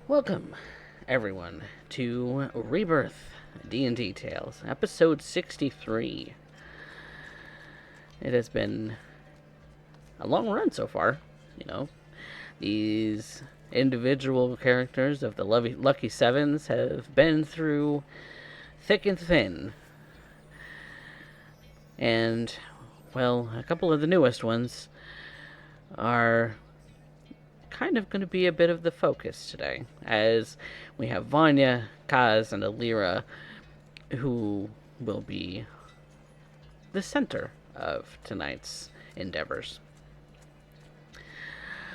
Welcome, everyone, to Rebirth, D&D Tales, episode 63. It has been a long run so far, you know. These individual characters of the Lucky Sevens have been through thick and thin. And, well, a couple of the newest ones are kind of going to be a bit of the focus today, as we have Vanya, Kaz, and Alira, who will be the center of tonight's endeavors.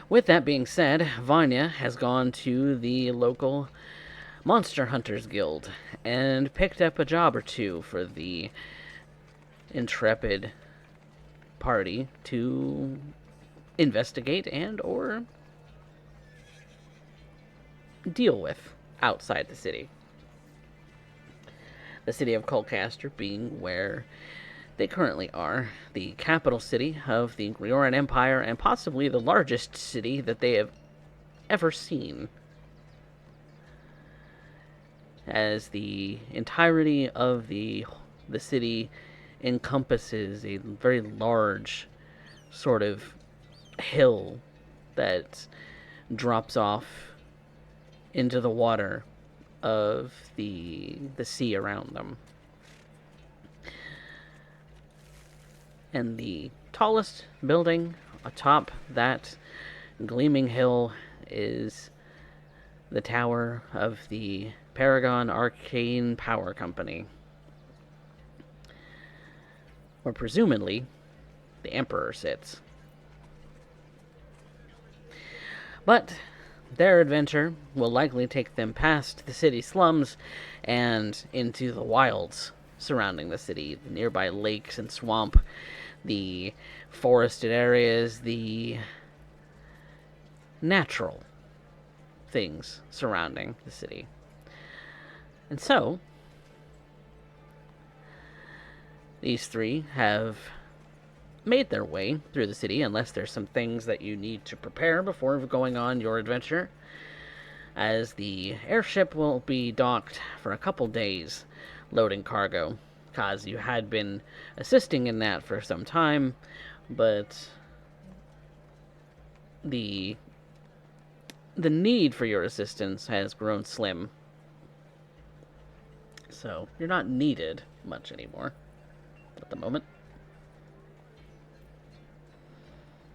With that being said, Vanya has gone to the local Monster Hunters Guild and picked up a job or two for the intrepid party to investigate and or deal with outside the city. The city of Colcaster being where they currently are, the capital city of the Grioran Empire and possibly the largest city that they have ever seen, as the entirety of the city encompasses a very large sort of hill that drops off into the water of the sea around them. And the tallest building atop that gleaming hill is the tower of the Paragon Arcane Power Company, where presumably the Emperor sits. But their adventure will likely take them past the city slums and into the wilds surrounding the city, the nearby lakes and swamp, the forested areas, the natural things surrounding the city. And so, these three have made their way through the city, unless there's some things that you need to prepare before going on your adventure, as the airship will be docked for a couple days loading cargo. Kaz, you had been assisting in that for some time, but the need for your assistance has grown slim. So you're not needed much anymore at the moment.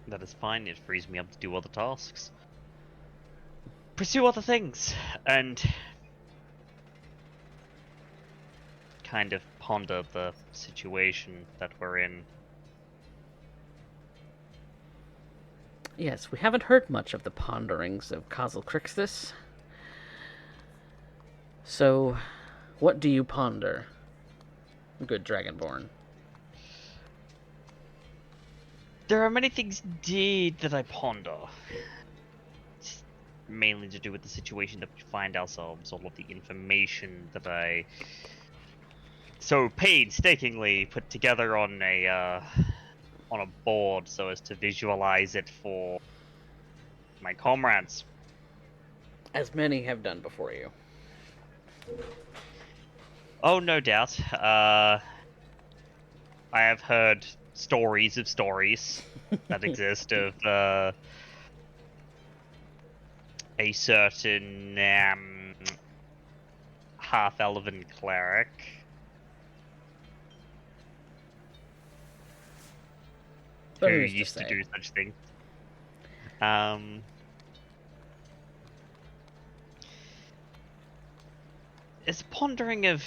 That is fine, it frees me up to do other tasks. Pursue other things, and kind of ponder the situation that we're in. Yes, we haven't heard much of the ponderings of Kazel Crixus. So, what do you ponder, good Dragonborn? There are many things indeed that I ponder. It's mainly to do with the situation that we find ourselves, all of the information that I so painstakingly put together on a board so as to visualize it for my comrades. As many have done before you. Oh, no doubt. I have heard stories of stories that exist of a certain half-elven cleric But who who's to used to say? do such things. It's pondering of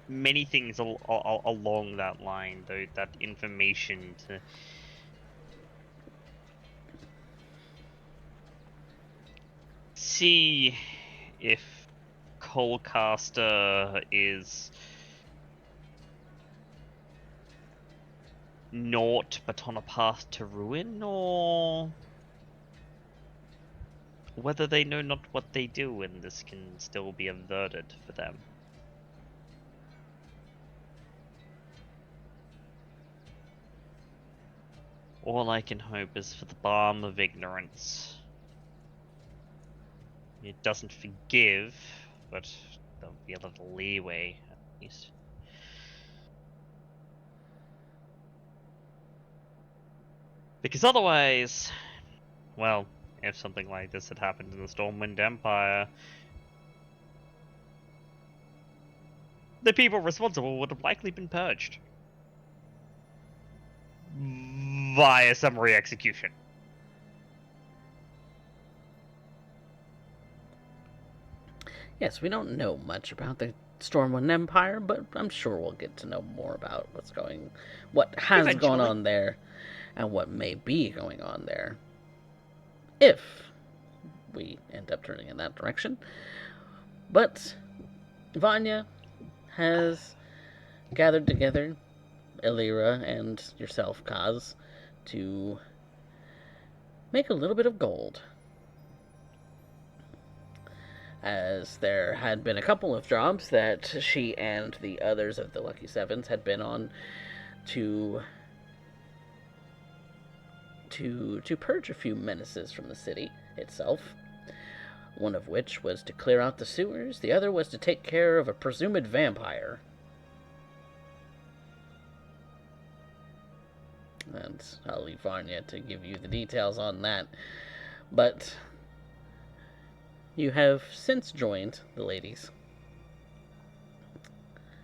many things along that line, though, that information to see if Colcaster is naught but on a path to ruin, or whether they know not what they do and this can still be averted for them. All I can hope is for the balm of ignorance It doesn't forgive, but there'll be a little leeway, at least. Because otherwise, well, if something like this had happened in the Stormwind Empire, the people responsible would have likely been purged via summary execution. Yes, we don't know much about the Stormwind Empire, but I'm sure we'll get to know more about what has gone Eventually. on there, and what may be going on there, if we end up turning in that direction. But Vanya has gathered together Elira and yourself, Kaz, to make a little bit of gold. As there had been a couple of jobs that she and the others of the Lucky Sevens had been on to purge a few menaces from the city itself. One of which was to clear out the sewers, the other was to take care of a presumed vampire. And I'll leave Vanya to give you the details on that. But you have since joined the ladies.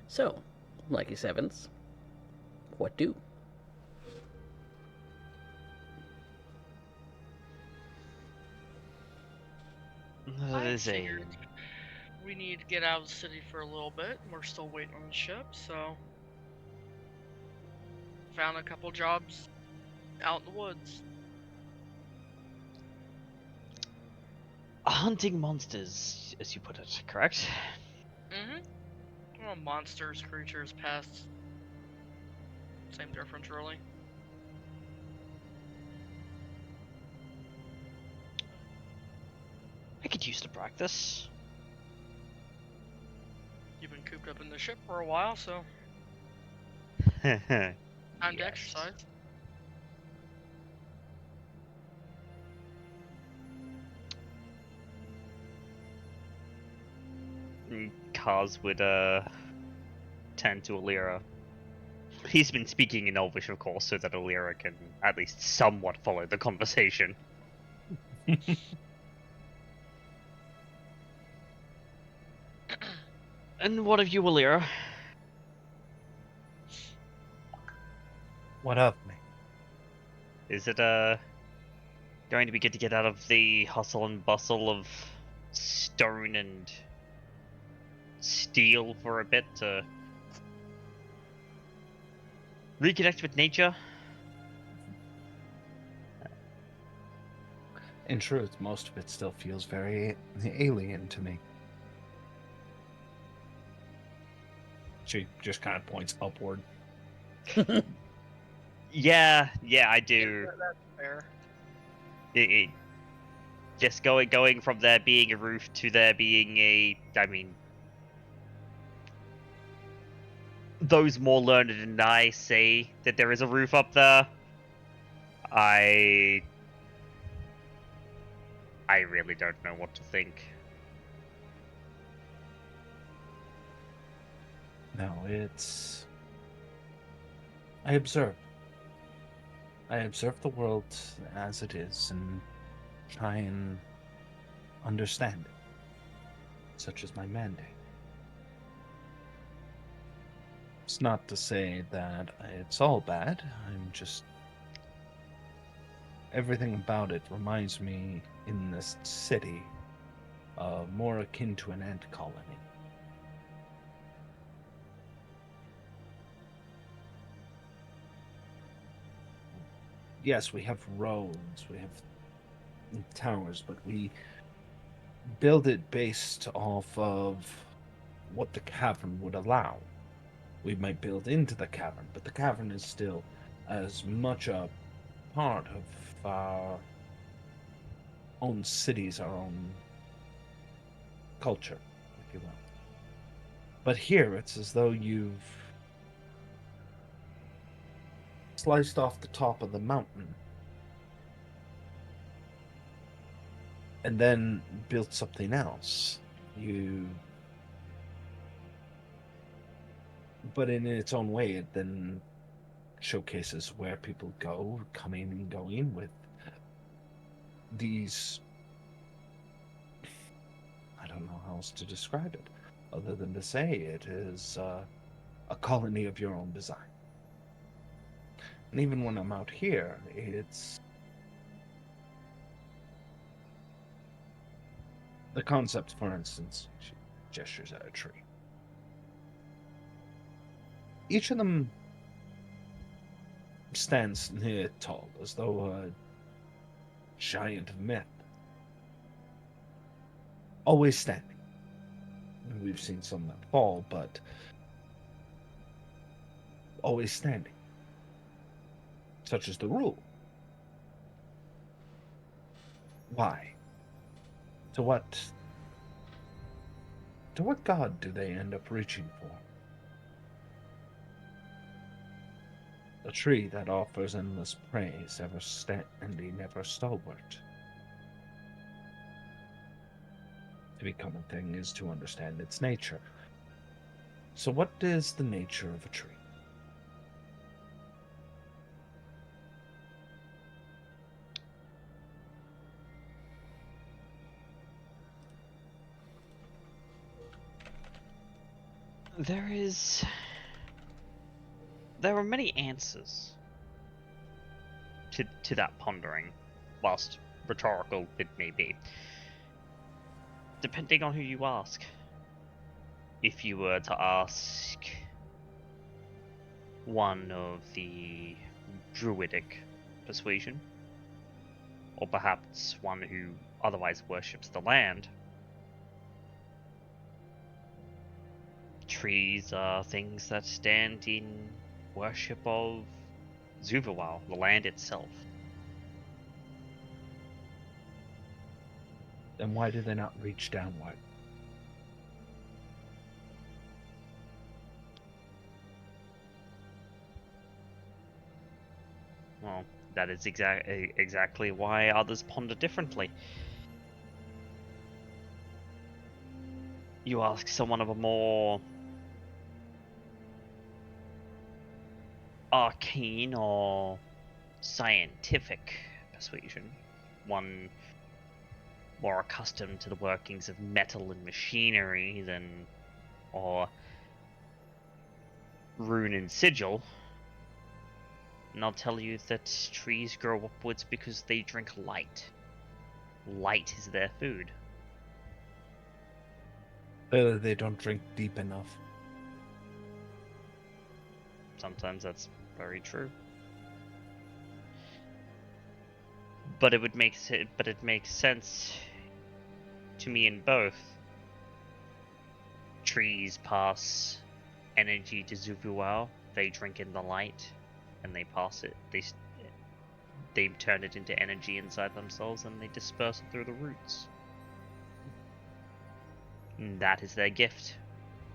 So, Lucky Sevens, what do? That I is a... figured we need to get out of the city for a little bit. We're still waiting on the ship, so found a couple jobs out in the woods. hunting monsters, as you put it, correct? Well, monsters, creatures, pests. Same difference, really. I could use the practice. You've been cooped up in the ship for a while, so time to Yes. exercise. Kaz would turn to Alira. He's been speaking in Elvish, of course, so that Alira can at least somewhat follow the conversation. And what of you, Alira? What of me? Is it going to be good to get out of the hustle and bustle of stone and steel for a bit to reconnect with nature? In truth, most of it still feels very alien to me. She just kind of points upward. Yeah, I do. That's fair. It just going from there being a roof to there being I mean, those more learned than I say that there is a roof up there. I really don't know what to think. No, it's... I observe the world as it is and try and understand it, such as my mandate. It's not to say that it's all bad, I'm just... Everything about it reminds me, in this city, more akin to an ant colony. Yes, we have roads, we have towers, but we build it based off of what the cavern would allow. We might build into the cavern, but the cavern is still as much a part of our own cities, our own culture, if you will. But here, it's as though you've sliced off the top of the mountain and then built something else. But in its own way, it then showcases where people go, coming and going with these. I don't know how else to describe it, other than to say it is a colony of your own design. And even when I'm out here, it's the concept, for instance, she gestures at a tree. Each of them stands near tall, as though a giant of myth. Always standing. We've seen some that fall, but always standing. Such is the rule. Why? To what god do they end up reaching for? A tree that offers endless praise, ever standing, ever stalwart. To become a thing is to understand its nature. So what is the nature of a tree? There are many answers to that pondering, whilst rhetorical it may be, depending on who you ask. If you were to ask one of the druidic persuasion, or perhaps one who otherwise worships the land, trees are things that stand in worship of Zuvawal, the land itself. Then why do they not reach downward? Well, that is exactly why others ponder differently. You ask someone of a more arcane or scientific persuasion, one more accustomed to the workings of metal and machinery or rune and sigil, and I'll tell you that trees grow upwards because they drink light. Light is their food. They don't drink deep enough. Sometimes that's very true. But it makes sense to me in both. Trees pass energy to Zuvuao, they drink in the light, and they pass it. They turn it into energy inside themselves, and they disperse it through the roots. And that is their gift.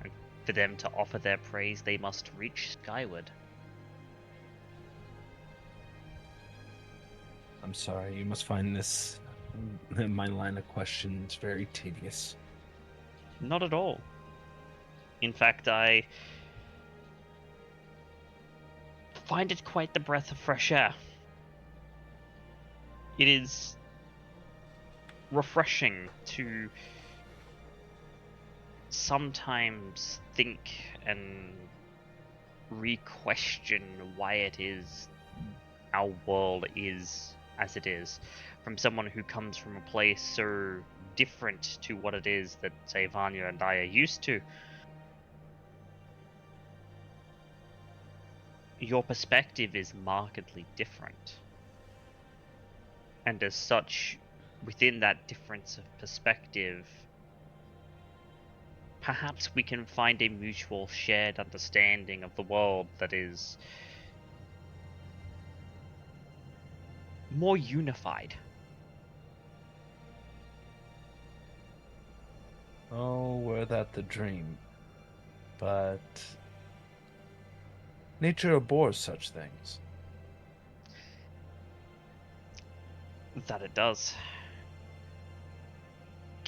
And for them to offer their praise, they must reach skyward. I'm sorry, you must find this, my line of questions, very tedious. Not at all. In fact, I find it quite the breath of fresh air. It is refreshing to sometimes think and re-question why it is our world is as it is, from someone who comes from a place so different to what it is that, say, Vanya and I are used to. Your perspective is markedly different. And as such, within that difference of perspective, perhaps we can find a mutual shared understanding of the world that is more unified. Oh, were that the dream. But nature abhors such things. That it does.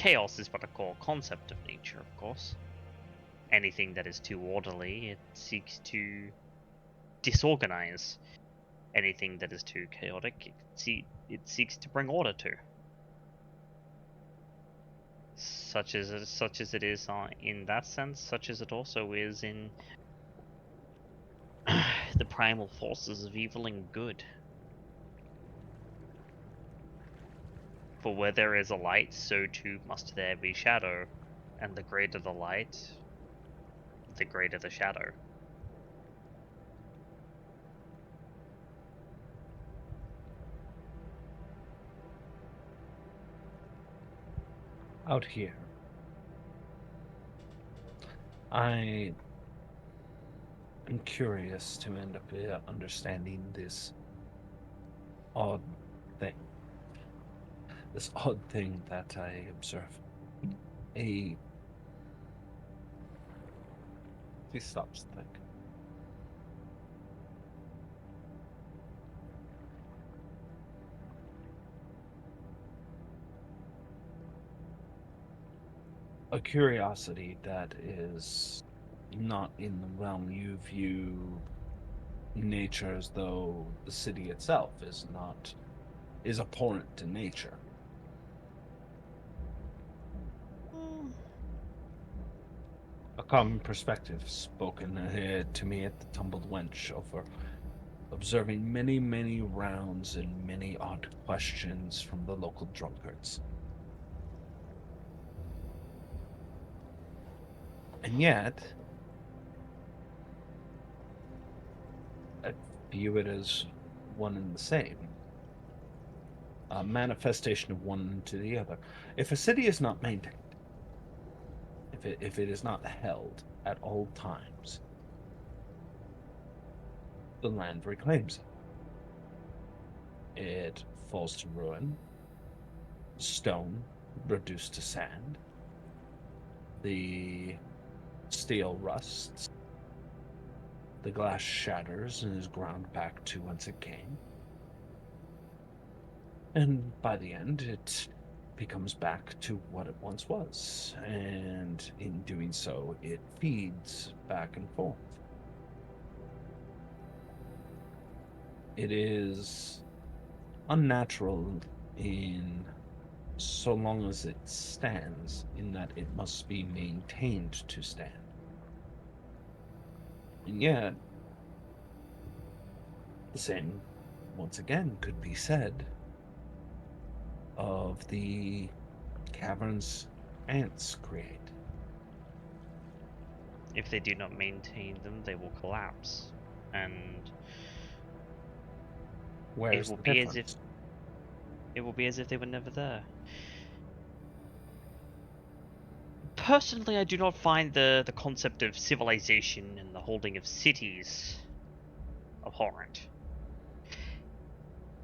chaos is but a core concept of nature, of course. Anything that is too orderly, it seeks to disorganize. Anything that is too chaotic, it seeks to bring order to. Such as it is in that sense, such as it also is in the primal forces of evil and good. For where there is a light, so too must there be shadow, and the greater the light, the greater the shadow. Out here, I am curious to end up understanding this odd thing. This odd thing that I observe. He stops to think. A curiosity that is not in the realm you view nature as though the city itself is abhorrent to nature. A common perspective spoken to me at the Tumbled Wench over observing many, many rounds and many odd questions from the local drunkards. And yet, I view it as one and the same. A manifestation of one to the other. If a city is not maintained, if it is not held at all times, the land reclaims it. It falls to ruin, stone reduced to sand, the steel rusts, the glass shatters and is ground back to whence it came. And by the end, it becomes back to what it once was. And in doing so, it feeds back and forth. It is unnatural in so long as it stands, in that it must be maintained to stand. And yet, the same, once again, could be said of the caverns ants create. If they do not maintain them, they will collapse. And Where's will the be difference? it will be as if they were never there. Personally, I do not find the concept of civilization and the holding of cities abhorrent.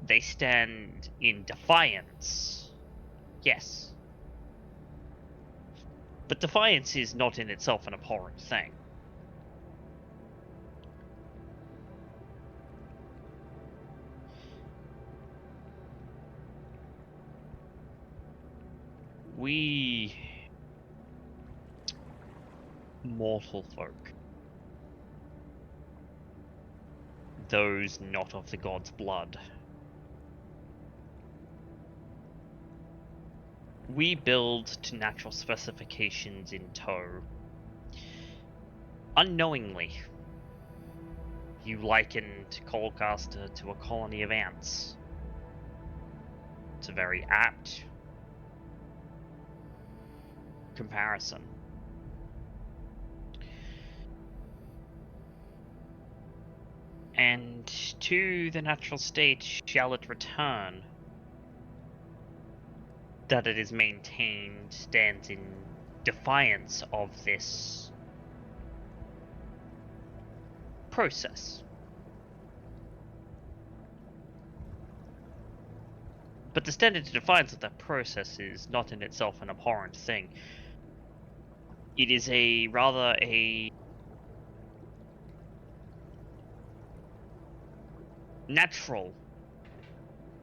They stand in defiance, yes. But defiance is not in itself an abhorrent thing. We mortal folk, those not of the god's blood, we build to natural specifications in tow. Unknowingly, you likened Colcaster to a colony of ants. It's a very apt comparison. And to the natural state shall it return. That it is maintained stands in defiance of this process. But the stand in defiance of that process is not in itself an abhorrent thing. It is rather a natural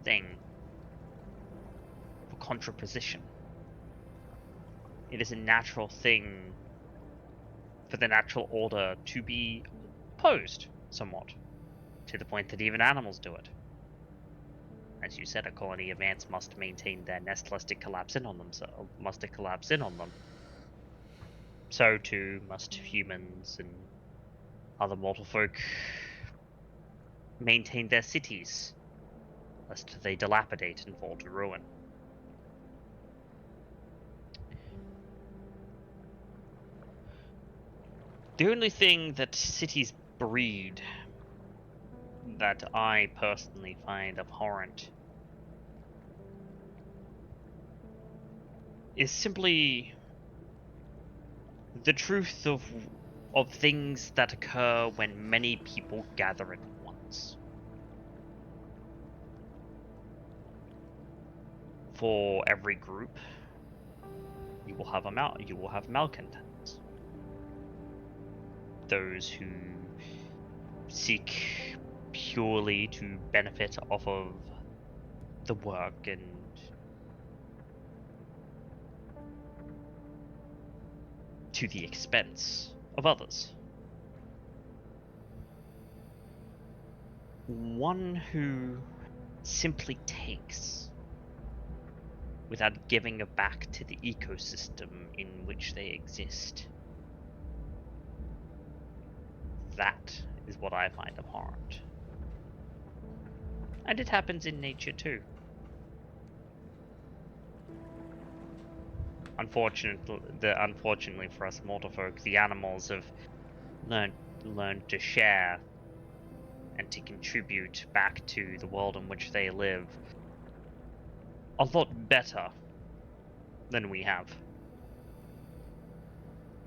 thing for contraposition. It is a natural thing for the natural order to be opposed somewhat, to the point that even animals do it. As you said, a colony of ants must maintain their nest lest it collapse in on themselves. Must it collapse in on them? So too must humans and other mortal folk maintain their cities, lest they dilapidate and fall to ruin. The only thing that cities breed that I personally find abhorrent is simply the truth of things that occur when many people gather at once. For every group, you will have malcontents. Those who seek purely to benefit off of the work and to the expense of others. One who simply takes without giving it back to the ecosystem in which they exist. That is what I find abhorrent. And it happens in nature too. Unfortunately for us mortal folk, the animals have learned to share and to contribute back to the world in which they live a lot better than we have.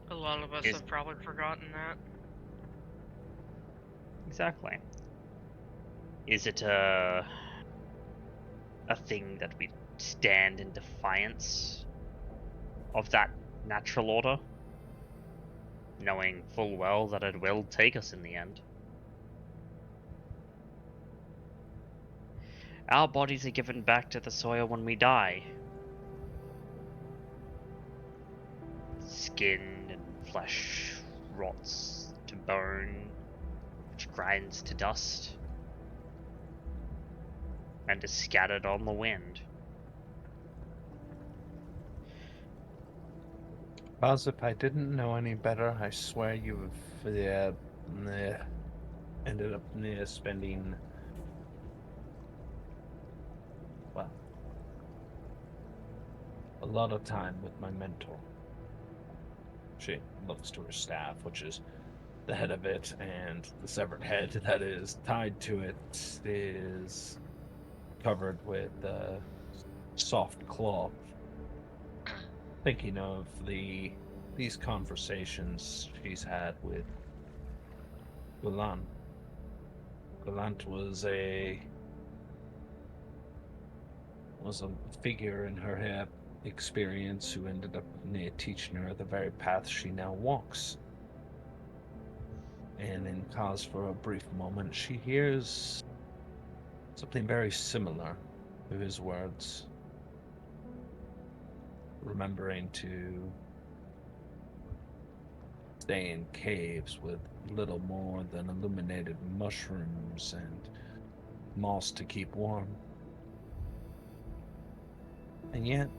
A lot of us have probably forgotten that. Exactly. Is it a thing that we stand in defiance of that natural order, knowing full well that it will take us in the end? Our bodies are given back to the soil when we die. Skin and flesh rots to bone, which grinds to dust, and is scattered on the wind. Buzz, if I didn't know any better, I swear you have ended up spending, well, a lot of time with my mentor. She looks to her staff, which is the head of it, and the severed head that is tied to it is covered with soft cloth. Thinking of these conversations she's had with Gulan. Gulant was a figure in her experience who ended up teaching her the very path she now walks. And in cause for a brief moment, she hears something very similar to his words, remembering to stay in caves with little more than illuminated mushrooms and moss to keep warm. And yet,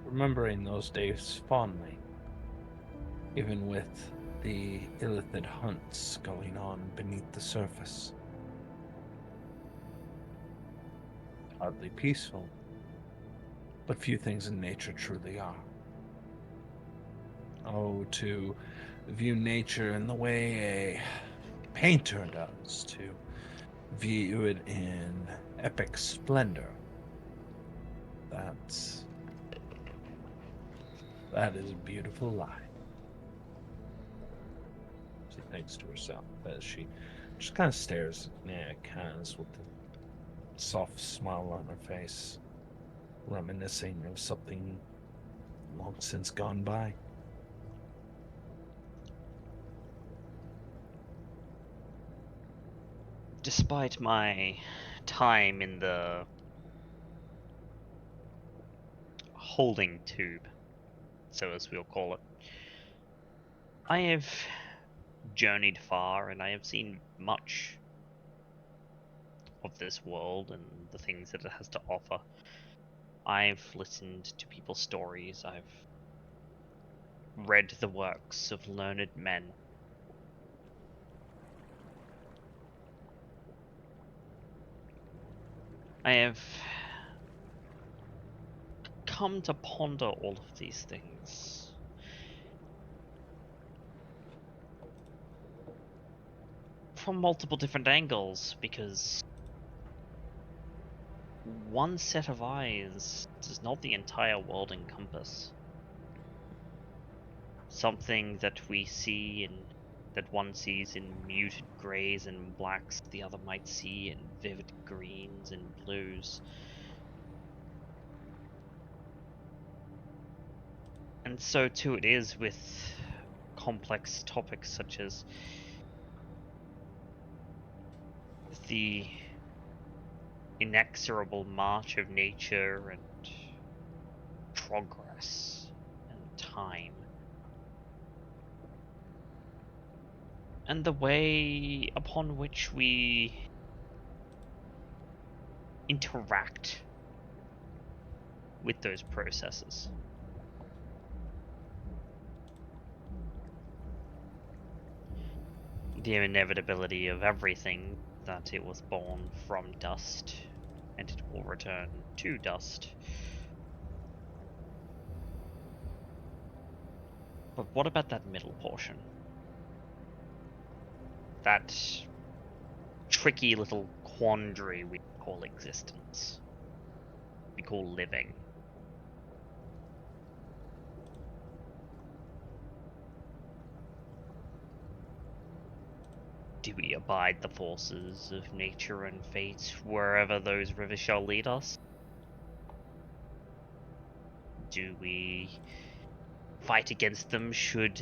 remembering those days fondly, even with the illicit hunts going on beneath the surface. Hardly peaceful, but few things in nature truly are. Oh, to view nature in the way a painter does, to view it in epic splendor. That is a beautiful lie. She thinks to herself as she just kind of stares at Kaz with a soft smile on her face, reminiscing of something long since gone by. Despite my time in the holding tube, so as we'll call it. I have journeyed far, and I have seen much of this world and the things that it has to offer. I've listened to people's stories, I've read the works of learned men. I have come to ponder all of these things. From multiple different angles, because one set of eyes does not the entire world encompass. Something that we see and that one sees in muted greys and blacks, the other might see in vivid greens and blues. And so too it is with complex topics such as the inexorable march of nature and progress and time. And the way upon which we interact with those processes. The inevitability of everything, that it was born from dust, and it will return to dust. But what about that middle portion? That tricky little quandary we call existence. We call living. Do we abide the forces of nature and fate wherever those rivers shall lead us? Do we fight against them should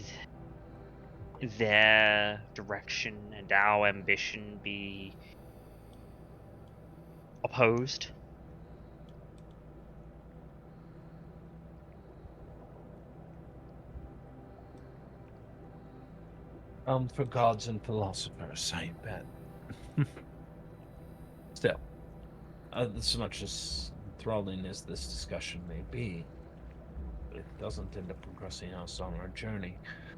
their direction and our ambition be opposed? For gods and philosophers, I bet. Still, as much as enthralling as this discussion may be, it doesn't end up progressing us on our journey.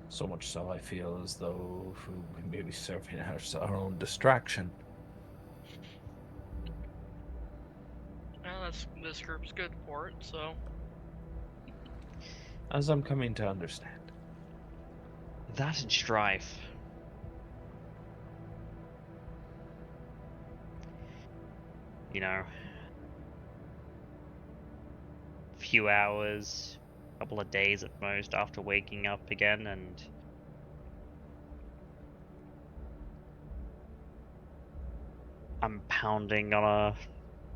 So much so, I feel as though we may be serving as our own distraction. Well, this group's good for it, so. As I'm coming to understand. That and strife. You know, a few hours, a couple of days at most after waking up again, and I'm pounding on a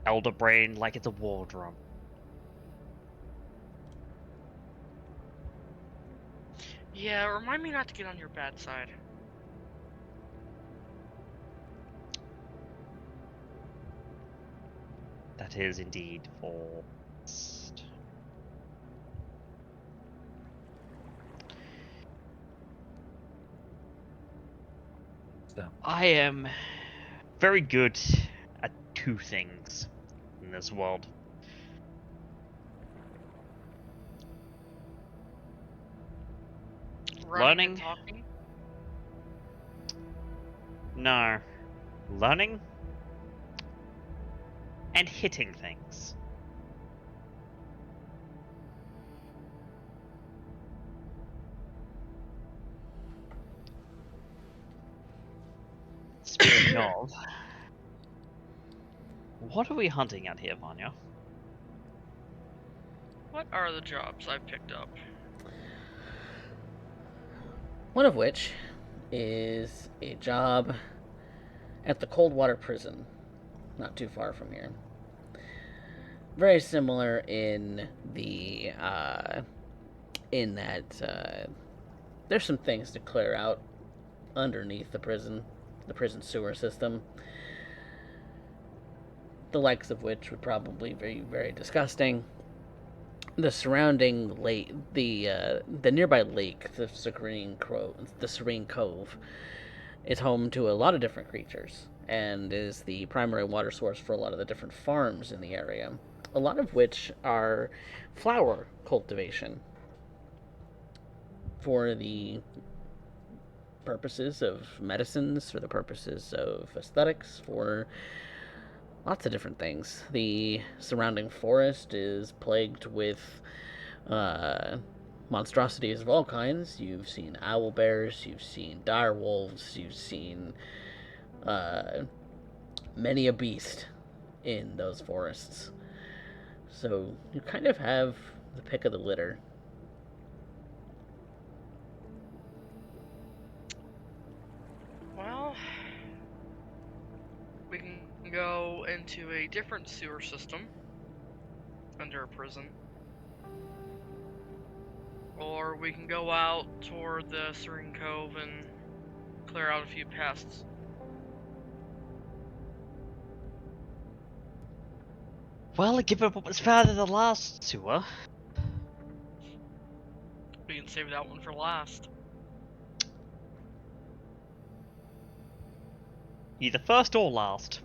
elder brain like it's a war drum. Yeah, remind me not to get on your bad side. That is indeed forced. So, I am very good at two things in this world. Running and Learning? talking? No. Learning and hitting things. Speaking of, what are we hunting at here, Vanya? What are the jobs I've picked up? One of which is a job at the Coldwater Prison, not too far from here. Very similar in the in that there's some things to clear out underneath the prison sewer system, the likes of which would probably be very disgusting. the surrounding lake, the nearby lake, the Serene Cove, is home to a lot of different creatures and is the primary water source for a lot of the different farms in the area. A lot of which are flower cultivation for the purposes of medicines, for the purposes of aesthetics, for lots of different things. The surrounding forest is plagued with monstrosities of all kinds. You've seen owl bears, you've seen dire wolves, you've seen many a beast in those forests. So you kind of have the pick of the litter. Well, we can go into a different sewer system under a prison. Or we can go out toward the Serene Cove and clear out a few pests. Well, given what was found in the last sewer, We can save that one for last. either first or last.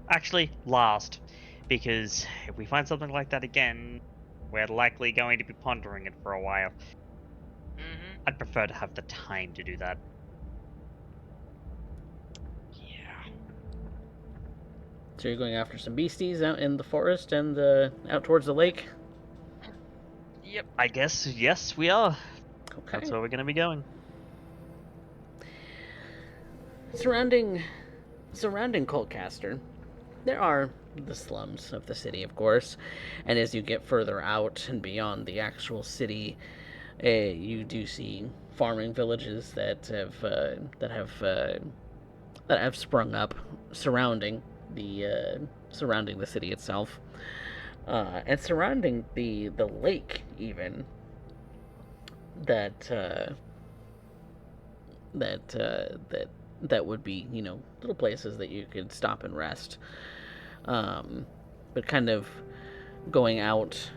Actually, last. Because if we find something like that again, we're likely going to be pondering it for a while. Mm-hmm. I'd prefer to have the time to do that. Yeah. So you're going after some beasties out in the forest and out towards the lake? Yep. I guess, yes, we are. Okay. That's where we're going to be going. Surrounding Colcaster, there are the slums of the city, of course, and as you get further out and beyond the actual city, you do see farming villages that have sprung up surrounding the city itself, and surrounding the lake even that that would be, little places that you could stop and rest. But kind of going out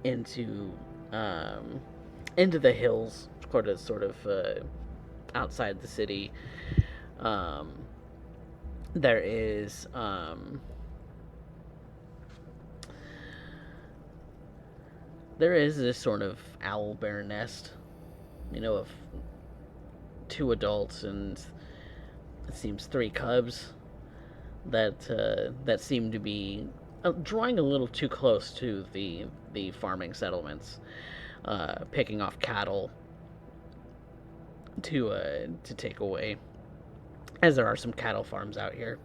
into the hills, sort of outside the city. There is this sort of owl bear nest, of 2 adults and it seems 3 cubs that seem to be drawing a little too close to the farming settlements, picking off cattle to take away, as there are some cattle farms out here.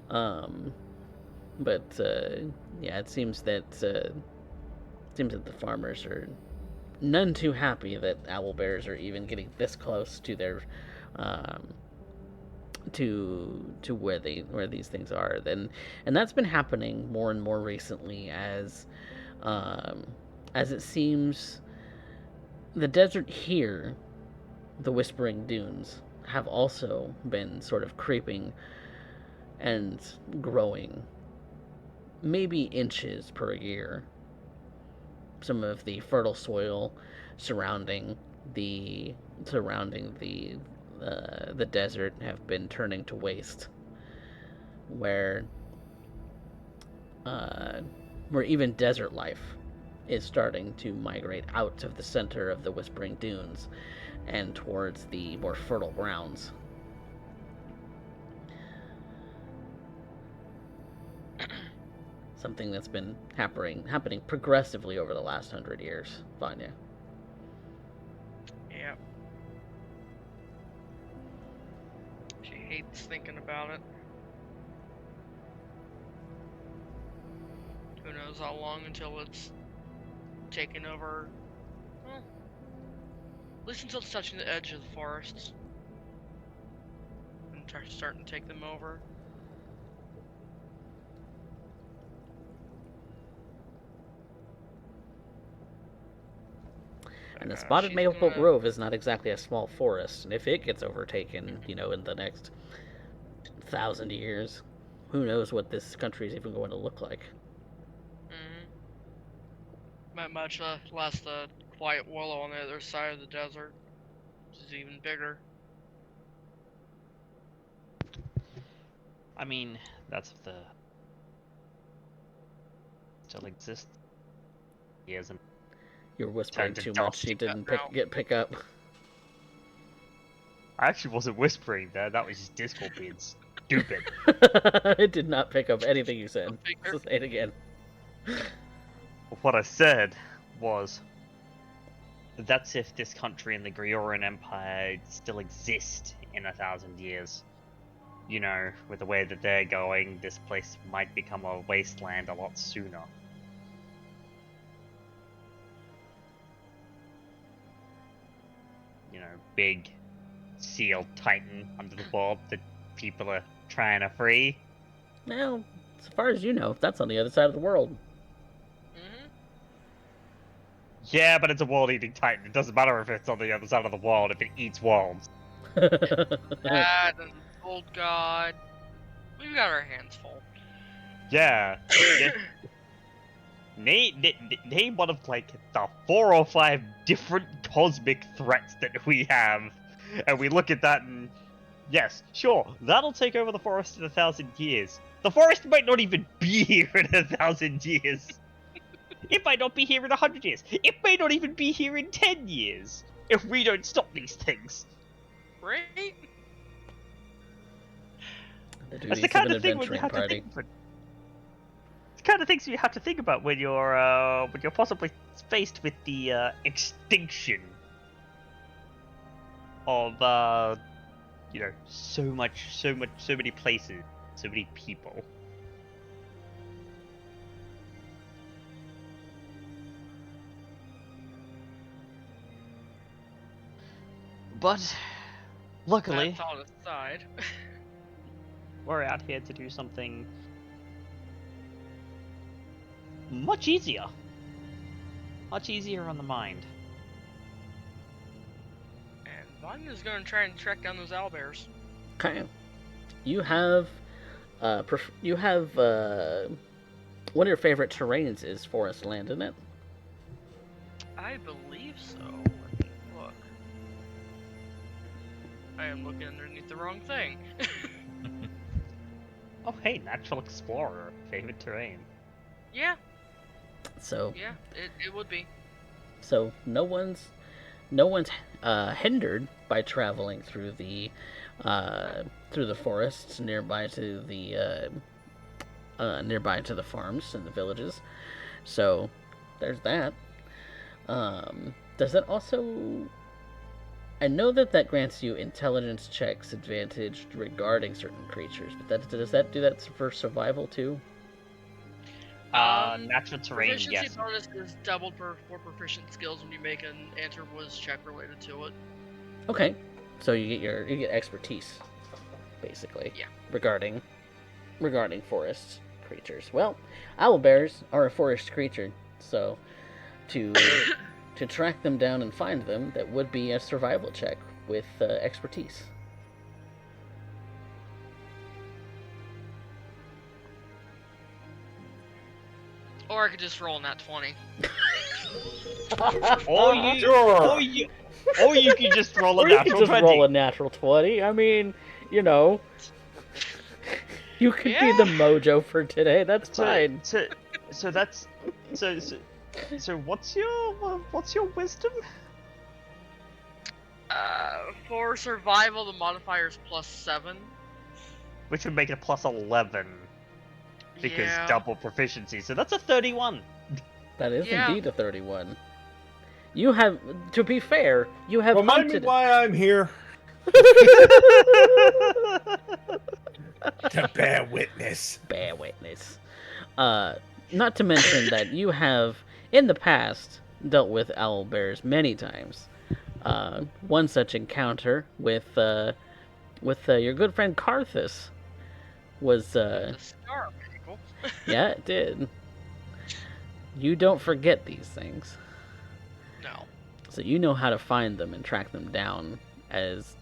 But yeah, it seems that the farmers are none too happy that owl bears are even getting this close to their to where these things are. And that's been happening more and more recently as it seems the desert here, the Whispering Dunes, have also been sort of creeping and growing, maybe inches per year. Some of the fertile soil surrounding the desert have been turning to waste, where even desert life is starting to migrate out of the center of the Whispering Dunes and towards the more fertile grounds. Something that's been happening progressively over the last 100 years, Vanya. Yep. She hates thinking about it. Who knows how long until it's taken over? Well, at least until it's touching the edge of the forests and starting to take them over. And the Spotted Maple Grove is not exactly a small forest, and if it gets overtaken, in the next 1,000 years, who knows what this country is even going to look like. Mm-hmm. Not much less the quiet willow on the other side of the desert, which is even bigger. I mean, that's if the still exists. He hasn't You're whispering turned to too dust. much. You didn't now. pick up. I actually wasn't whispering there. That was just Discord being stupid. It did not pick up anything you said. Bigger. So say it again. What I said was, that's if this country and the Grioran Empire still exist in 1,000 years. You know, with the way that they're going, this place might become a wasteland a lot sooner. You know, big seal titan under the world that people are trying to free. Well, as far as you know, that's on the other side of the world. Mm-hmm. Yeah, but it's a world-eating titan. It doesn't matter if it's on the other side of the world if it eats worlds. That and old god. We've got our hands full. Yeah. Name one of like the 4 or 5 different cosmic threats that we have, and we look at that and yes, sure, that'll take over the forest in 1,000 years. The forest might not even be here in 1,000 years. It might not be here in 100 years. It may not even be here in 10 years if we don't stop these things. Right? That's the kind of thing when you have to think. It's the kind of things you have to think about when you're possibly faced with the extinction of you know, so many places, so many people. But luckily, That's on the side. we're out here to do something much easier. Much easier on the mind. And Vanya's gonna try and track down those owlbears. Okay. You have, one of your favorite terrains is forest land, isn't it? I believe so. Let me look. I am looking underneath the wrong thing. Oh hey, natural explorer, favorite terrain. Yeah, So, yeah, it would be. so no one's hindered by traveling through the forests nearby to the farms and the villages. So there's that. Does that also? I know that grants you intelligence checks advantage regarding certain creatures, but does that do that for survival too? Natural terrain, Proficiency yes. bonus is doubled for proficient skills when you make an answer was check related to it. Okay, so you get expertise, basically. Yeah. Regarding forest creatures. Well, owlbears are a forest creature, so to track them down and find them, that would be a survival check with expertise. Or I could just roll in that 20. Or you can just roll a Or you natural could just 20. roll a natural 20. I mean, you know, you could be the mojo for today. That's fine. So that's so what's your wisdom? For survival, the modifier is +7. Which would make it a plus 11 because Yeah. double proficiency. So that's a 31. That is Yeah. indeed a 31. You have, to be fair, you have Remind me hunted. why I'm here. To bear witness. Bear witness. Not to mention that you have, in the past, dealt with owlbears many times. One such encounter with your good friend Karthus was, The scar pickle. yeah, it did. You don't forget these things. No. So you know how to find them and track them down, as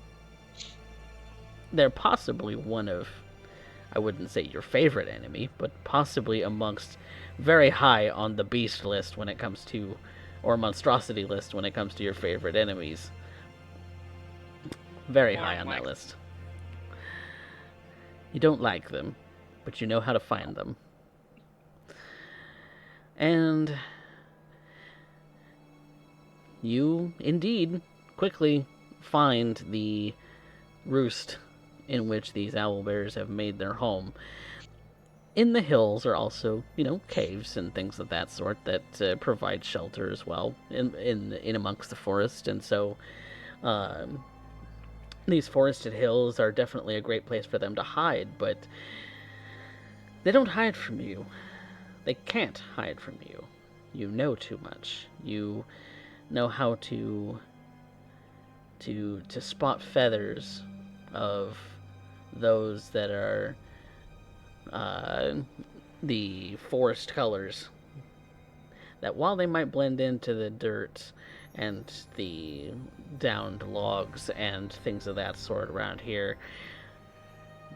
they're possibly one of I wouldn't say your favorite enemy, but possibly amongst very high on the beast list when it comes to, or monstrosity list when it comes to your favorite enemies. Very More high on that like- list. You don't like them, but you know how to find them. And you indeed quickly find the roost in which these owlbears have made their home. In the hills are also, caves and things of that sort that provide shelter as well in amongst the forest. And so these forested hills are definitely a great place for them to hide, but they don't hide from you. They can't hide from you. You know too much. You know how to spot feathers of those that are the forest colors, that while they might blend into the dirt and the downed logs and things of that sort around here,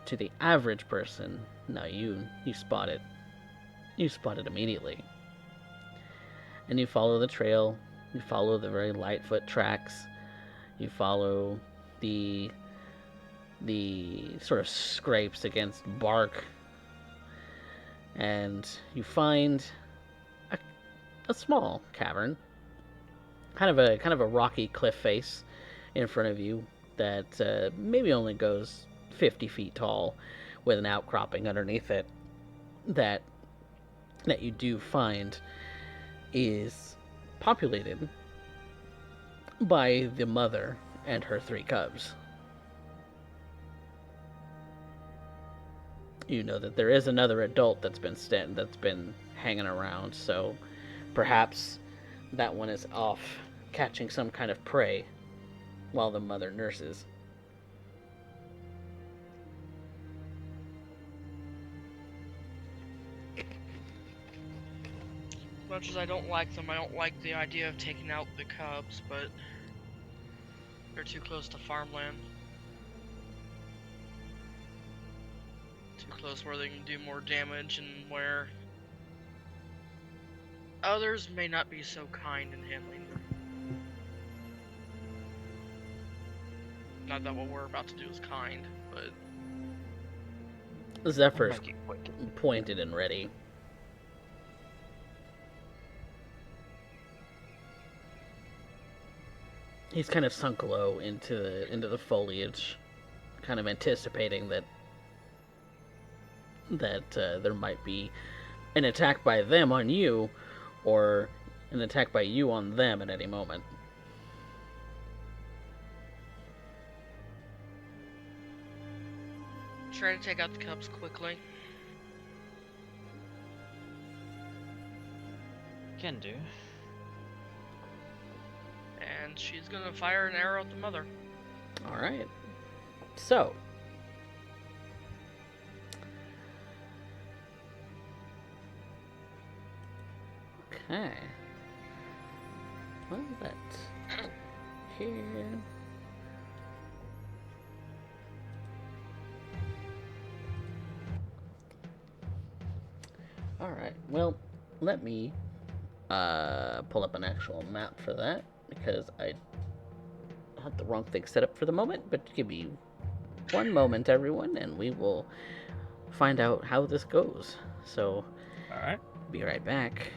to the average person, no, you spot it. You spot it immediately. And you follow the trail. You follow the very light foot tracks. You follow the sort of scrapes against bark, and you find a small cavern, kind of a rocky cliff face in front of you that maybe only goes 50 feet tall, with an outcropping underneath it that you do find is populated by the mother and her 3 cubs. You know that there is another adult that's been hanging around, so perhaps that one is off catching some kind of prey while the mother nurses. As much as I don't like them, I don't like the idea of taking out the cubs, but they're too close to farmland. Too close where they can do more damage and where others may not be so kind in handling them. Not that what we're about to do is kind, but Zephyr's Make it quick. pointed and ready. He's kind of sunk low into the foliage, kind of anticipating that there might be an attack by them on you, or an attack by you on them at any moment. try to take out the cubs quickly. Can do. And she's gonna fire an arrow at the mother. All right. So, okay. Well, that's here. All right. Well, let me pull up an actual map for that, because I had the wrong thing set up for the moment. But give me one moment, everyone, and we will find out how this goes. So, All right. be right back.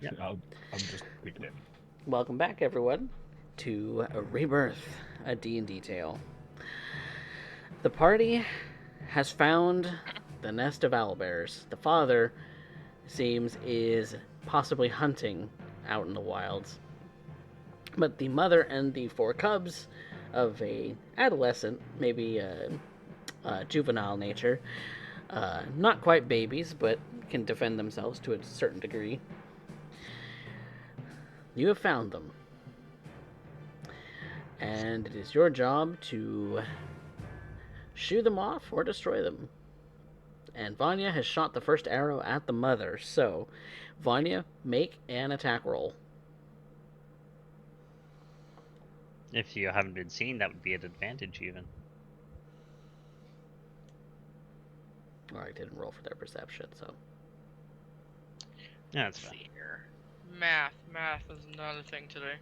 I'm just creeping in. Welcome back, everyone, to Rebirth, a D&D Tale. The party has found the nest of owlbears. The father seems is possibly hunting out in the wilds. But the mother and the 4 cubs of a adolescent, maybe juvenile nature, not quite babies, but can defend themselves to a certain degree. You have found them. And it is your job to shoo them off or destroy them. And Vanya has shot the first arrow at the mother. So, Vanya, make an attack roll. If you haven't been seen, that would be an advantage even. Or I didn't roll for their perception, so. Yeah, that's Let's fine. see here. Math is not a thing today.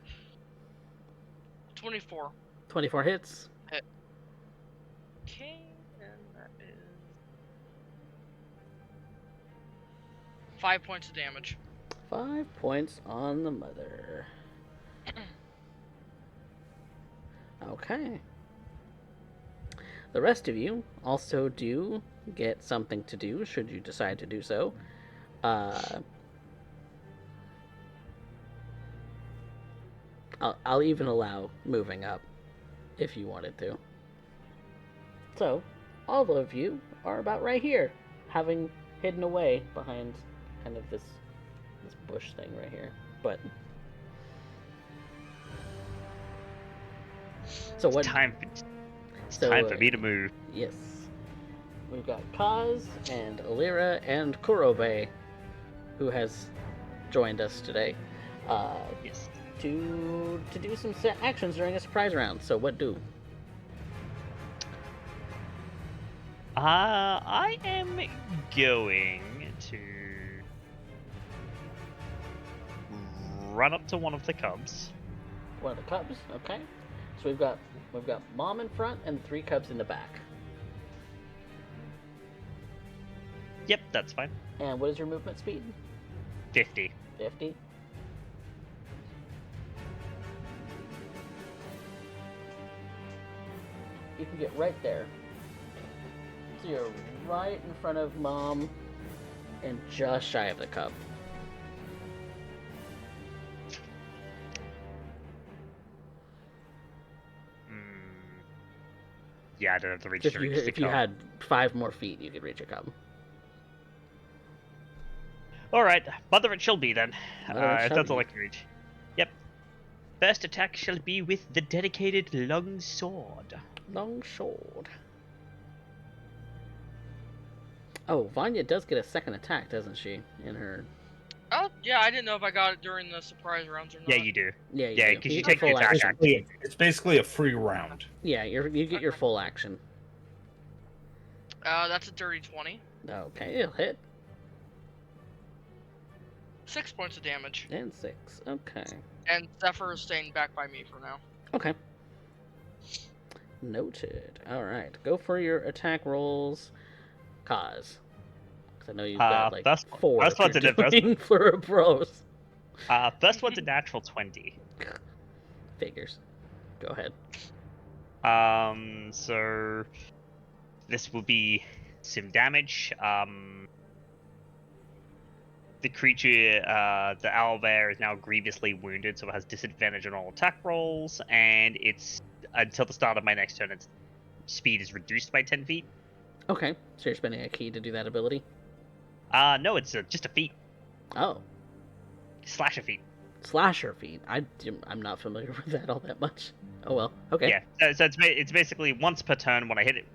24. 24 hits. Okay, and that is 5 points of damage. 5 points on the mother. Okay. The rest of you also do get something to do, should you decide to do so. I'll even allow moving up if you wanted to. So, all of you are about right here, having hidden away behind kind of this bush thing right here. But so what? It's time for me to move. Yes, we've got Kaz and Alira and Kurobe, who has joined us today. Yes. To do some actions during a surprise round. So what do? I am going to run up to one of the cubs. One of the cubs, okay. So we've got mom in front and 3 cubs in the back. Yep, that's fine. And what is your movement speed? 50. 50. You can get right there. So you're right in front of mom and just shy of the cub. Yeah, I don't have to reach If the you cub. had 5 more feet, you could reach a cub. Alright, mother it shall be then. Mother it shall That's all be. I can reach. Yep. First attack shall be with the dedicated long sword. Long sword. Oh, Vanya does get a second attack, doesn't she? In her. Oh, yeah, I didn't know if I got it during the surprise rounds or not. Yeah, you do. Yeah, you Yeah, do. 'cause you get take the full attack action. It's basically a free round. Yeah, you get your full action. That's a dirty 20. Okay, it'll hit. 6 points of damage. And 6. Okay. And Zephyr is staying back by me for now. Okay. Noted. Alright, go for your attack rolls. Cause. Because I know you've got like that's 4 one's you're an investment. doing for a bros. First one's a natural 20. Figures. Go ahead. So this will be some damage. The creature, the owlbear, is now grievously wounded, so it has disadvantage on all attack rolls, and it's until the start of my next turn, its speed is reduced by 10 feet. Okay, so you're spending a key to do that ability? No, it's just a feat. Oh. Slasher feat. Slasher feat. I'm not familiar with that all that much. Oh well. Okay. Yeah, so it's basically once per turn when I hit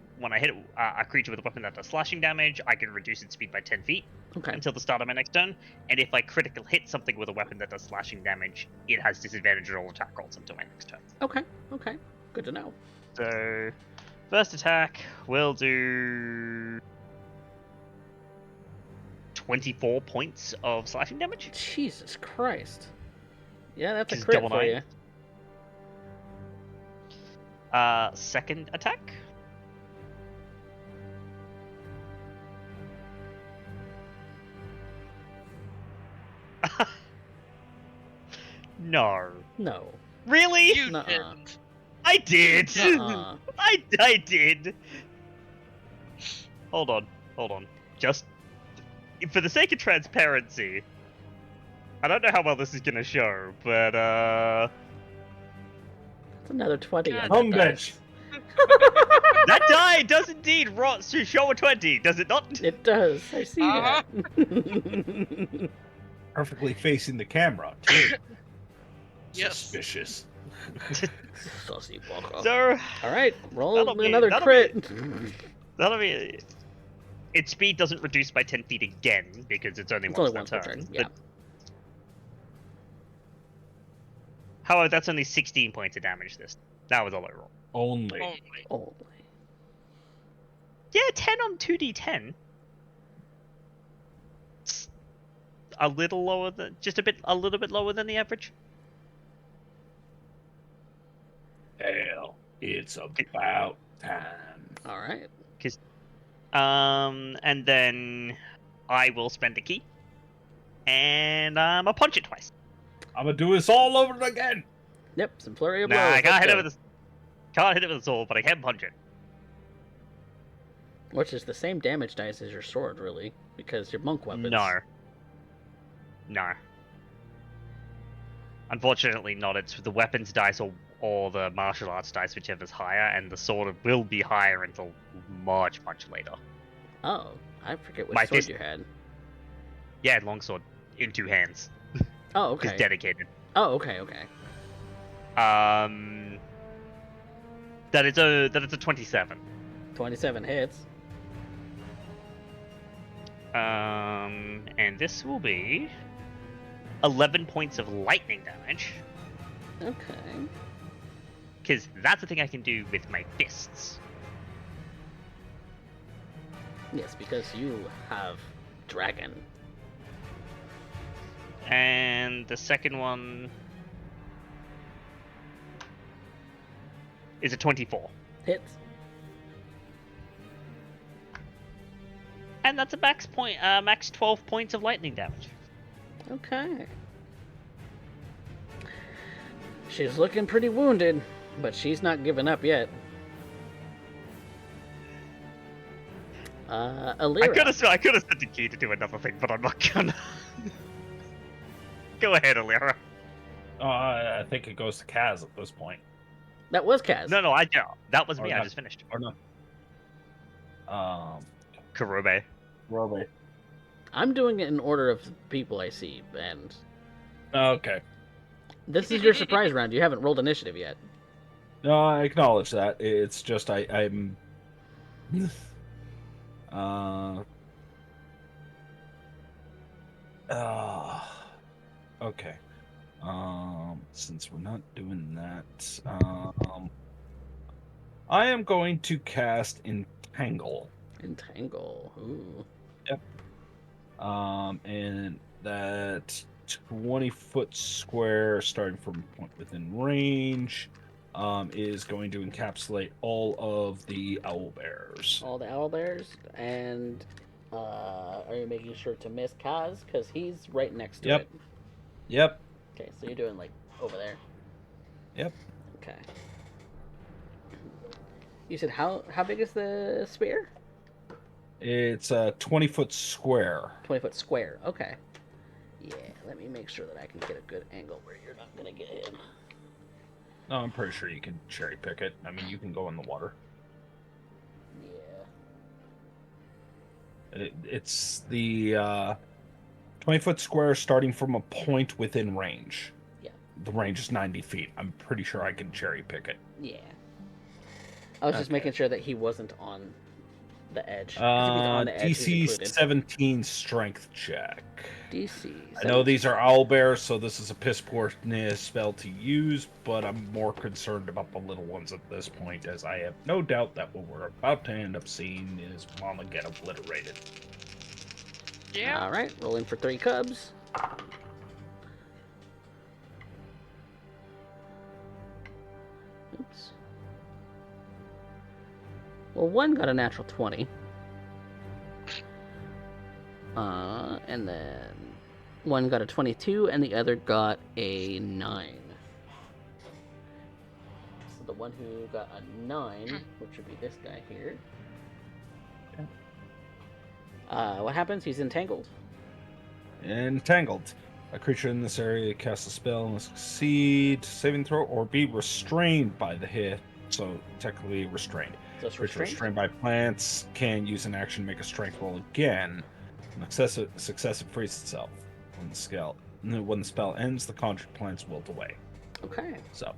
a creature with a weapon that does slashing damage, I can reduce its speed by 10 feet Okay. until the start of my next turn. And if I critical hit something with a weapon that does slashing damage, it has disadvantage on all attack rolls until my next turn. Okay. Okay. Good to know. So, first attack will do 24 points of slashing damage. Jesus Christ. Yeah, that's Which a is crit double for 9. you. Second attack. No. No. Really? You Nuh-uh. didn't. I did. Nuh-uh. I did. Hold on. Just for the sake of transparency, I don't know how well this is gonna show, but It's another 20 God. on Home that bench. dice. that die does indeed show a 20, does it not? It does. I see Uh-huh. that. Perfectly facing the camera, too. Yes. Suspicious. Saucy fucker. So All right, roll That'll be- another that'll crit. that'll be. Its speed doesn't reduce by 10 feet again because it's only It's once only once per per turn. turn. Yeah. But however, that's only 16 points of damage. That was a low roll. Only. Only. Only. Yeah, 10 on 2d10. It's a little lower than, a little bit lower than the average. Hell, it's about time. All right. And then I will spend a key, and I'll punch it twice. I'm gonna do this all over again. Yep. Some flurry of Nah, blows. I can't Let's hit it go. with can't hit it with a sword, but I can punch it. Which is the same damage dice as your sword, really, because your monk weapons. No. Unfortunately, not. It's the weapons dice or the martial arts dice, whichever's higher, and the sword will be higher until much later. Oh, I forget what My sword fist- you had. Yeah, longsword in 2 hands. Oh, It's okay. dedicated. Oh, okay. That it's a 27. 27 hits. And this will be 11 points of lightning damage, Okay. because that's the thing I can do with my fists. Yes, because you have dragon. And the second one is a 24. Hits. And that's a max 12 points of lightning damage. Okay. She's looking pretty wounded, but she's not giving up yet. Alira. I could have sent the key to do another thing, but I'm not gonna. Go ahead, Alira. I think it goes to Kaz at this point. That was Kaz. No, that was me. Or I not. just finished. Or not. Karobe. Roby. I'm doing it in order of people I see, and Okay. this is your surprise round. You haven't rolled initiative yet. No, I acknowledge that. It's just I'm. Okay. Since we're not doing that, I am going to cast Entangle. Entangle. Ooh. And that 20-foot square, starting from a point within range, is going to encapsulate all of the owlbears. All the owlbears, and are you making sure to miss Kaz? Because he's right next to Yep. it. Yep. Okay, so you're doing like over there. Yep. Okay. You said how big is the spear? It's a 20-foot square. 20-foot square. Okay. Yeah, let me make sure that I can get a good angle where you're not gonna get hit. No, I'm pretty sure you can cherry pick it. I mean, you can go in the water. Yeah. It's the 20-foot square starting from a point within range. Yeah. The range is 90 feet. I'm pretty sure I can cherry pick it. Yeah. I was just Okay. making sure that he wasn't on the edge. 'Cause if he's on the edge, he's DC included. 17 strength check. DC. I know these are owlbears, so this is a piss poor spell to use, but I'm more concerned about the little ones at this point, as I have no doubt that what we're about to end up seeing is Mama get obliterated. Yeah. All right, rolling for 3 cubs. Oops. Well, one got a natural 20. And then One got a 22, and the other got a 9. So the one who got a 9, which would be this guy here. What happens? He's entangled. Entangled. A creature in this area casts a spell and succeed saving throw or be restrained by the hit. So technically restrained. So it's Creature restrained? restrained by plants can use an action to make a strength roll again. An success it frees itself. When the spell ends, the conjured plants wilt away. Okay. So.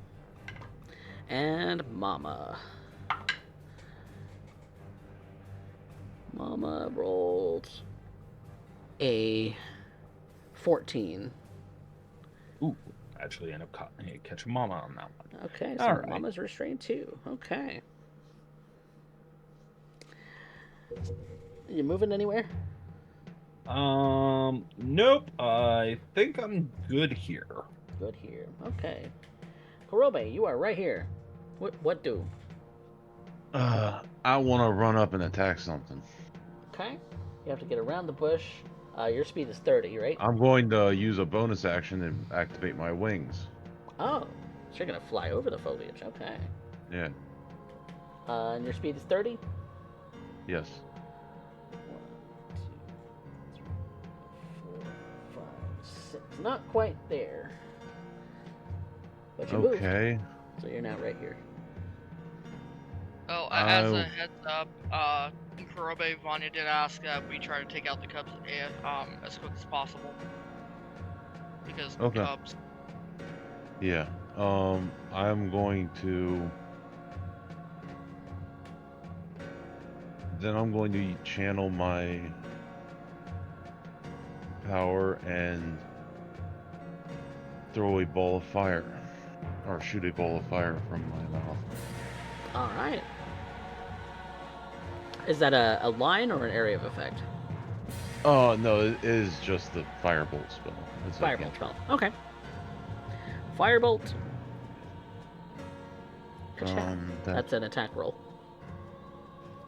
And Mama. Mama rolled a 14. Ooh, actually end up catching Mama on that one. Okay, so All right. Mama's restrained too. Okay. You moving anywhere? Nope. I think I'm good here. Good here. Okay. Kurobe, you are right here. What do? I want to run up and attack something. Okay. You have to get around the bush. Your speed is 30, right? I'm going to use a bonus action and activate my wings. Oh, so you're gonna fly over the foliage. Okay. Yeah. And your speed is 30? Yes. 1, 2, 3, 4, 5, 6. Not quite there. But you moved. Okay. So you're now right here. Oh, as a heads up, Kurobe Vanya did ask that we try to take out the cubs as quick as possible. Because the Okay. cubs. Yeah. I'm going to. Then I'm going to channel my power and throw a ball of fire, or shoot a ball of fire from my mouth. All right. Is that a line or an area of effect? Oh no, it is just the firebolt spell. It's a Firebolt cantrip. spell. Okay. Firebolt. Attack. That's an attack roll.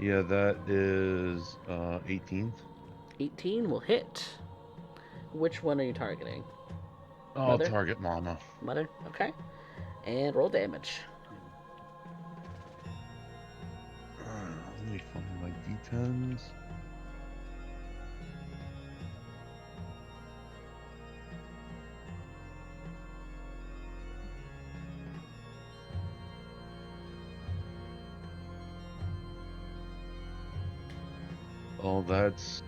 Yeah, that is 18. 18 will hit. Which one are you targeting? I'll Mother? target Mama. Mother? Okay. And roll damage. Let me find my d10s. Oh, that's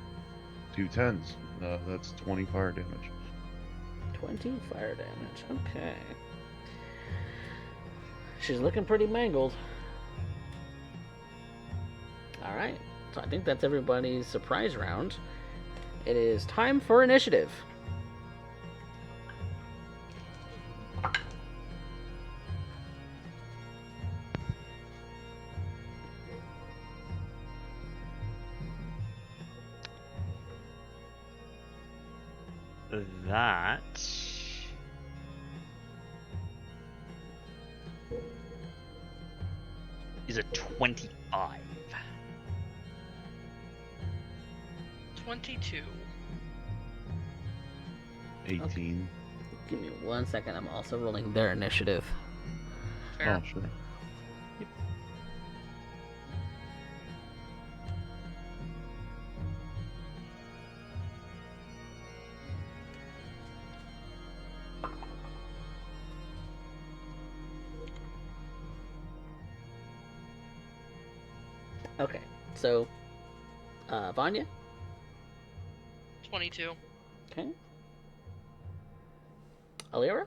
2 10s. That's 20 fire damage. 20 fire damage. Okay. She's looking pretty mangled. Alright. So I think that's everybody's surprise round. It is time for initiative. That is a 25. 22. 18. Give me 1 second. I'm also rolling their initiative. Fair. Oh, sure. Okay. So, Vanya? 22. Okay. Alira?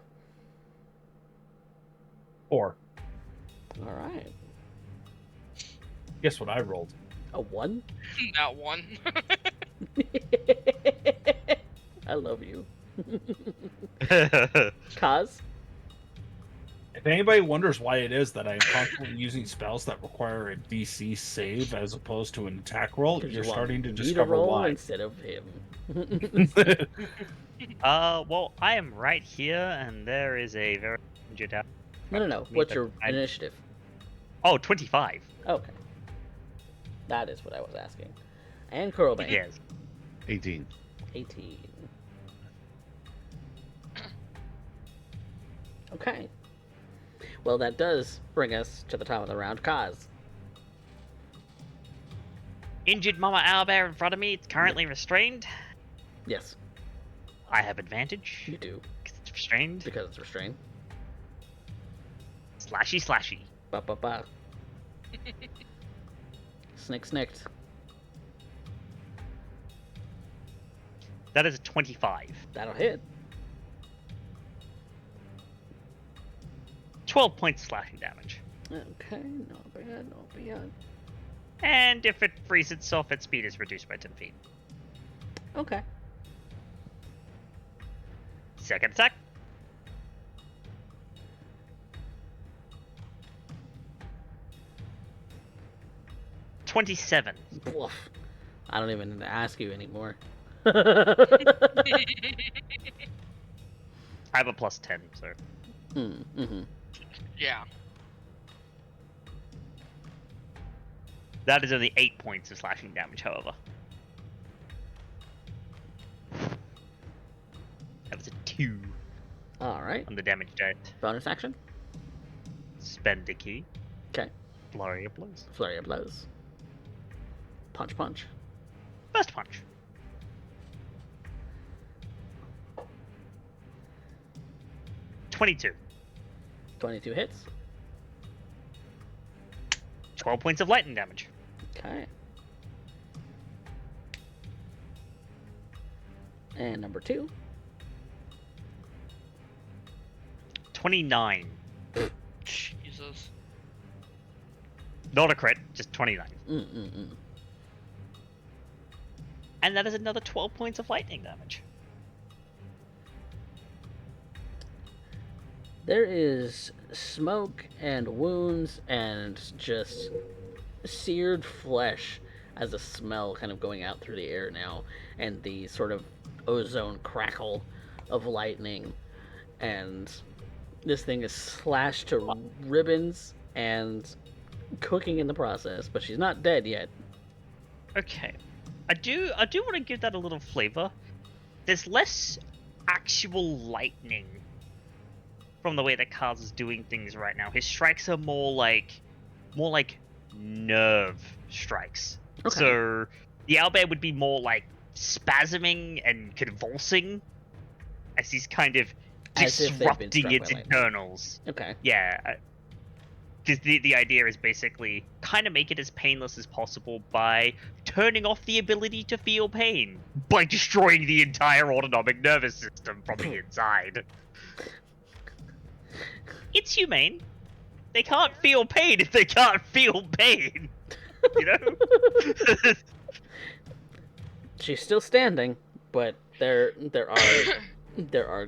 4. Alright. Guess what I rolled? A 1? That one. I love you. Kaz? If anybody wonders why it is that I am constantly using spells that require a DC save as opposed to an attack roll, you're starting to discover roll why. instead of him. Well, I am right here, and there is a very injured out. No. What's your initiative? Oh, 25. Okay. That is what I was asking. And Kurobe? Yes. 18. 18. Okay. Well, that does bring us to the top of the round. Kaz. Injured Mama Owlbear in front of me. It's currently restrained. Yes, I have advantage. you do, Because it's restrained. because it's restrained. Slashy, slashy. Ba ba ba. Snicked. That is a 25. That'll hit. 12 points of slashing damage. Okay, not bad, not bad. And if it frees itself, its speed is reduced by 10 feet. Okay. Second attack. $27. Woof. I don't even need to ask you anymore. I have a plus 10, so. Mm-hmm. Yeah. That is only 8 points of slashing damage, however. That was a 2 All right. on the damage die. Bonus action. Spend a key. Okay. Flurry of blows. Flurry of blows. Punch. First punch. $22. 22 hits. 12 points of lightning damage. Okay. And number 2. 29. Jesus. Not a crit, just 29. Mm-mm-mm. And that is another 12 points of lightning damage. There is smoke and wounds and just seared flesh as a smell kind of going out through the air now, and the sort of ozone crackle of lightning, and this thing is slashed to ribbons and cooking in the process, but she's not dead yet. Okay. I do want to give that a little flavor. There's less actual lightning from the way that Kaz is doing things right now. His strikes are more like nerve strikes. Okay. So the owlbear would be more like spasming and convulsing as he's kind of As if they've been disrupting struck its by lightning. internals. Okay. Yeah. Because the idea is basically kind of make it as painless as possible by turning off the ability to feel pain by destroying the entire autonomic nervous system from the inside. It's humane. They can't feel pain if they can't feel pain. You know? She's still standing, but there are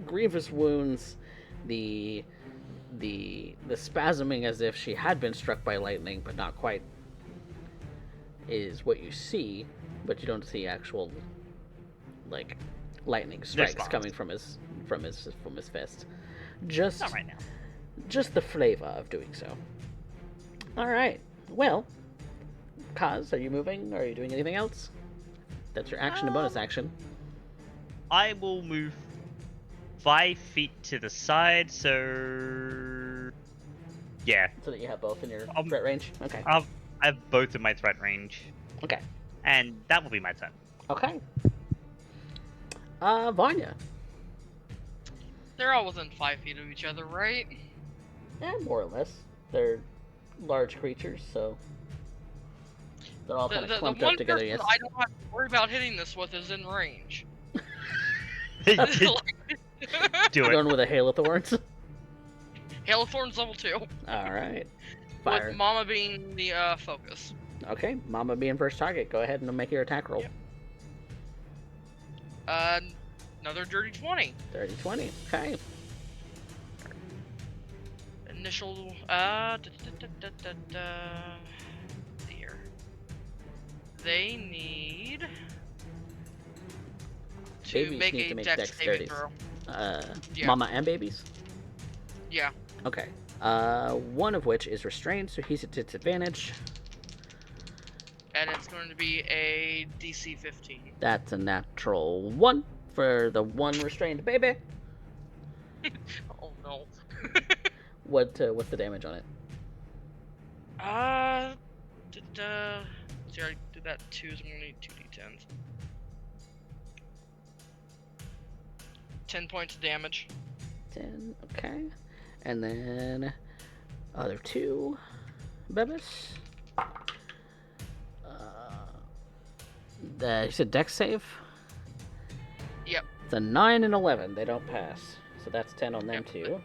grievous wounds. The spasming as if she had been struck by lightning, but not quite, is what you see, but you don't see actual like lightning strikes Response. coming from his fist. Just Not right now. just the flavor of doing so. All right. Well, Kaz, are you moving? Are you doing anything else? That's your action and bonus action. I will move 5 feet to the side, so yeah, So that you have both in your Um, threat range. Okay. I have both in my threat range, Okay. and that will be my turn. Okay. Vanya. They're all within 5 feet of each other, right? Yeah, more or less. They're large creatures, so they're all kind of The clumped one up together. person Yes. I don't have to worry about hitting this with is in range. Do Going it. with a hail of thorns. Hail of Thorns level 2, All right. Fire. with Mama being the focus. Okay. Mama being first target. Go ahead and make your attack roll. Yep. Another dirty 20. 30-20. Okay. Initial, here. They need to Babies make need a to make dex saving dexterities. throw. Yeah. Mama and babies. Yeah. Okay. One of which is restrained, so he's at disadvantage. And it's going to be a DC 15. That's a natural 1 for the one restrained baby. Oh no. No. What's the damage on it? See, I did that 2, so I'm gonna need 2d10s. 10 points of damage. 10. Okay. And then other 2. Bemis. You said dex save? Yep. It's a 9 and 11. They don't pass. So that's 10 on them too.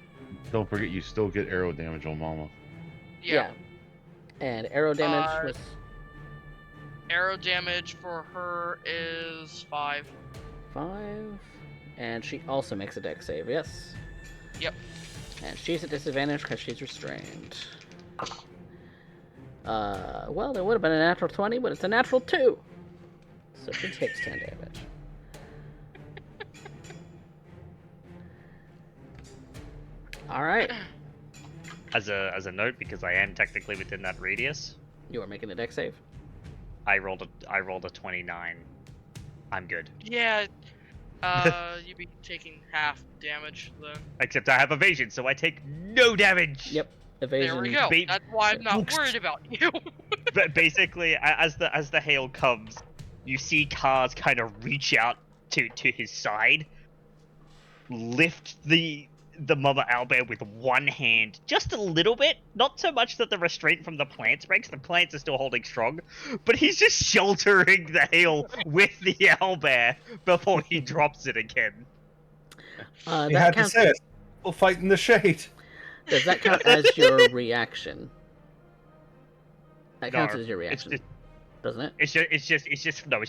Don't forget, you still get arrow damage on Mama. Yeah. And arrow damage was Arrow damage for her is 5. 5. And she also makes a dex save, yes? Yep. And she's at disadvantage because she's restrained. Well, there would have been a natural 20, but it's a natural 2. So she takes 10 damage. Alright. As a note, because I am technically within that radius, You are making a dex save? I rolled a 29. I'm good. Yeah. You'd be taking half damage then. Except I have evasion, so I take no damage. Yep. Evasion. There we go. Ba- That's why I'm not worried about you. But basically, as the hail comes, you see Kars kind of reach out to his side, lift the Mama Owlbear with one hand, just a little bit, not so much that the restraint from the plants breaks. The plants are still holding strong, but he's just sheltering the hail with the owlbear before he drops it again. You That had counts. to say it. We'll fight in the shade. Does that count as your reaction? That counts No, as your reaction, It's doesn't it? it's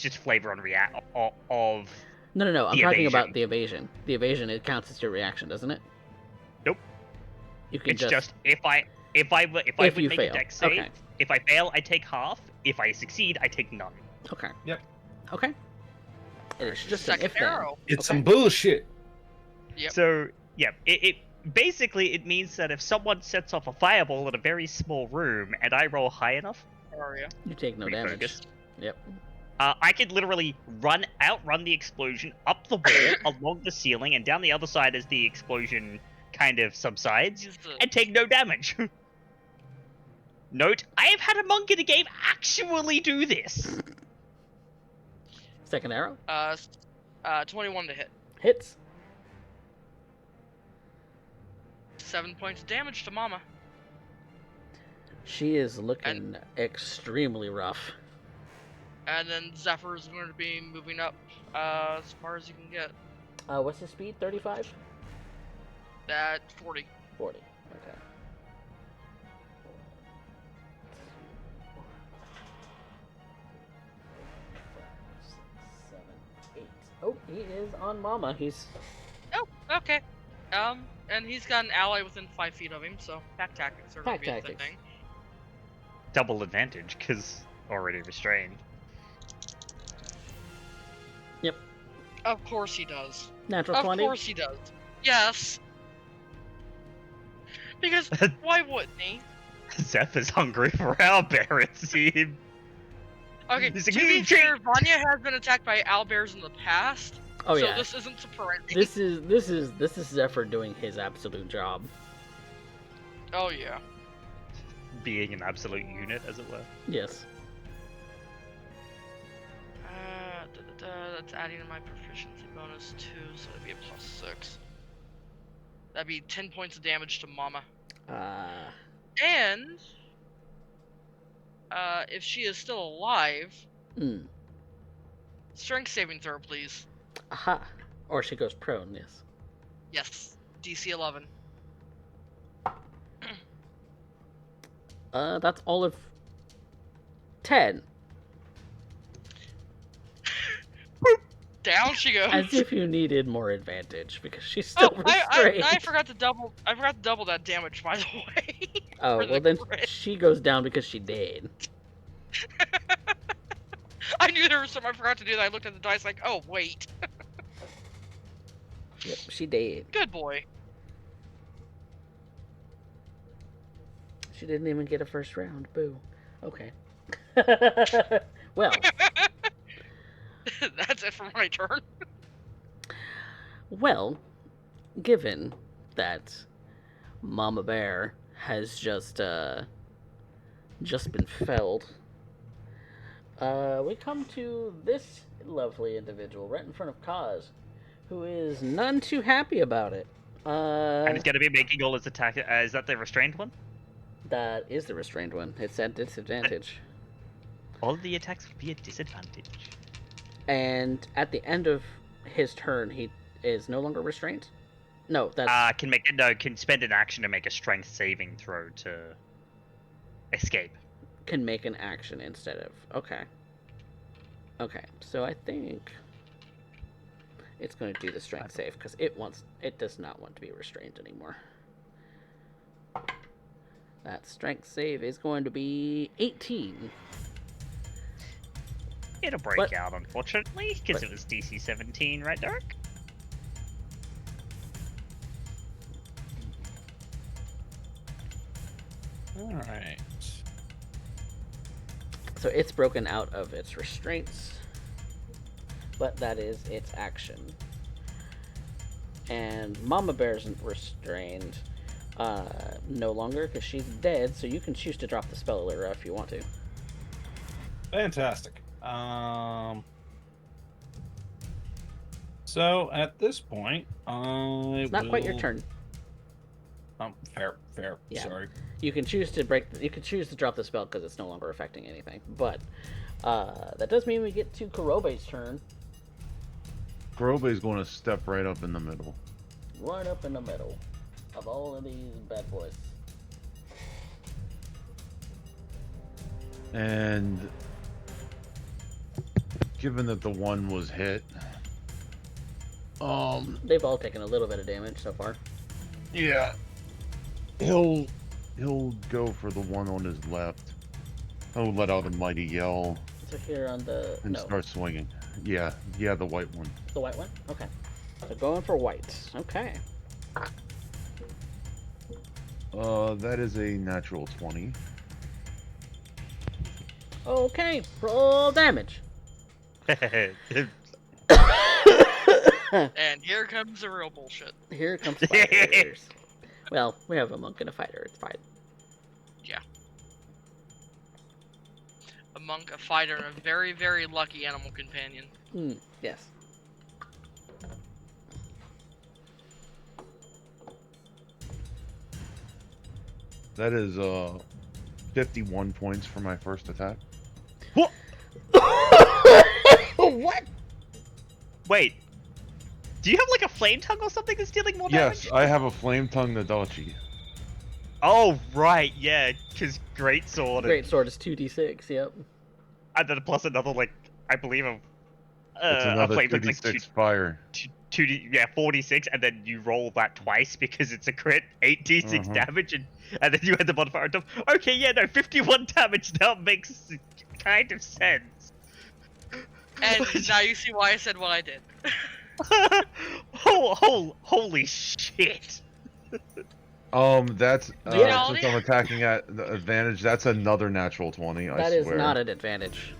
just flavor on react of. No. I'm the talking about evasion. the evasion. The evasion, it counts as your reaction, doesn't it? Nope. You can It's just if I would If make you a fail. dex save, Okay. if I fail, I take half. If I succeed, I take none. Okay. Yep. Okay. It is just an Second if then. arrow. It's Okay. some bullshit. Yep. So yeah, it basically it means that if someone sets off a fireball in a very small room and I roll high enough, Area. You take no damage. refocus, Yep. I could literally outrun the explosion up the wall, along the ceiling, and down the other side as the explosion kind of subsides, Use the- and take no damage. Note, I have had a monk in the game actually do this. Second arrow 21 to hit. hits. 7 points of damage to Mama. She is looking extremely rough. And then Zephyr is going to be moving up as far as you can get. What's his speed? 35? At 40. 40. Okay. Oh, he is on Mama. He's Oh, okay. And he's got an ally within 5 feet of him, so pack tactics are going Pack to be a tactics. thing. Double advantage, because already restrained. Of course he does. natural Of 20. course he does. Yes. Because why wouldn't he? Zeph is hungry for owlbear, it seems. Okay, He's to like, be "Mm, fair, Vanya has been attacked by owlbears in the past, Oh so yeah. this isn't surprising. This is Zephyr doing his absolute job. Oh yeah. Being an absolute unit, as it were. Yes. That's adding to my proficiency bonus too, so that'd be a +6. That'd be 10 points of damage to Mama. And if she is still alive, strength saving throw, please. Aha. Or she goes prone, yes. Yes, DC 11. That's all of 10. Down she goes. As if you needed more advantage, because she's still restrained. I forgot to double. I forgot to double that damage, by the way. Oh, for well the then crit. she goes down because she did. I knew there was something I forgot to do that. I looked at the dice like, oh wait. Yep, she did. Good boy. She didn't even get a first round. Boo. Okay. Well, That's it for my turn. well, given that Mama Bear has just been felled. We come to this lovely individual right in front of Kaz, who is none too happy about it. And he's going to be making all his attack. Is that the restrained one? That is the restrained one. It's at disadvantage. All of the attacks would be a disadvantage. And at the end of his turn, he is no longer restrained? No, that's... Can spend an action to make a strength saving throw to escape. Can make an action instead of... Okay. Okay, so I think it's going to do the strength save, because it does not want to be restrained anymore. That strength save is going to be 18. It'll break out, unfortunately, because it was DC 17, right, Derek? Alright. So it's broken out of its restraints, but that is its action. And Mama Bear's restrained no longer because she's dead, so you can choose to drop the spell alert if you want to. Fantastic. So at this point, It's not quite your turn. Fair. Yeah. Sorry. You can choose to drop the spell because it's no longer affecting anything. But that does mean we get to Kurobe's turn. Kurobe's going to step right up in the middle. Right up in the middle of all of these bad boys. And given that the one was hit, they've all taken a little bit of damage so far. yeah, he'll go for the one on his left. He'll let out a mighty yell So here on the and start swinging. Yeah, the white one. the white one. Okay, so going for white. Okay. That is a natural 20. Okay, roll damage. And here comes the real bullshit. Here comes fighters. Well, we have a monk and a fighter. It's fine. Yeah. A monk, a fighter, and a very, very lucky animal companion. Yes. That is 51 points for my first attack. What? What? Wait. Do you have like a flame tongue or something that's dealing more damage? Yes, I have a flame tongue Nadachi. Oh, right, yeah, because Greatsword. Great sword is 2d6. Yep. And then plus another, like, I believe It's a another flame tongue's 2d6 like fire. 46, and then you roll that twice because it's a crit, 8d6 damage, and then you add the modifier on top. Okay, yeah, no, 51 damage now makes kind of sense. And now you see why I said what I did. Holy shit. That's Yeah. since I'm attacking at the advantage, that's another natural 20, I That is swear. not an advantage.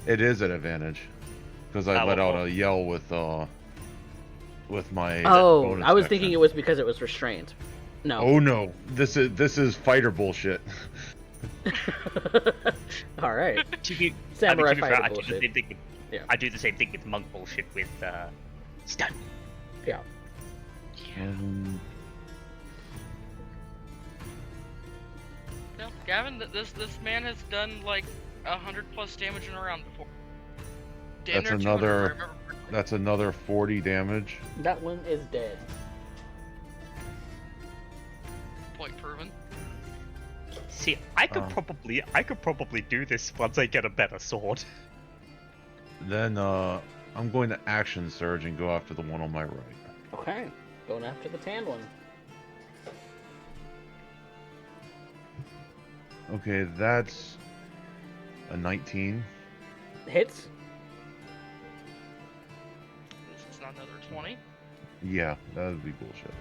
It is an advantage. Because I let out a yell with my Oh, bonus I was action. thinking it was because it was restrained. No. Oh no. This is fighter bullshit. All right. To Samurai be fair, fighter I do the bullshit. same thing. Yeah. I do the same thing with monk bullshit with stun. Yeah. No, Gavin, this man has done like 100+ damage in a round before. Damn That's near 200, if I another- remember correctly. That's another 40 damage. That one is dead. Point proven. See, I could probably do this once I get a better sword. Then I'm going to action surge and go after the one on my right. Okay. Going after the tan one. Okay, that's a 19. Hits. It's not another 20. Yeah, that would be bullshit.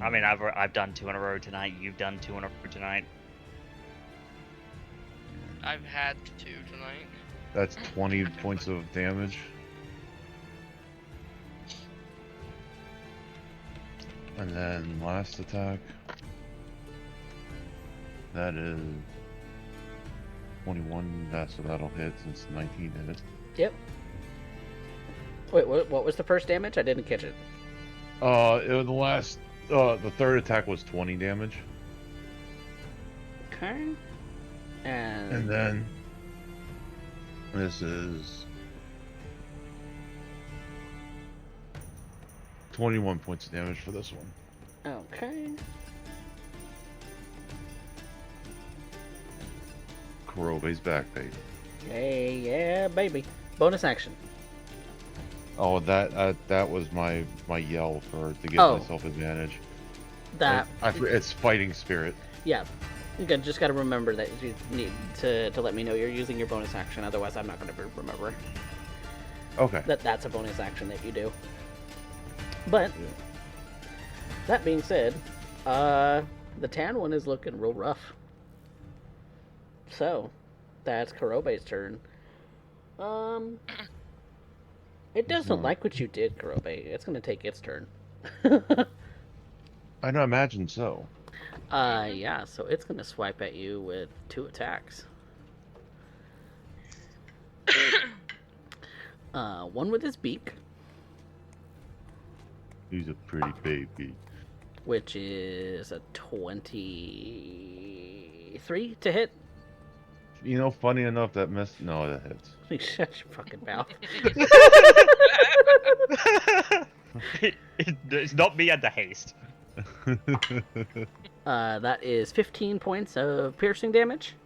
I mean, I've done 2 in a row tonight. You've done 2 in a row tonight. I've had 2 tonight. That's 20 points of damage. And then last attack. That is 21. So that'll hit since 19 hit it. Yep. Wait, what was the first damage? I didn't catch it. The third attack was 20 damage. Okay. And then this is 21 points of damage for this one. Okay. Kurobe's back, baby. Hey, yeah, baby. Bonus action. Oh, that was my yell to give myself advantage. It's fighting spirit. Yeah. You just got to remember that you need to let me know you're using your bonus action. Otherwise, I'm not going to remember. Okay. That's a bonus action that you do. But that being said, the tan one is looking real rough. So that's Kurobe's turn. It doesn't like what you did, Kurobe. It's going to take its turn. I don't imagine so. Yeah, so it's going to swipe at you with 2 attacks. One with his beak. He's a pretty baby. Which is a 23 to hit. You know, funny enough, that missed. No, that hits. Shut your fucking mouth. It's not me at the haste. That is 15 points of piercing damage.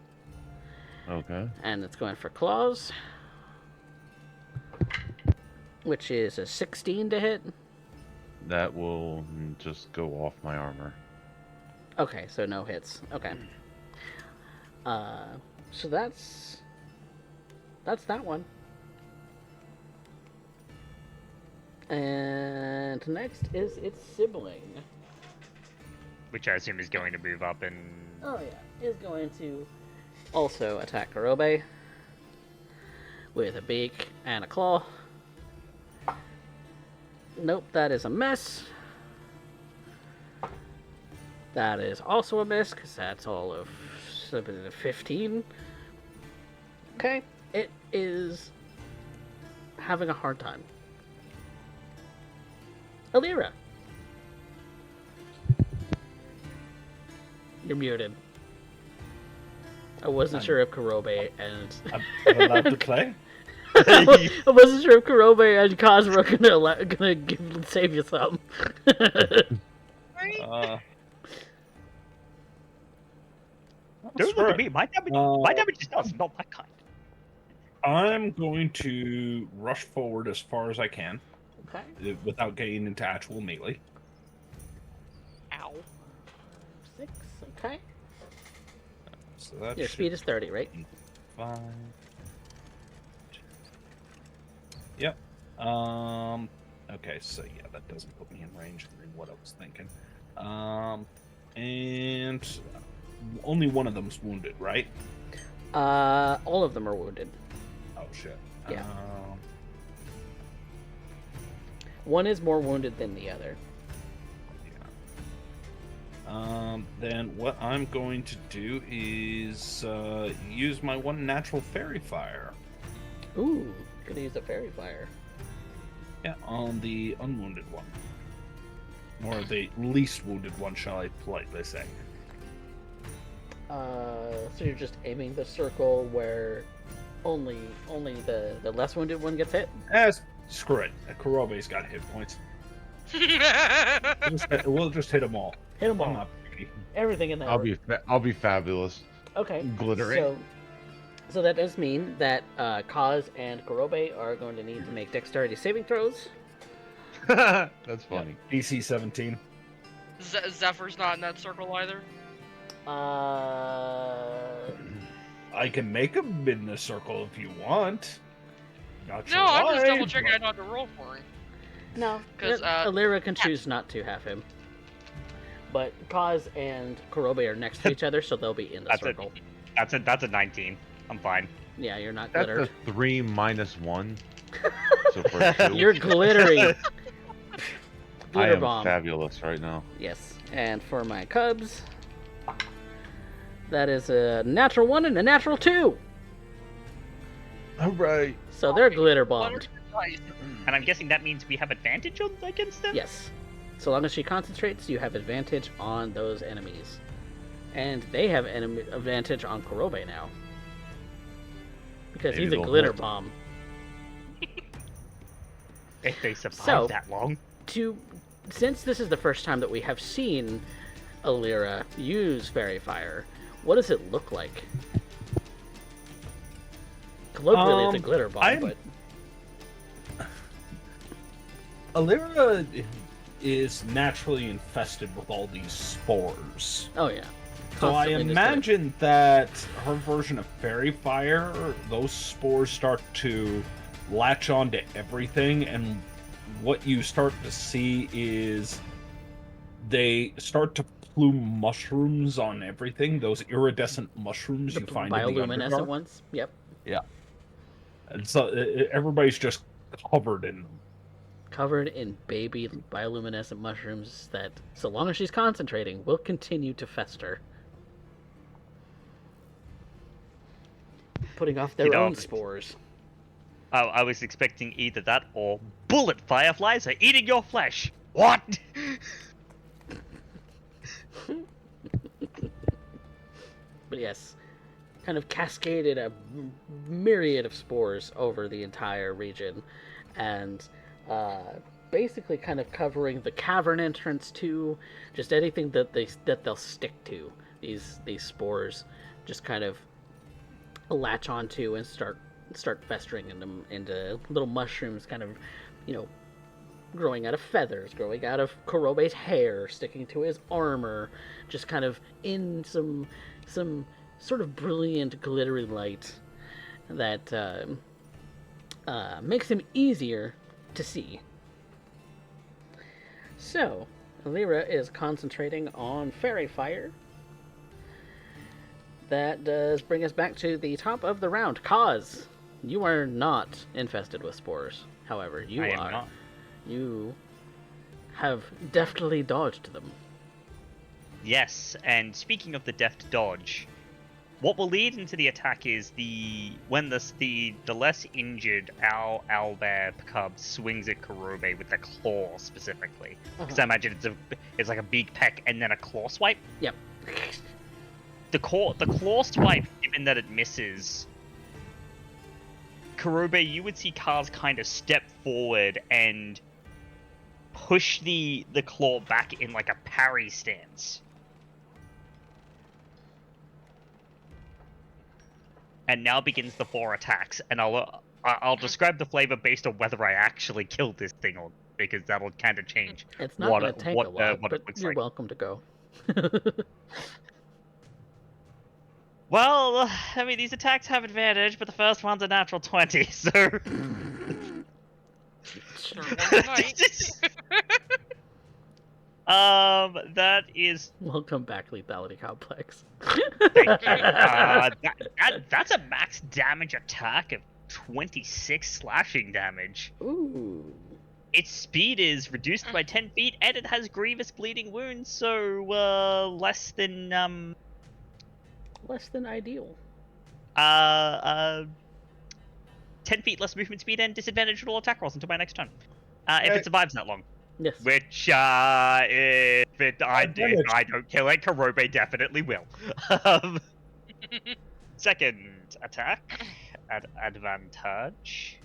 Okay. And it's going for claws. Which is a 16 to hit. That will just go off my armor. Okay, so no hits. Okay. So that's that one. And next is its sibling. Which I assume is going to move up and... Oh yeah, is going to also attack Kurobe with a beak and a claw. Nope, that is a miss. That is also a miss, because that's all of 15. Okay, it is having a hard time. Alira. You're muted. I wasn't sure if Kurobe and... I'm allowed to play? I wasn't sure if Kurobe and Kaz were gonna save you some. Don't look at me. My damage is not that kind. I'm going to rush forward as far as I can. Okay. Without getting into actual melee. Ow. 6, okay. So that Your speed is 30, right? 5. Yep. Okay, so yeah, that doesn't put me in range than what I was thinking. And only one of them's wounded, right? All of them are wounded. Oh shit. Yeah. One is more wounded than the other. Yeah. Then what I'm going to do is use my one natural fairy fire. Ooh, could use a fairy fire. Yeah, on the unwounded one. Or the least wounded one, shall I politely say. So you're just aiming the circle where only the less wounded one gets hit? Screw it. Kurobe's got hit points. We'll just hit them all. Hit them I'm all. not picky. Everything in there. I'll be fabulous. Okay. Glittering. So that does mean that Kaz and Kurobe are going to need to make dexterity saving throws. That's funny. DC 17. Zephyr's not in that circle either. I can make him in the circle if you want. Not sure No, I'm why, just double checking but- I don't have to roll for him. No, 'Cause, Alira can choose not to have him. But Kaz and Kurobe are next to each other, so they'll be in the circle. That's a 19. I'm fine. Yeah, you're not That's glittered. a 3 minus 1. So for 2. You're glittery. glitter am bomb. fabulous right now. Yes, and for my cubs, that is a natural 1 and a natural 2. All right. So they're glitter What are bombed. the dice? And I'm guessing that means we have advantage against them? Yes. So long as she concentrates, you have advantage on those enemies. And they have advantage on Kurobe now. Because Maybe he's a they'll glitter hold. bomb. If they survive So- that long. Since this is the first time that we have seen Alira use Fairy Fire, what does it look like? Colloquially, it's a glitter bomb, but... Alira is naturally infested with all these spores. Oh, yeah. So I Constantly just imagine that her version of Fairy Fire, those spores start to latch onto everything, and what you start to see is they start to plume mushrooms on everything. Those iridescent mushrooms the you find in the bioluminescent Underdark. ones? Yep. And so everybody's just covered in them. Covered in baby bioluminescent mushrooms that, so long as she's concentrating, will continue to fester. Putting off their You know, own spores. I was expecting either that or bullet fireflies are eating your flesh. What? But yes, kind of cascaded a myriad of spores over the entire region, and basically kind of covering the cavern entrance too. Just anything that they'll stick to. These spores just kind of latch onto and start festering into little mushrooms, kind of, growing out of feathers, growing out of Kurobe's hair, sticking to his armor, just kind of in some sort of brilliant, glittery light that makes him easier to see. So, Alira is concentrating on Fairy Fire. That does bring us back to the top of the round. Kaz, you are not infested with spores. However, you I am are. not. You have deftly dodged them. Yes, and speaking of the deft dodge, what will lead into the attack is when the less injured owlbear cub swings at Kurobe with the claw specifically. Because I imagine it's like a big peck and then a claw swipe. Yep. The claw swipe, given that it misses, Kurobe, you would see Kaz kind of step forward and push the claw back in like a parry stance. And now begins the 4 attacks, and I'll describe the flavor based on whether I actually killed this thing or because that'll kind of change. It's not going to take a lot, but you're like. welcome to go. Well, I mean, these attacks have advantage, but the first one's a natural 20, so... Sure, one night. That is... Welcome back, Lethality Complex. Thank you. That's a max damage attack of 26 slashing damage. Ooh. Its speed is reduced by 10 feet, and it has grievous bleeding wounds, so, less than, Less than ideal. 10 feet less movement speed and disadvantage to all attack rolls until my next turn. If it survives that long. Yes. Which, if I don't kill it, Kurobe definitely will. Second attack at advantage.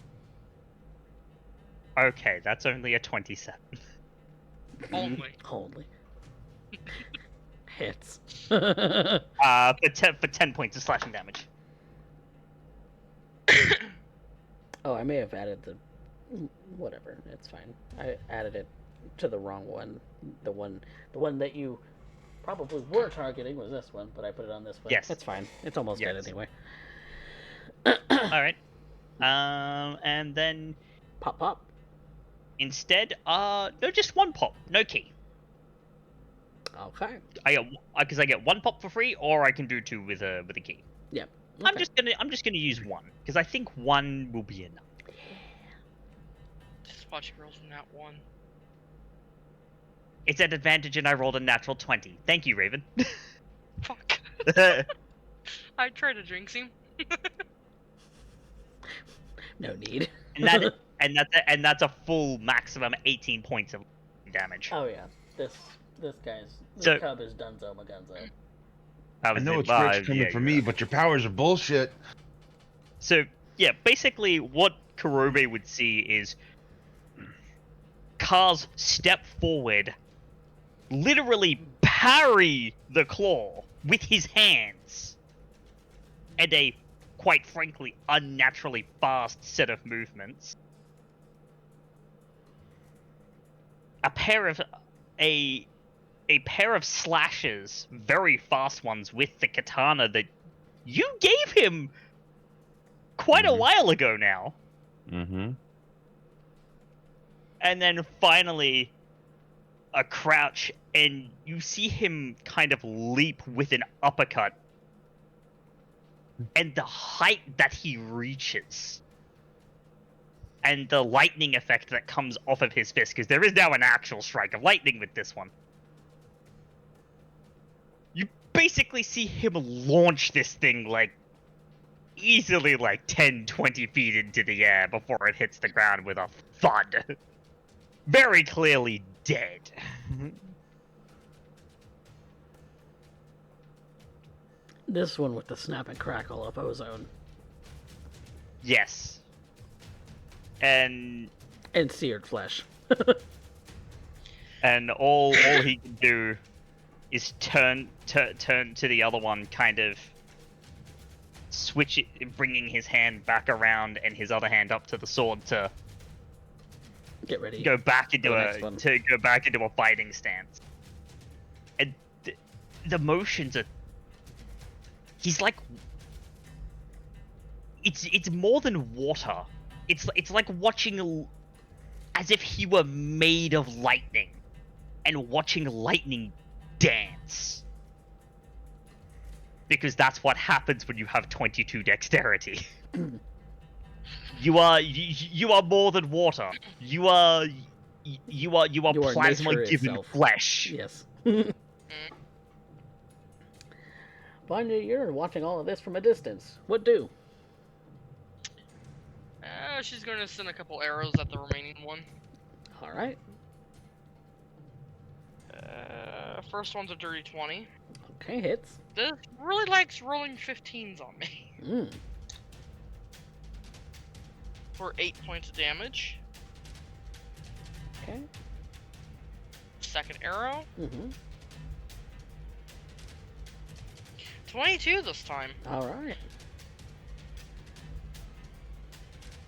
Okay, that's only a 27. Only. Hits. For 10 points of slashing damage. Oh, I may have added the... Whatever, it's fine. I added it to the wrong one. The one that you probably were targeting was this one, but I put it on this one. Yes. It's fine. It's almost dead anyway. Alright. And then... Pop. Instead, no, just 1 pop. No key. Okay. Because I get 1 pop for free, or I can do 2 with a key. Yep. Okay. I'm just gonna use 1, because I think 1 will be enough. Just watch girls in that one. It's at advantage and I rolled a natural 20. Thank you, Raven. Fuck. I tried to jinx him. No need. and that's a full maximum 18 points of damage. Oh yeah, this cub is Dunzo Magunzo. I know it's rich coming from me, but your powers are bullshit. So yeah, basically what Kurobe would see is Kaz step forward, literally parry the claw with his hands, and a, quite frankly, unnaturally fast set of movements. A pair of slashes, very fast ones, with the katana that you gave him quite a while ago now. Mm-hmm. And then finally, a crouch, and you see him kind of leap with an uppercut. And the height that he reaches, and the lightning effect that comes off of his fist, because there is now an actual strike of lightning with this one. You basically see him launch this thing like easily like 10, 20 feet into the air before it hits the ground with a thud. Very clearly dead. This one with the snap and crackle of ozone. Yes. And seared flesh. And all he can do is turn to the other one, kind of switch it, bringing his hand back around and his other hand up to the sword to get ready. Go back into a fighting stance. And the motions are. He's like. It's more than water. It's like watching, as if he were made of lightning, and watching lightning dance. Because that's what happens when you have 22 dexterity. You are more than water. You are plasma given itself. Flesh. Yes. Vanya, you're watching all of this from a distance. What do? She's going to send a couple arrows at the remaining one. All right. First one's a dirty 20. Okay, hits. This really likes rolling 15s on me. For 8 points of damage. Okay. Second arrow. 22 this time. All right.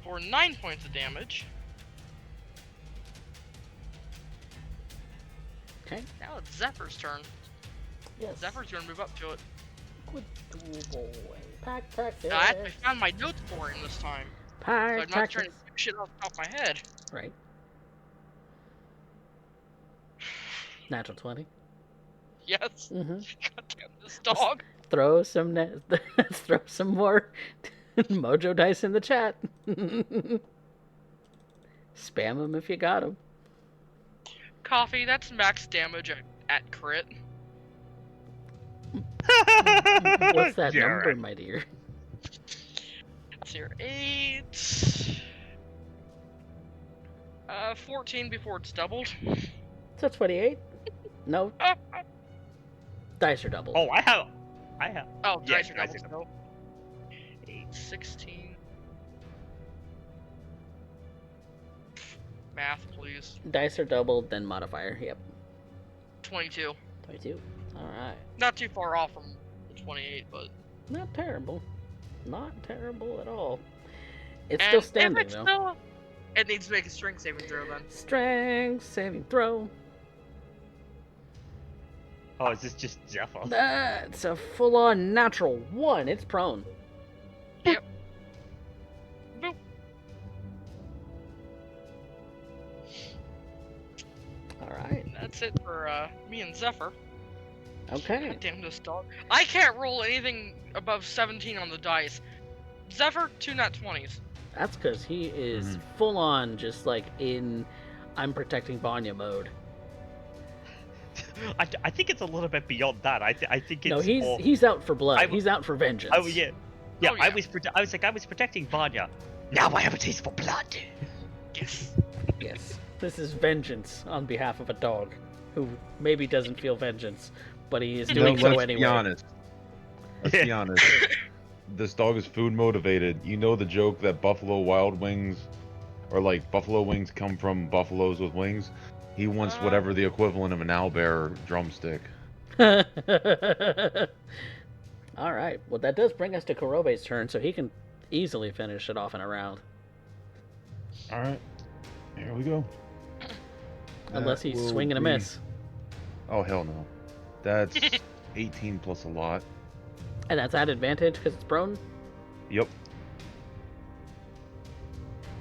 For 9 points of damage. Okay. Now it's Zephyr's turn. Yes. Zephyr's gonna move up to it. Good boy. Pack practice. I actually found my notes for him this time. Pack So I'm not trying to do shit off the top of my head. Right. Natural 20. Yes. Mm-hmm. Goddamn this dog. Throw some throw some more mojo dice in the chat. Spam them if you got them. Coffee, that's max damage at crit. What's that Yeah, number, right. my dear? That's your 8. 14 before it's doubled. So 28? No, dice are doubled. Oh, I have. Oh, Yeah, dice are dice doubled. 8, 16. Math, please. Dice are doubled, then modifier. Yep. 22. 22. Alright. Not too far off from the 28, but... Not terrible. Not terrible at all. It's And still if standing, it's though. still- It needs to make a strength saving throw then. Strength saving throw. Oh, is this just Zephyr? That's a full-on natural 1. It's prone. Yep. Boop. Alright. That's it for me and Zephyr. Okay. God damn this dog. I can't roll anything above 17 on the dice. Zephyr, 2 nat 20s. That's because he is full-on just like in I'm protecting Vanya mode. I think it's a little bit beyond that. I think it's No, he's more... he's out for blood. He's out for vengeance. Oh yeah, yeah. Oh, yeah. I was protecting Vanya. Now I have a taste for blood. Yes. Yes. This is vengeance on behalf of a dog who maybe doesn't feel vengeance, but he is doing so anyway. Let's be honest. This dog is food motivated. You know the joke that Buffalo Wild Wings, or like Buffalo wings come from buffaloes with wings? He wants whatever the equivalent of an owlbear drumstick. All right. Well, that does bring us to Kurobe's turn, so he can easily finish it off in a round. All right. Here we go. Unless he's swing and a miss. Oh, hell no. That's 18 plus a lot. And that's at advantage because it's prone? Yep.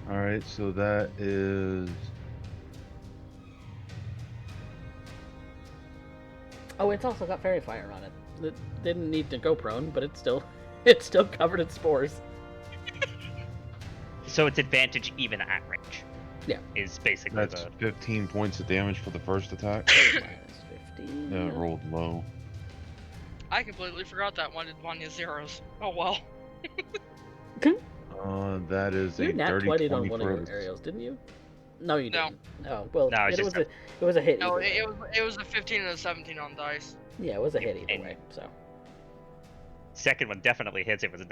All right, so that is... Oh, it's also got fairy fire on it. It didn't need to go prone, but it's still covered in spores. So it's advantage even at range. Yeah. Is basically That's 15 points of damage for the first attack. Minus 15. It rolled low. I completely forgot that one did Vanya zeros. Oh well. That is You a nat 30 20 20 on one of for your areas, didn't you? No, you No. didn't. Oh, well, No, it's it, just was it was a hit. No, either way. it was a 15 and a 17 on dice. Yeah, it was a hit either And- way. So second one definitely hits. It was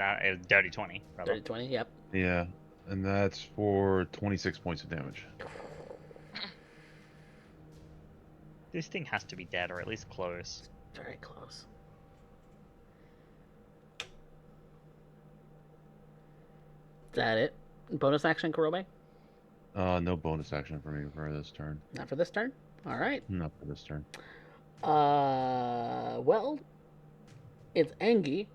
dirty 20. Rather. 30, 20, yep. Yeah, and that's for 26 points of damage. This thing has to be dead or at least close. Very close. Is that it? Bonus action, Kurobe? No bonus action for me for this turn. Not for this turn? Alright. Not for this turn. Well, it's Engi.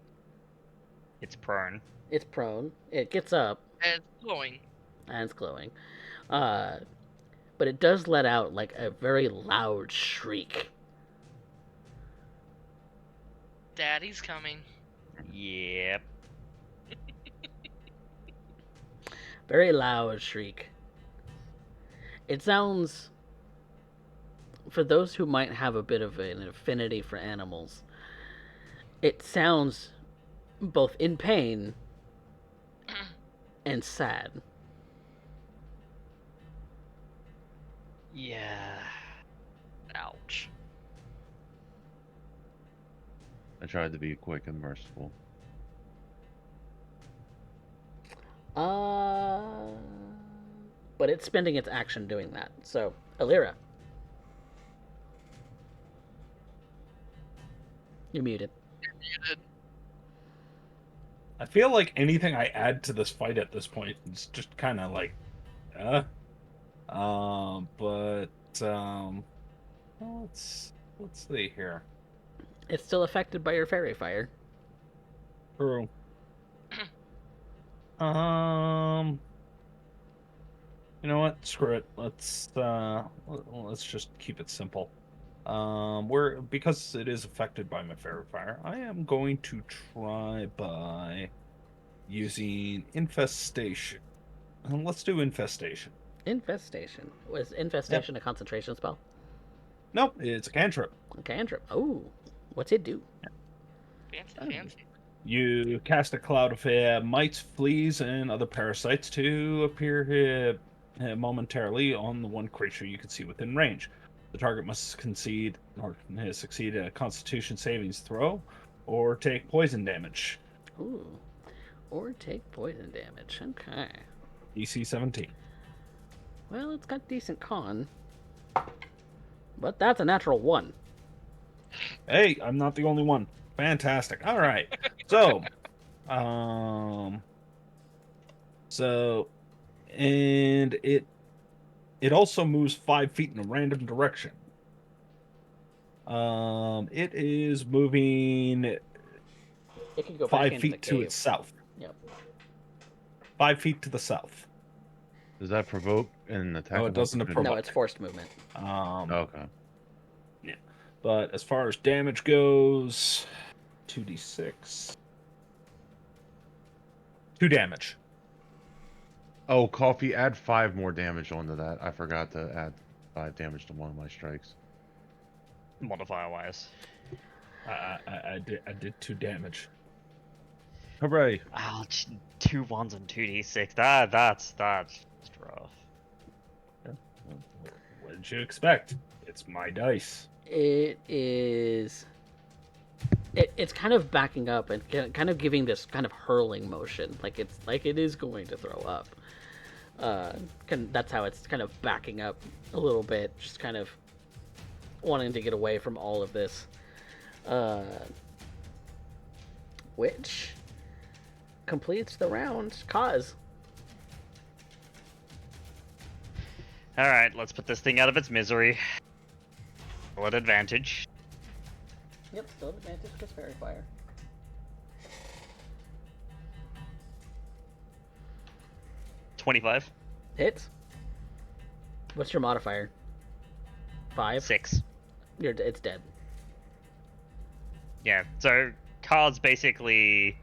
It's prone. It's prone. It gets up, And it's glowing. and it's glowing. But it does let out, like, a very loud shriek. Daddy's coming. Yep. Very loud shriek. It sounds, for those who might have a bit of an affinity for animals, it sounds both in pain and sad. Yeah. Ouch. I tried to be quick and merciful. But it's spending its action doing that. So, Alira. You're muted. I feel like anything I add to this fight at this point is just kind of like, well, let's see here. It's still affected by your fairy fire. True. You know what? Screw it. Let's just keep it simple. Because it is affected by my fairy fire, I am going to try by using infestation. Let's do infestation. Infestation. Was infestation a concentration spell? Nope, it's a cantrip. A cantrip. Oh, what's it do? Fancy. You cast a cloud of mites, fleas, and other parasites to appear momentarily on the one creature you can see within range. The target must succeed a Constitution savings throw, or take poison damage. Ooh. Or take poison damage. Okay. DC 17. Well, it's got decent con. But that's a natural 1. Hey, I'm not the only one. Fantastic. All right. So, and it also moves 5 feet in a random direction. It is moving It can go 5 back into the feet to cave. its south. Yep. 5 feet to the south. Does that provoke an attack? No, it doesn't opportunity? provoke. No, it's forced movement. Okay. Yeah. But as far as damage goes, 2d6. 2 damage. Oh, Coffee, add 5 more damage onto that. I forgot to add 5 damage to one of my strikes. modifier-wise. I did 2 damage. Hooray! Ouch, 2 1s and 2d6. That's rough. What did you expect? It's my dice. It is. It's kind of backing up and kind of giving this kind of hurling motion, like it is going to throw up. That's how it's kind of backing up a little bit, just kind of wanting to get away from all of this. Which completes the round. Cause. Alright, let's put this thing out of its misery. Roll at advantage. Yep, still advantage because fairy fire. $25. Hits. What's your modifier? 5? 6. It's dead. Yeah, so cards basically,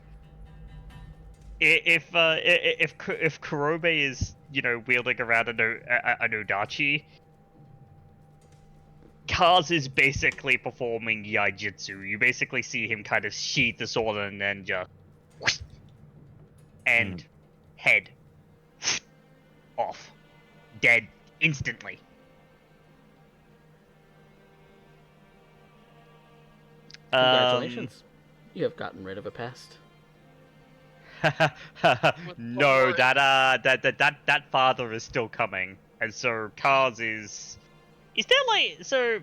if Kurobe is, you know, wielding around an Odachi, Kaz is basically performing Yaijutsu. You basically see him kind of sheath the sword and then just whoosh, and head off, dead instantly. Congratulations. You have gotten rid of a pest. No, more? that father is still coming, and so Kaz is there like so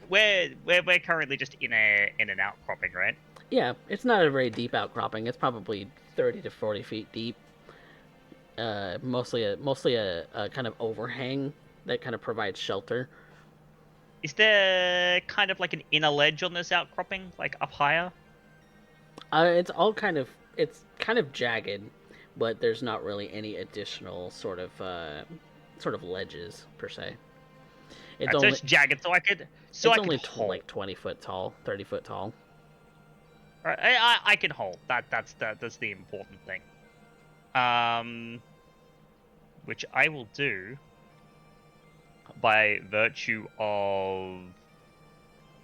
we're currently just in an outcropping, right? Yeah, it's not a very deep outcropping. It's probably 30 to 40 feet deep. Mostly a kind of overhang that kind of provides shelter. Is there kind of like an inner ledge on this outcropping, like up higher? It's kind of jagged, but there's not really any additional sort of ledges per se. It's Right, only so it's jagged, so I could it's I only could hold. like 20 foot tall, 30 foot tall. Right, I can hold. That's the important thing. Which I will do by virtue of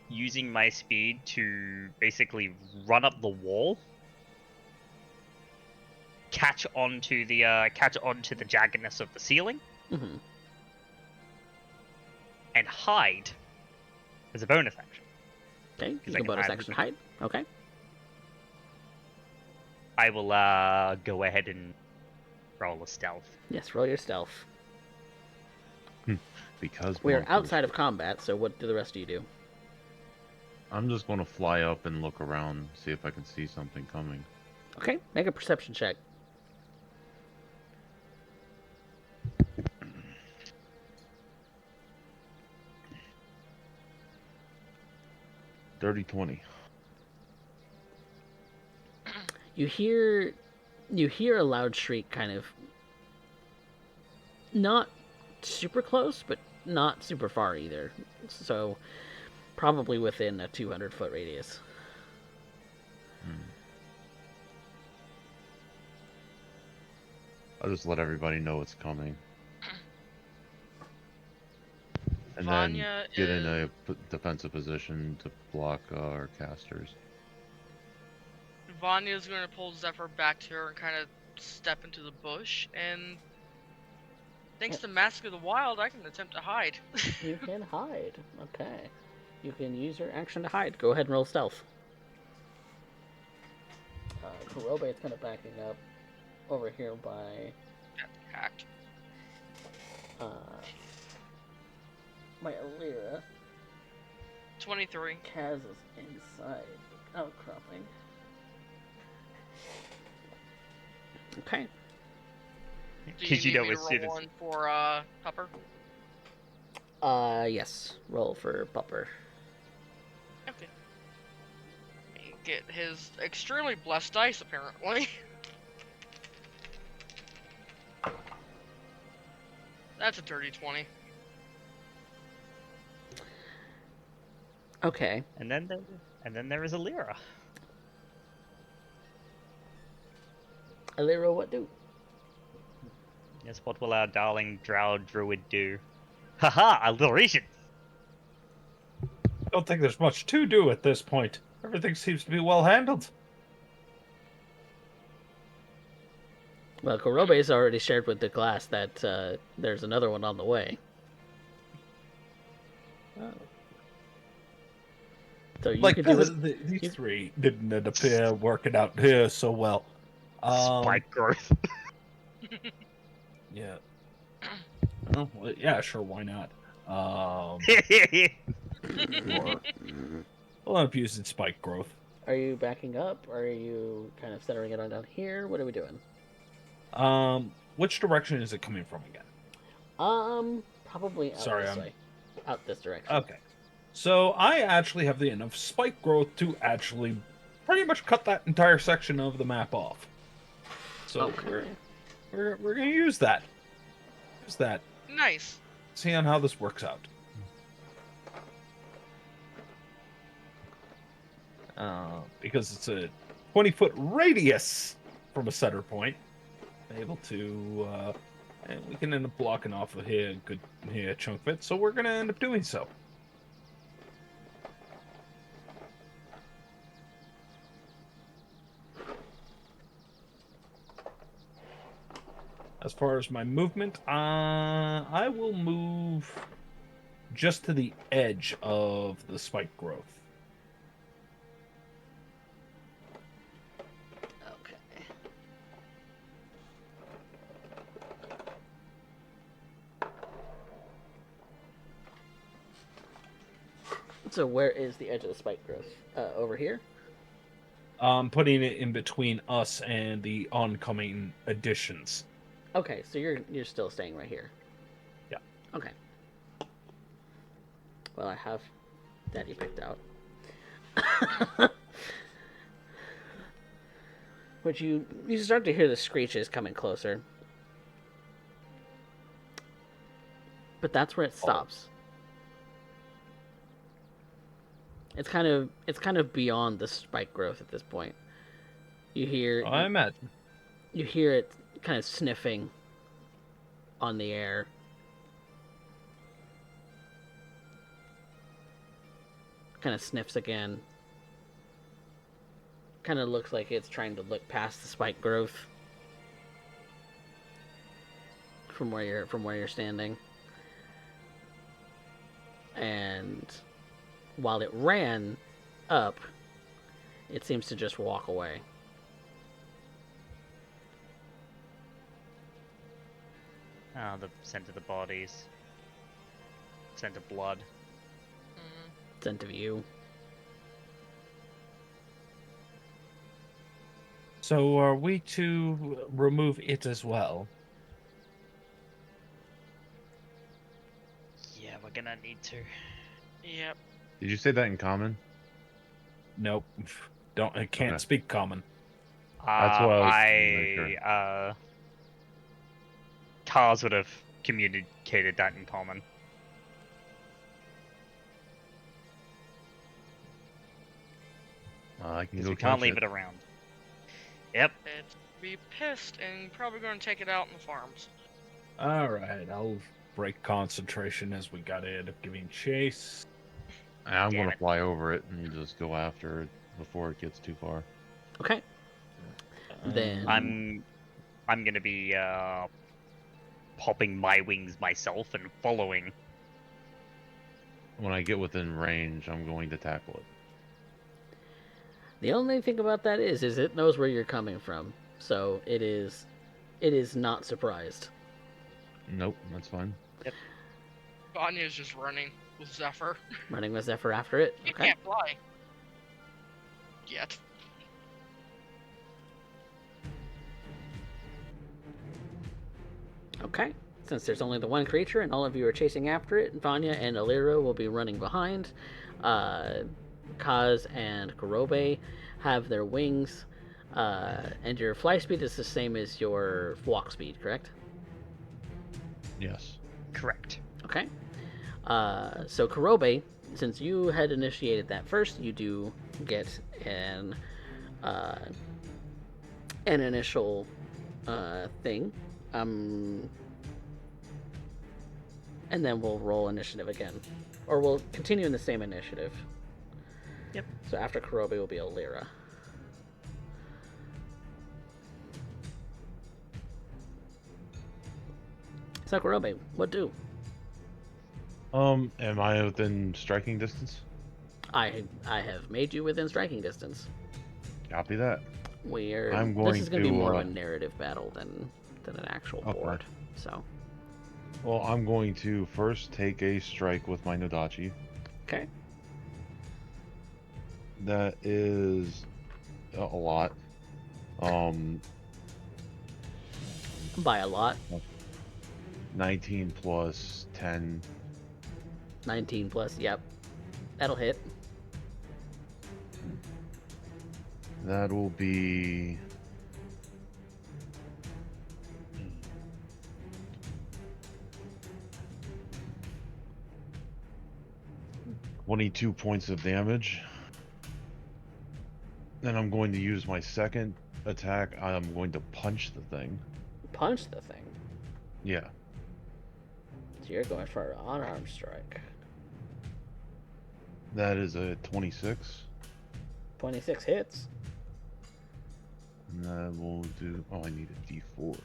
using my speed to basically run up the wall, catch onto the jaggedness of the ceiling, Mm-hmm. and hide as a bonus action. Okay, you I can can bonus hide action with- hide. Okay. I will go ahead and roll a stealth. Yes, roll your stealth. Because We are monsters. outside of combat, so what do the rest of you do? I'm just gonna fly up and look around, see if I can see something coming. Okay, make a perception check. Dirty 20. You hear a loud shriek, kind of not super close, but not super far either. So probably within a 200-foot radius. I'll just let everybody know it's coming. And Vanya then get in is- a defensive position to block our casters. Vanya's going to pull Zephyr back to her and kind of step into the bush, and thanks to Mask of the Wild, I can attempt to hide. You can hide. Okay. You can use your action to hide. Go ahead and roll stealth. Kurobe is kind of backing up over here by Hacked. my Alira. 23. Kaz is inside the outcropping. Okay. Do you Because need you know me to as soon roll as one for Pupper? Yes. Roll for Pupper. Okay. He get his extremely blessed dice, apparently. That's a dirty 20. Okay. And then there is Alira. Alira, what do? Yes, what will our darling drow druid do? Haha, alliteration! Don't think there's much to do at this point. Everything seems to be well handled. Well, Kurobe's already shared with the class that there's another one on the way. So you Like could do it. these three didn't end up working out here so well. Spike growth. Yeah. Oh, well, yeah, sure, why not? Sure. We'll end up using spike growth. Are you backing up? Or are you kind of centering it on down here? What are we doing? Which direction is it coming from again? Probably out this way. Out this direction. Okay. So I actually have the enough spike growth to actually pretty much cut that entire section of the map off. So Okay. we're gonna use that. Use that. Nice. See on how this works out. Because it's a 20-foot radius from a center point. Able to, and we can end up blocking off of here a good chunk of it. So we're gonna end up doing so. As far as my movement, I will move just to the edge of the spike growth. Okay. So where is the edge of the spike growth? Over here? Putting it in between us and the oncoming additions. Okay, so you're still staying right here. Yeah. Okay. Well, I have Daddy picked out. Which you start to hear the screeches coming closer. But that's where it stops. It's kind of beyond the spike growth at this point. You hear I imagine. You hear it kind of sniffing on the air. Kind of sniffs again. Kind of looks like it's trying to look past the spike growth from where you're standing. And while it ran up, it seems to just walk away. Oh, the scent of the bodies. Scent of blood. Scent of you. So are we to remove it as well? Yeah, we're gonna need to. Yep. Did you say that in common? Nope. I can't Okay. speak common. That's what I was Cars would have communicated that in common. I can Because go we can't catch leave it around. Yep. It's be pissed and probably going to take it out in the farms. Alright, I'll break concentration as we gotta end up giving chase. I'm Damn gonna it. fly over it and just go after it before it gets too far. Okay. Then I'm gonna be popping my wings myself and following. When I get within range, I'm going to tackle it. the only thing about that is it knows where you're coming from, so it is not surprised. Nope, that's fine. Vanya's just running with Zephyr. Running with Zephyr after it. You Okay. can't fly. Yet. Okay. Since there's only the one creature and all of you are chasing after it, Vanya and Alira will be running behind. Kaz and Kurobe have their wings, and your fly speed is the same as your walk speed, correct? Yes. Correct. Okay. So Kurobe, since you had initiated that first, you do get an initial thing. And then we'll roll initiative again. Or we'll continue in the same initiative. Yep. So after Kurobe will be Alira. So Kurobe, what do? Am I within striking distance? I have made you within striking distance. Copy that. This is going to be more of a narrative battle than an actual Okay. board. So. Well, I'm going to first take a strike with my Nodachi. Okay. That is a lot. By a lot. 19 plus 10. 19 plus, yep. That'll hit. That will be 22 points of damage. Then I'm going to use my second attack. I'm going to punch the thing. Punch the thing. Yeah. So you're going for an unarmed strike. That is a 26. 26 hits. And that will do... Oh, I need a D4.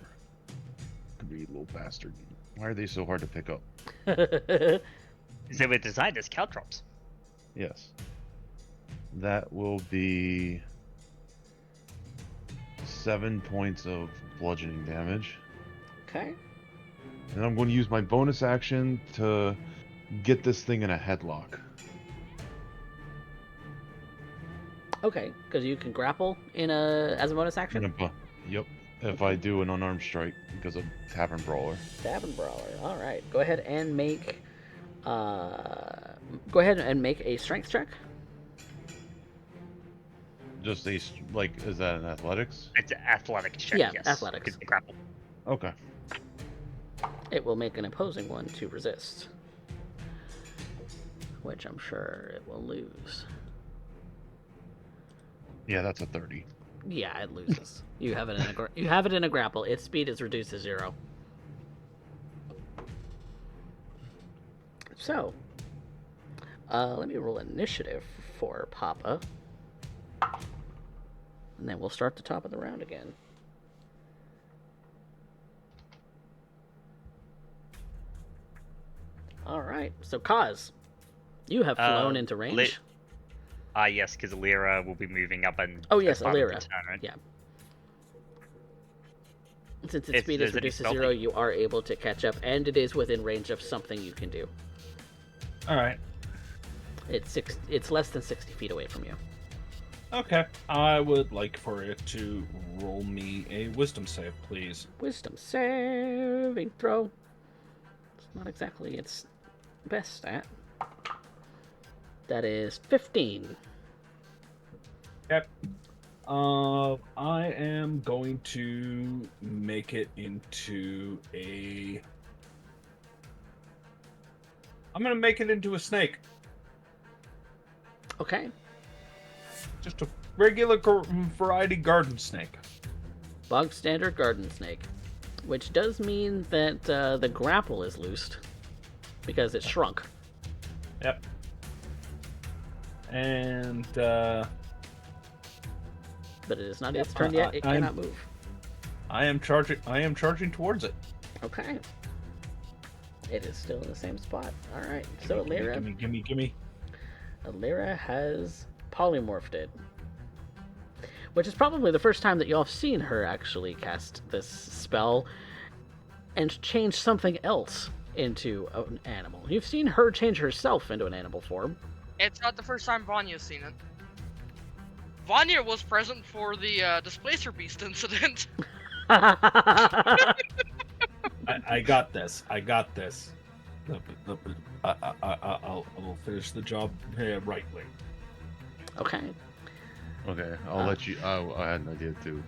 Could be a little bastard. Why are they so hard to pick up? They were designed as caltrops. Yes. That will be 7 points of bludgeoning damage. Okay. And I'm going to use my bonus action to get this thing in a headlock. Okay, because you can grapple as a bonus action. Yep. If I do an unarmed strike because of Tavern Brawler. Tavern Brawler. All right. Go ahead and make. Go ahead and make a strength check. Just a is that an athletics? It's an athletic check. Yeah, yes. athletics. It's a grapple. Okay. It will make an opposing one to resist, which I'm sure it will lose. Yeah, that's a 30. Yeah, it loses. You have it in you have it in a grapple. Its speed is reduced to 0. So, let me roll initiative for Papa, and then we'll start the top of the round again. All right. So, Kaz, you have flown into range. Yes, because Alira will be moving up and. Oh yes, as part of the Alira. turn, right? Yeah. Since its speed is reduced to 0, you are able to catch up, and it is within range of something you can do. All right. It's less than 60 feet away from you. Okay. I would like for it to roll me a wisdom save, please. Wisdom saving throw. It's not exactly its best stat. That is 15. Yep. I am going to make it into a... I'm going to make it into a snake. Okay. Just a regular variety garden snake. Bog standard garden snake. Which does mean that the grapple is loosed. Because it shrunk. Yep. And, But it is not its turn yet. It cannot move. I am charging towards it. Okay. It is still in the same spot. Alright. So Alira. Gimme. Alira has polymorphed it. Which is probably the first time that y'all have seen her actually cast this spell and change something else into an animal. You've seen her change herself into an animal form. It's not the first time Vanya's seen it. Vanya was present for the Displacer Beast incident. I got this. I will finish the job rightly. Okay. Okay, I'll let you... Oh, I had an idea too.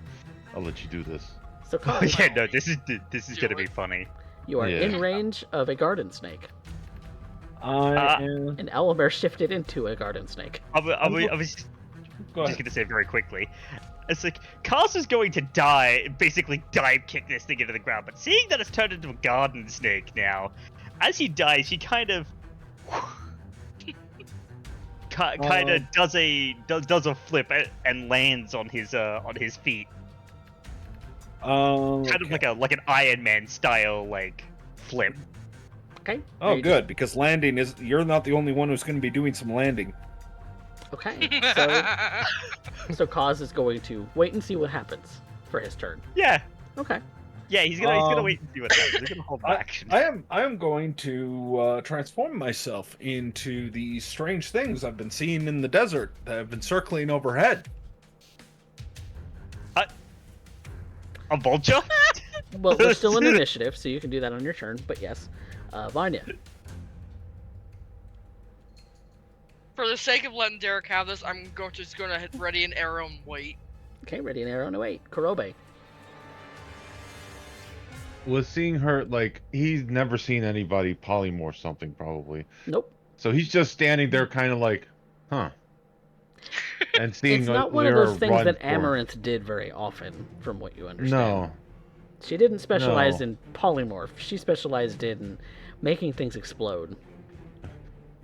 I'll let you do this. So Oh Kaz, yeah, no, this is gonna be funny. you are Yeah. in range of a garden snake. I am... An owlbear shifted into a garden snake. I was Go just ahead. gonna say very quickly. It's like Cast is going to die, basically dive kick this thing into the ground, but seeing that it's turned into a garden snake now, as he dies, he kind of does a flip and lands on his feet, kind of like an Iron Man style like flip. Okay. Oh, good, because landing is... You're not the only one who's going to be doing some landing. Okay. So Kaz is going to wait and see what happens for his turn. Yeah. Okay. Yeah, he's gonna wait and see what happens. He's gonna hold action. I am going to transform myself into these strange things I've been seeing in the desert that have been circling overhead. A vulture? Well, we're still in initiative, so you can do that on your turn. But yes, Vanya. For the sake of letting Derek have this, I'm just gonna hit ready an arrow and wait. Okay, ready an arrow. No wait, Kurobe. Was seeing her, like, he's never seen anybody polymorph something, probably. Nope. So he's just standing there kind of like, huh. And seeing It's not one of those things that Amaranth did very often, from what you understand. No. She didn't specialize in polymorph. She specialized in making things explode.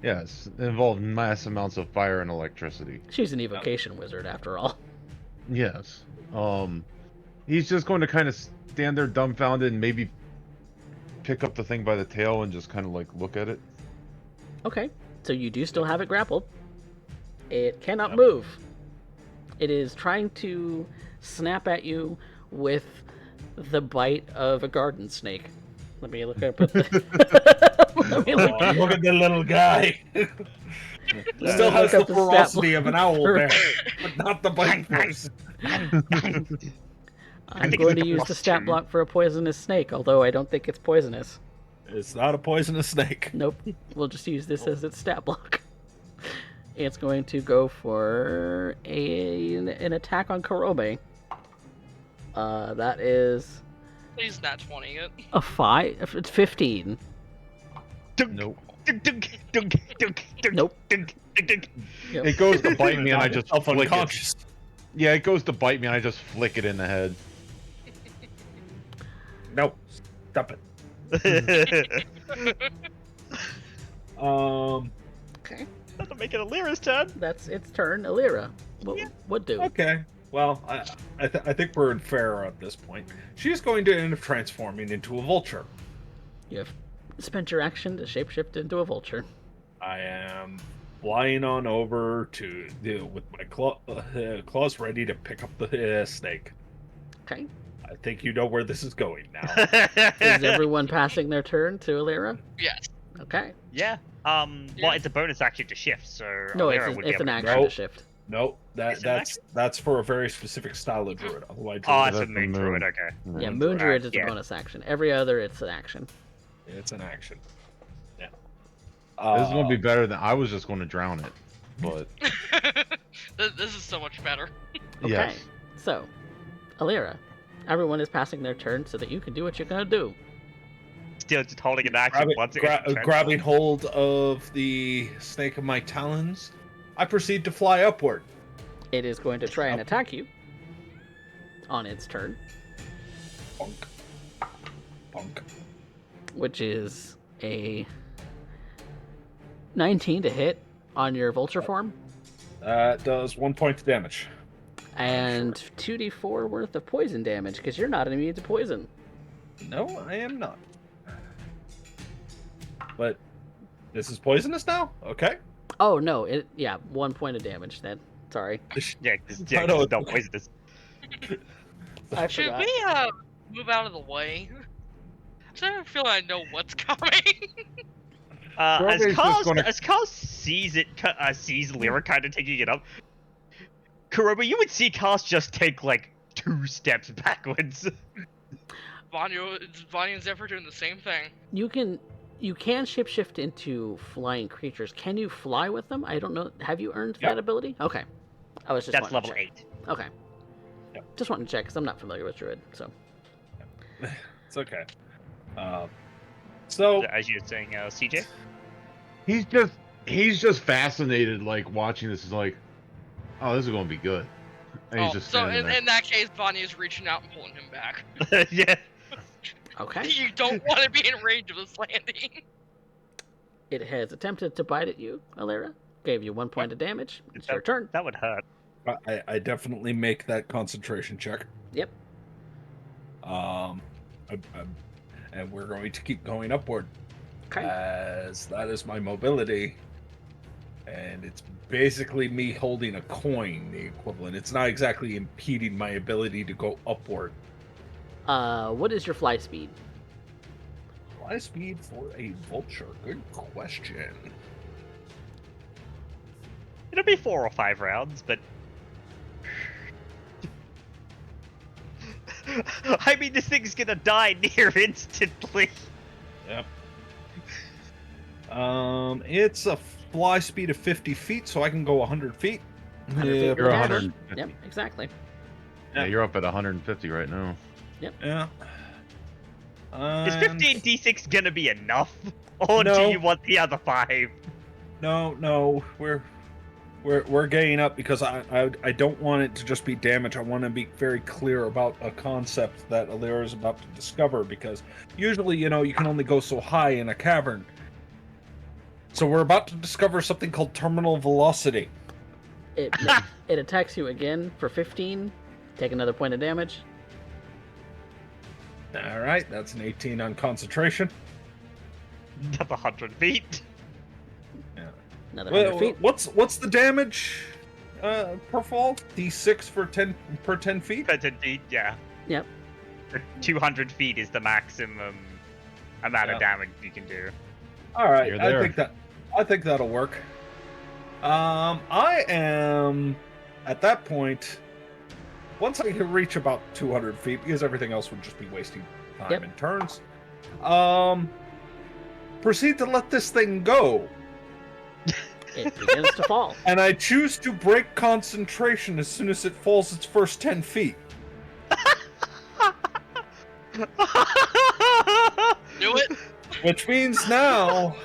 Yes, it involved mass amounts of fire and electricity. She's an evocation wizard, after all. Yes. He's just going to kind of stand there dumbfounded and maybe pick up the thing by the tail and just kind of like look at it. Okay, so you do still have it grappled. It cannot move. It is trying to snap at you with the bite of a garden snake. Let me look up at the... Look at the little guy. Still has the ferocity of an owl bear, but not the bite force. I'm going to use the stat block for a poisonous snake, although I don't think it's poisonous. It's not a poisonous snake. Nope. We'll just use this as its stat block. It's going to go for an attack on Kurobe. That is... Please not 20 it. a 5. It's 15. Nope. Nope. Yep. It goes to bite me and I just flick it. Unconscious. Yeah, it goes to bite me and I just flick it in the head. No, stop it. Okay. That'll make it Alira's turn. That's its turn. Alira, what do? Okay. Well, I think we're in fair at this point. She's going to end up transforming into a vulture. You have spent your action to shapeshift into a vulture. I am flying on over to with my claws ready to pick up the snake. Okay. I think you know where this is going now. Is everyone passing their turn to Alira? Yes. Okay. Yeah. Well, it's a bonus action to shift, so No, Alira would be it's an able to- action Nope. to shift. Nope, It's an that's for a very specific style of druid. Otherwise, Oh, druid, it's a That's moon the druid. moon. Okay. Yeah, Right. Moon Druid is yeah. a bonus action. Every other, it's an action. it's an action. Yeah. This is going to be better than... I was just going to drown it. But, This is so much better. Okay. yes. So, Alira, everyone is passing their turn so that you can do what you're going to do. Still just holding an action once again. Grabbing hold of the snake of my talons, I proceed to fly upward. It is going to try and attack you on its turn, Bonk. Bonk. which is a 19 to hit on your vulture form, That does 1 point of damage. and 2d4 worth of poison damage, because you're not immune to poison. No, I am not. But this is poisonous now? Okay. Oh, no, 1 point of damage then. Sorry. Yeah, because I know, it's not poisonous. I Should forgot. we move out of the way? So I feel I know what's coming. As Kurobe's just gonna- Kaz sees Lyra kind of taking it up, Kurobe, you would see Kaz just take like 2 steps backwards. Vanya and Zephyr doing the same thing. You can shapeshift into flying creatures. Can you fly with them? I don't know. Have you earned Yep. that ability? Okay. I was just That's wanting to level check. 8. Okay. Yep. Just wanting to check because I'm not familiar with Druid. So. It's okay. So As you were saying, CJ. He's just fascinated, like, watching this. Is like, oh, this is going to be good. And he's just so standing there. in that case, Vanya's reaching out and pulling him back. Yeah. Okay. You don't want to be in range of this landing. It has attempted to bite at you, Alira. Gave you 1 point of damage. It's your turn. That would hurt. I definitely make that concentration check. Yep. And we're going to keep going upward. Okay. As that is my mobility. And it's basically me holding a coin, the equivalent. It's not exactly impeding my ability to go upward. What is your fly speed? Fly speed for a vulture. Good question. It'll be 4 or 5 rounds, but I mean, this thing's gonna die near instantly. Yep. It's a fly speed of 50 feet, so I can go 100 feet. 100 feet You're per dash. 150. Yep, exactly. Yeah, you're up at 150 right now. Yeah. Is 15 d6 gonna be enough, or No. do you want the other 5? No, we're getting up because I don't want it to just be damage. I want to be very clear about a concept that Alira is about to discover, because usually, you can only go so high in a cavern. So we're about to discover something called terminal velocity. It attacks you again for 15. Take another point of damage. All right, that's an 18 on concentration. Another 100 feet. Another 100 feet. What's the damage per fall? D6 per 10 feet? 10 feet, yeah. Yep. 200 feet is the maximum amount of damage you can do. All right, You're there. I think that'll work. I am at that point. Once I can reach about 200 feet, because everything else would just be wasting time Yep. and turns. Proceed to let this thing go, It begins to fall. and I choose to break concentration as soon as it falls its first 10 feet. Do it. Which means now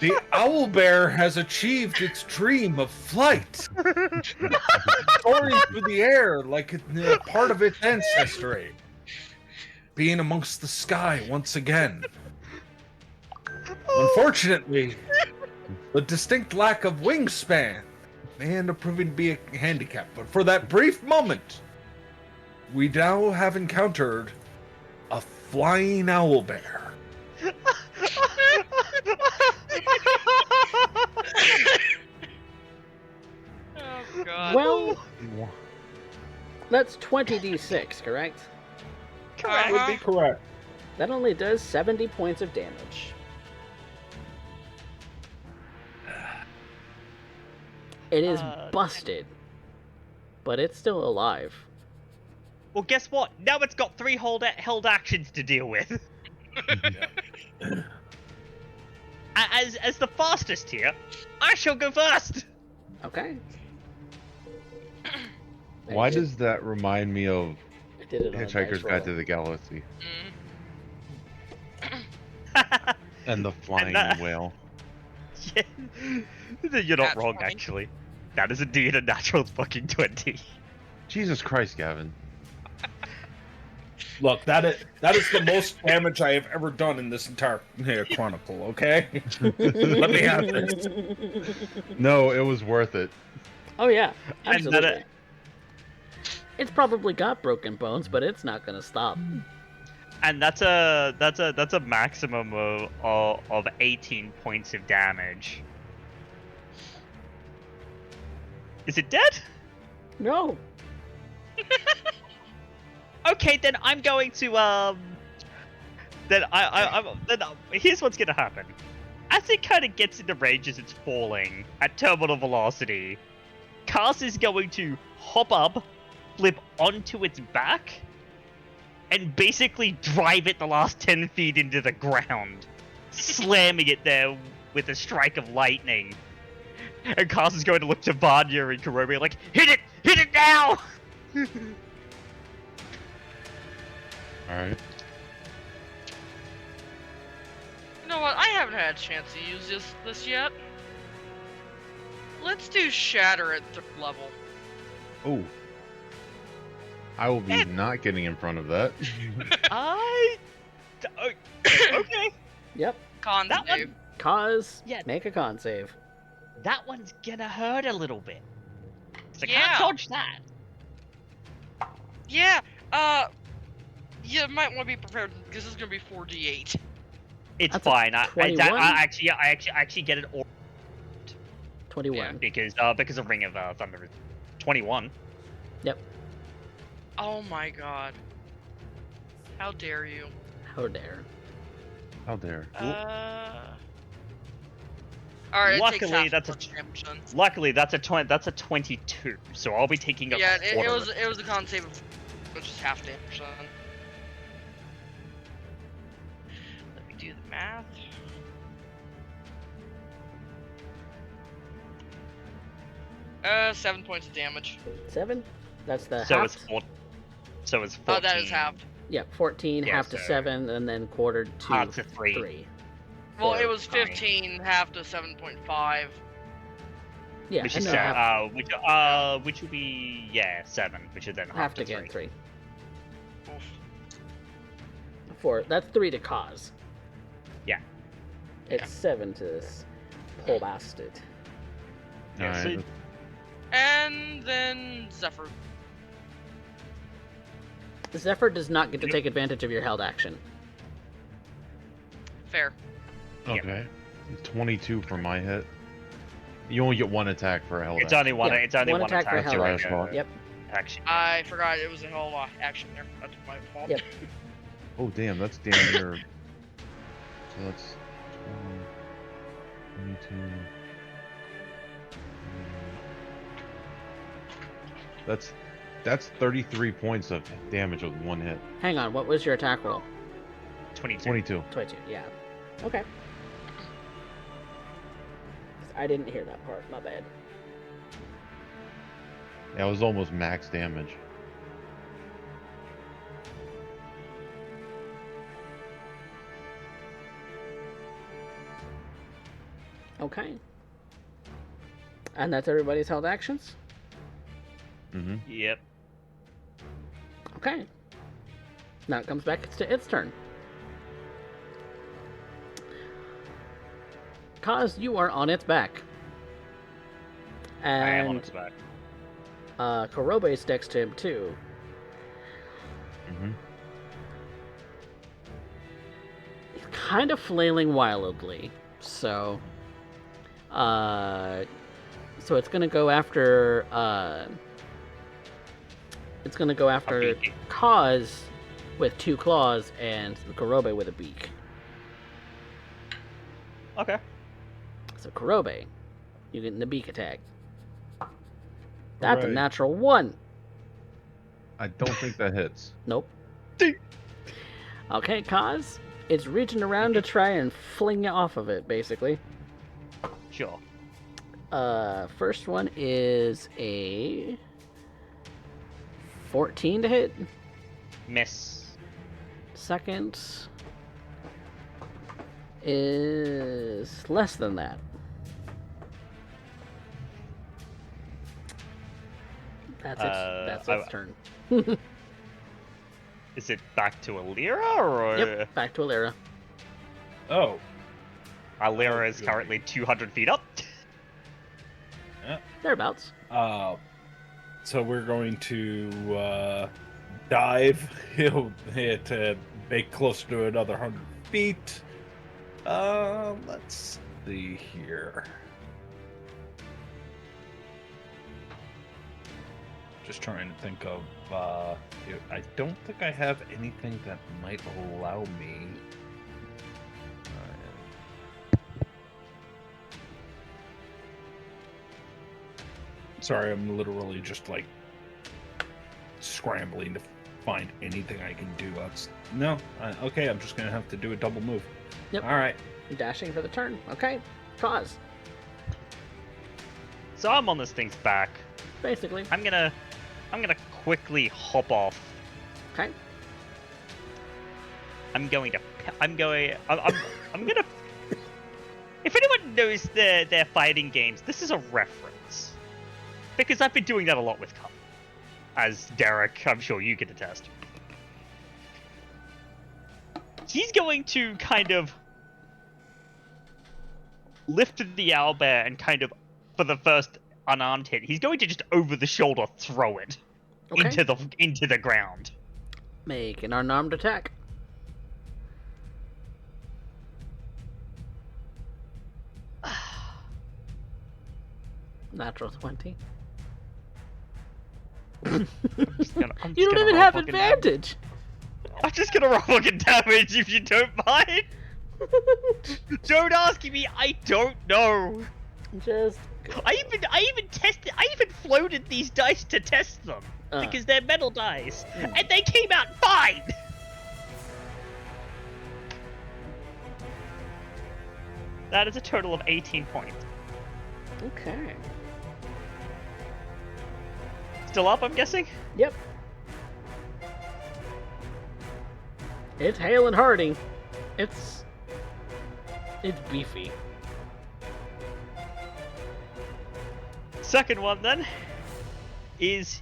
the owlbear has achieved its dream of flight, soaring through the air like part of its ancestry, being amongst the sky once again. Unfortunately, the distinct lack of wingspan may end up proving to be a handicap, but for that brief moment, we now have encountered a flying owlbear. Oh god. Well, that's 20d6, correct? That would be correct. That only does 70 points of damage. It is busted, but it's still alive. Well, guess what? Now it's got 3 held actions to deal with. As the fastest here, I shall go first. Okay. Why does that remind me of I did it on a Hitchhiker's dice Guide to roll. the Galaxy Mm. and the flying whale? Yeah. You're not That's wrong, funny. actually. That is indeed a natural fucking 20. Jesus Christ, Gavin. Look, that is the most damage I have ever done in this entire chronicle, okay? Let me have this. No, it was worth it. Oh yeah, And absolutely. then It's probably got broken bones, but it's not gonna stop. And that's a maximum of 18 points of damage. Is it dead? No. Okay, then I'm going to here's what's gonna happen. As it kind of gets into range as it's falling at terminal velocity, Cars is going to hop up, flip onto its back, and basically drive it the last 10 feet into the ground, slamming it there with a strike of lightning. And Cars is going to look to Vanya and Kurobe like, hit it now! Alright. You know what? I haven't had a chance to use this yet. Let's do Shatter at 3rd level. Oh. I will be not getting in front of that. Okay. Yep. Con That save. Cause, Yeah. make a con save. That one's gonna hurt a little bit. So I Yeah. can't dodge that. Yeah, you might want to be prepared because this is gonna be 4d8. It's That's a fine. I 21? actually get it all 21. because of Ring of Thunder. 21. Yep. Oh my god. How dare you? How dare. How dare. Alright, Luckily, it takes that's half damage then. Luckily, that's a 22. So I'll be taking a Yeah, quarter. it was a con save of which is half damage then. Let me do the math. Uh, 7 points of damage. 7? That's the So half. it's 4. So it's 14. Oh, that is halved. Yep, 14, Yeah, half to so 7, and then quartered to half to 3. 3. Well, So, it was fine. 15, half to 7.5. yeah, Which and is then half, which will be 7, which is then half half to to get 3. Oof. 4. That's 3 to cause. Yeah. It's 7 to this poor bastard. Yeah, Alright. so- And then Zephyr. Zephyr does not get to take advantage of your held action. Fair. Okay. 22 for my hit. You only get 1 attack for a held It's only one. Yeah, It's only one one attack for attack. held action. during, Yep. Action. I forgot it was a whole action there. That's my fault. Yep. Oh, damn, that's damn near. So that's 20, 22. That's 33 points of damage with 1 hit. Hang on, what was your attack roll? 22. 22. 22, yeah. Okay. I didn't hear that part, my bad. That was almost max damage. Okay. And that's everybody's held actions? Mm-hmm. Yep. Okay. Now it comes back to its turn. Cause you are on its back. I am on And its back. Kurobe sticks to him too. Mm-hmm. He's kind of flailing wildly. So it's gonna go after beak. Cause with 2 claws and Kurobe with a beak. Okay. So Kurobe, you get the beak attack. That's a Hooray. natural 1. I don't think that hits. Nope. Okay, Kaz. It's reaching around to try and fling you off of it, basically. Sure. First one is a 14 to hit. Miss. Second is less than that. That's its turn. Is it back to Alira or? Yep, back to Alira. Oh, Alira is currently 200 feet up. Thereabouts. so we're going to dive. He'll hit make closer to another 100 feet. Let's see here. Just trying to think of. I don't think I have anything that might allow me. Sorry, I'm literally just like scrambling to find anything I can do. Okay, I'm just gonna have to do a double move. Yep. All right. Dashing for the turn. Okay. Cause. So I'm on this thing's back. Basically. I'm gonna quickly hop off. Okay. I'm gonna. If anyone knows their fighting games, this is a reference. Because I've been doing that a lot with Cup. As Derek, I'm sure you can attest. He's going to kind of lifted the owlbear and kind of, for the first unarmed hit, he's going to just over the shoulder throw it Okay. into the ground. Make an unarmed attack. Natural 20. I'm just You gonna don't even roll have fucking advantage. I'm just gonna roll fucking damage if you don't mind. Don't ask me. I don't know. Just. I even floated these dice to test them because they're metal dice, and they came out fine. That is a total of 18 points. Okay. Still up, I'm guessing. Yep. It's hale and hearty. It's beefy. Second one then is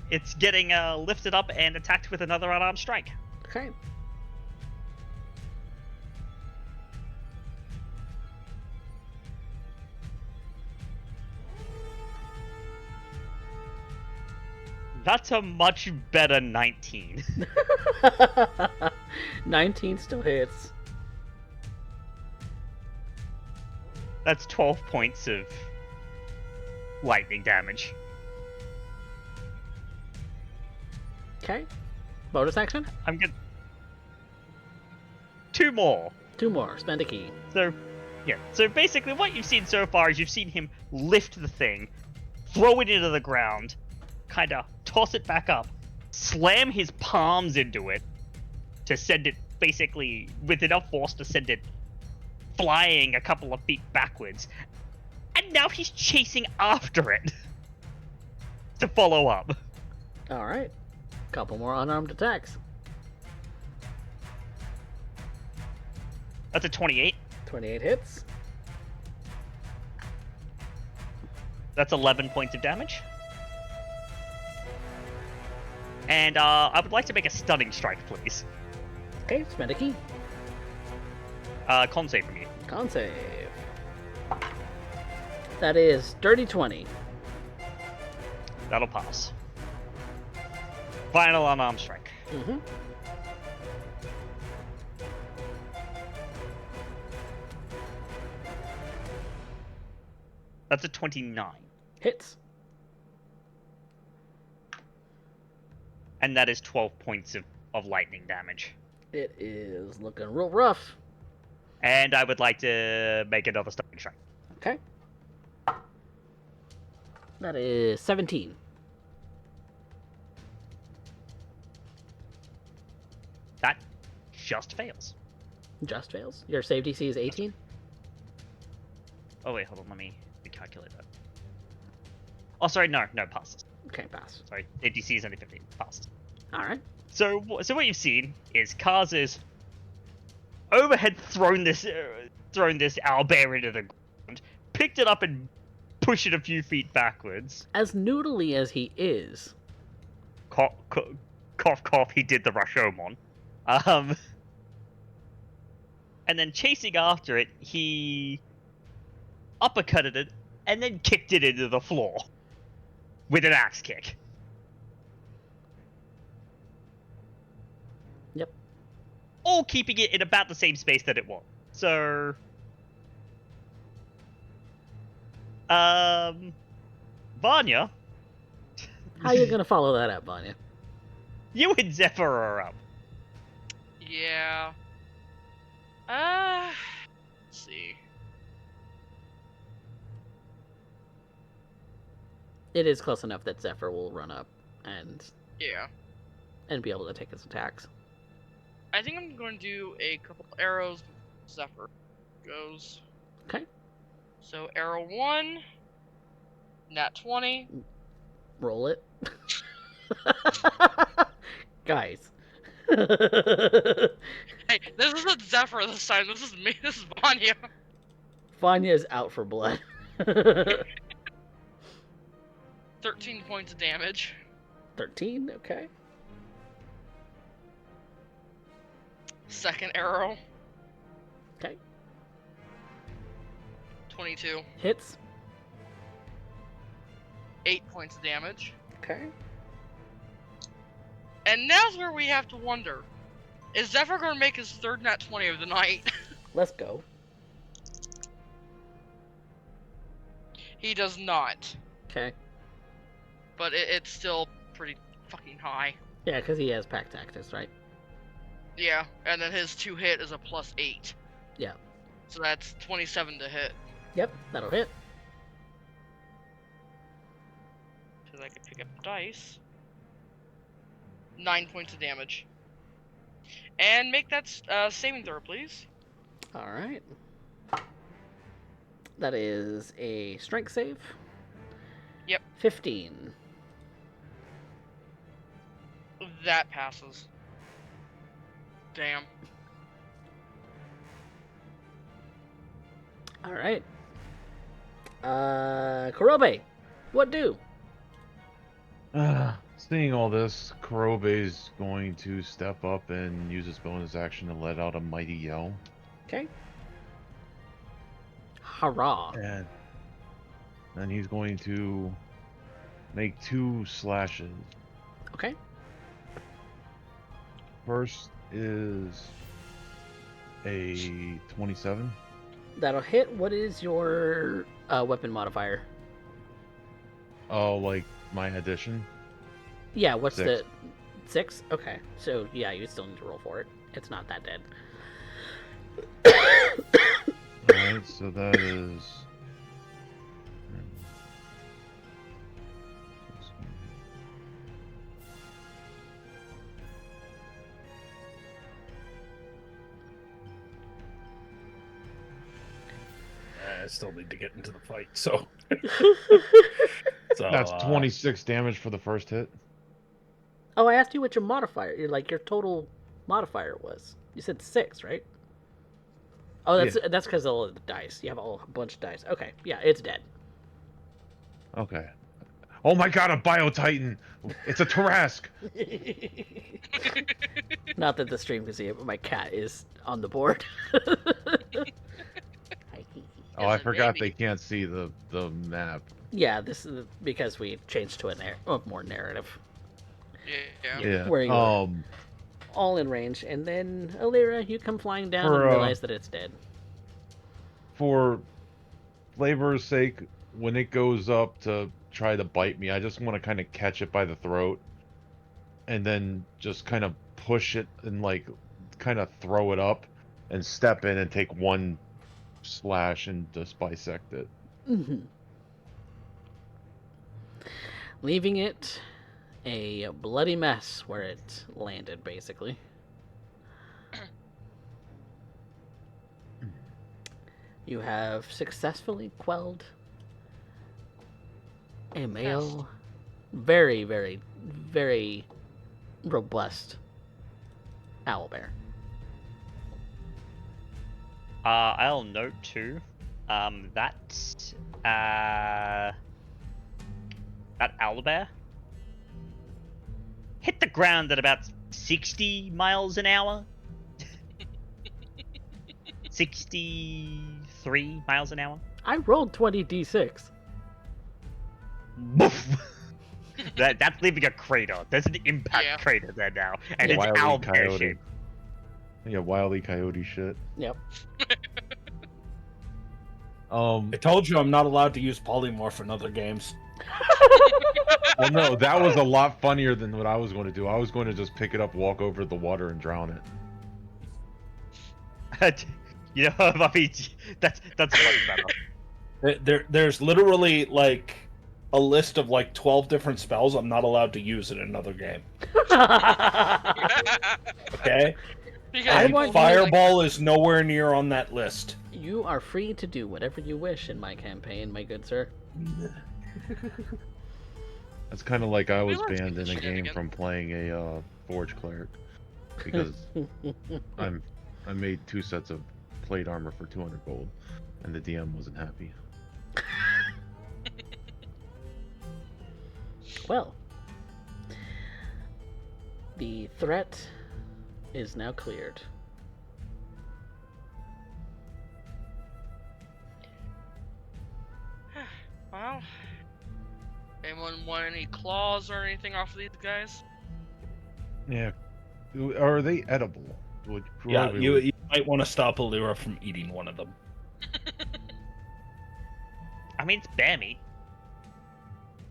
it's getting lifted up and attacked with another unarmed strike. Okay. That's a much better 19. 19 still hits. That's 12 points of lightning damage. Okay. Bonus action? I'm good. 2 more. 2 more. Spend a key. So, yeah. So basically, what you've seen so far is you've seen him lift the thing, throw it into the ground, kind of toss it back up, slam his palms into it to send it basically with enough force to send it flying a couple of feet backwards. And now he's chasing after it to follow up. Alright. Couple more unarmed attacks. That's a 28. 28 hits. That's 11 points of damage. And I would like to make a stunning strike, please. Okay, spend a key. Con save from you. Con save. That is dirty 20. That'll pass. Final unarmed strike. Mm-hmm. That's a 29. Hits. And that is 12 points of lightning damage. It is looking real rough. And I would like to make another stunning strike. Okay. That is 17. That just fails. Just fails. Your save DC is 18? Oh wait, hold on, let me recalculate that. Oh, sorry, no, passes. Okay, pass. Sorry, ADC is only 15. Passed. Alright. So what you've seen is Kaz is overhead thrown this owlbear into the ground, picked it up and pushed it a few feet backwards. As noodly as he is. Cough, cough, he did the Rashomon. And then chasing after it, he uppercutted it and then kicked it into the floor with an axe kick. Yep. All keeping it in about the same space that it was. So, Vanya, How you gonna follow that up, Vanya? you and Zephyr are up. Yeah. Let's see. It is close enough that Zephyr will run up and Yeah. be able to take his attacks. I think I'm going to do a couple arrows before Zephyr goes. Okay. So arrow 1, nat 20. Roll it. Guys. Hey, this isn't Zephyr this time. This is me. This is Vanya. Vanya is out for blood. 13 points of damage. 13, okay. Second arrow. Okay. 22. Hits. 8 points of damage. Okay. And now's where we have to wonder. Is Zephyr going to make his third nat 20 of the night? Let's go. He does not. Okay. But it's still pretty fucking high. Yeah, because he has pack tactics, right? Yeah, and then his 2 hit is a +8. Yeah. So that's 27 to hit. Yep, that'll hit. So I can pick up the dice. 9 points of damage. And make that saving throw, please. All right. That is a strength save. Yep. 15. That passes. Damn. All right. Kurobe, what do? Seeing all this, Kurobe's going to step up and use his bonus action to let out a mighty yell. Okay. Hurrah. And then he's going to make 2 slashes. Okay. First is a 27. That'll hit. What is your weapon modifier? Oh, like my addition? Yeah, what's 6. the 6? Okay. So, yeah, you still need to roll for it. It's not that dead. Alright, so that is... I still need to get into the fight, so. So That's 26 damage for the first hit. Oh, I asked you what your modifier, your total modifier was. You said 6, right? Oh, that's because of all the dice. You have a bunch of dice. Okay, yeah, it's dead. Okay. Oh my god, a Biotitan! It's a Tarask! Not that the stream can see it, but my cat is on the board. Oh, I It's a forgot baby. they can't see the map. Yeah, this is because we changed to a more narrative. Yeah. Yeah. Where you were. All in range, and then Alira, you come flying down and realize that it's dead. For flavor's sake, when it goes up to try to bite me, I just want to kind of catch it by the throat and then just kind of push it and kind of throw it up and step in and take 1 slash and just bisect it. Mm-hmm. Leaving it a bloody mess where it landed, basically. You have successfully quelled a male, very, very, very robust owlbear. I'll note too, that owlbear hit the ground at about 60 miles an hour. 63 miles an hour. I rolled 20d6. Woof. That's leaving a crater. There's an impact crater there now, and it's Wile E. owlbear Coyote. shaped. Yeah, Wile E. Coyote shit. Yep. I told you I'm not allowed to use polymorph in other games. Well, no, that was a lot funnier than what I was going to do. I was going to just pick it up, walk over the water, and drown it. You know, I mean, that's much better. There's literally a list of 12 different spells I'm not allowed to use in another game. Okay? Because I And want you, Fireball is nowhere near on that list. You are free to do whatever you wish in my campaign, my good sir. That's kind of like I was were banned in a speaking game again. from playing a Forge Cleric because I made 2 sets of plate armor for 200 gold, and the DM wasn't happy. Well, the threat is now cleared. Anyone want any claws or anything off of these guys? Yeah. Are they edible? Yeah, Kurobe you, would- you might want to stop Allura from eating one of them. I mean, it's bear meat,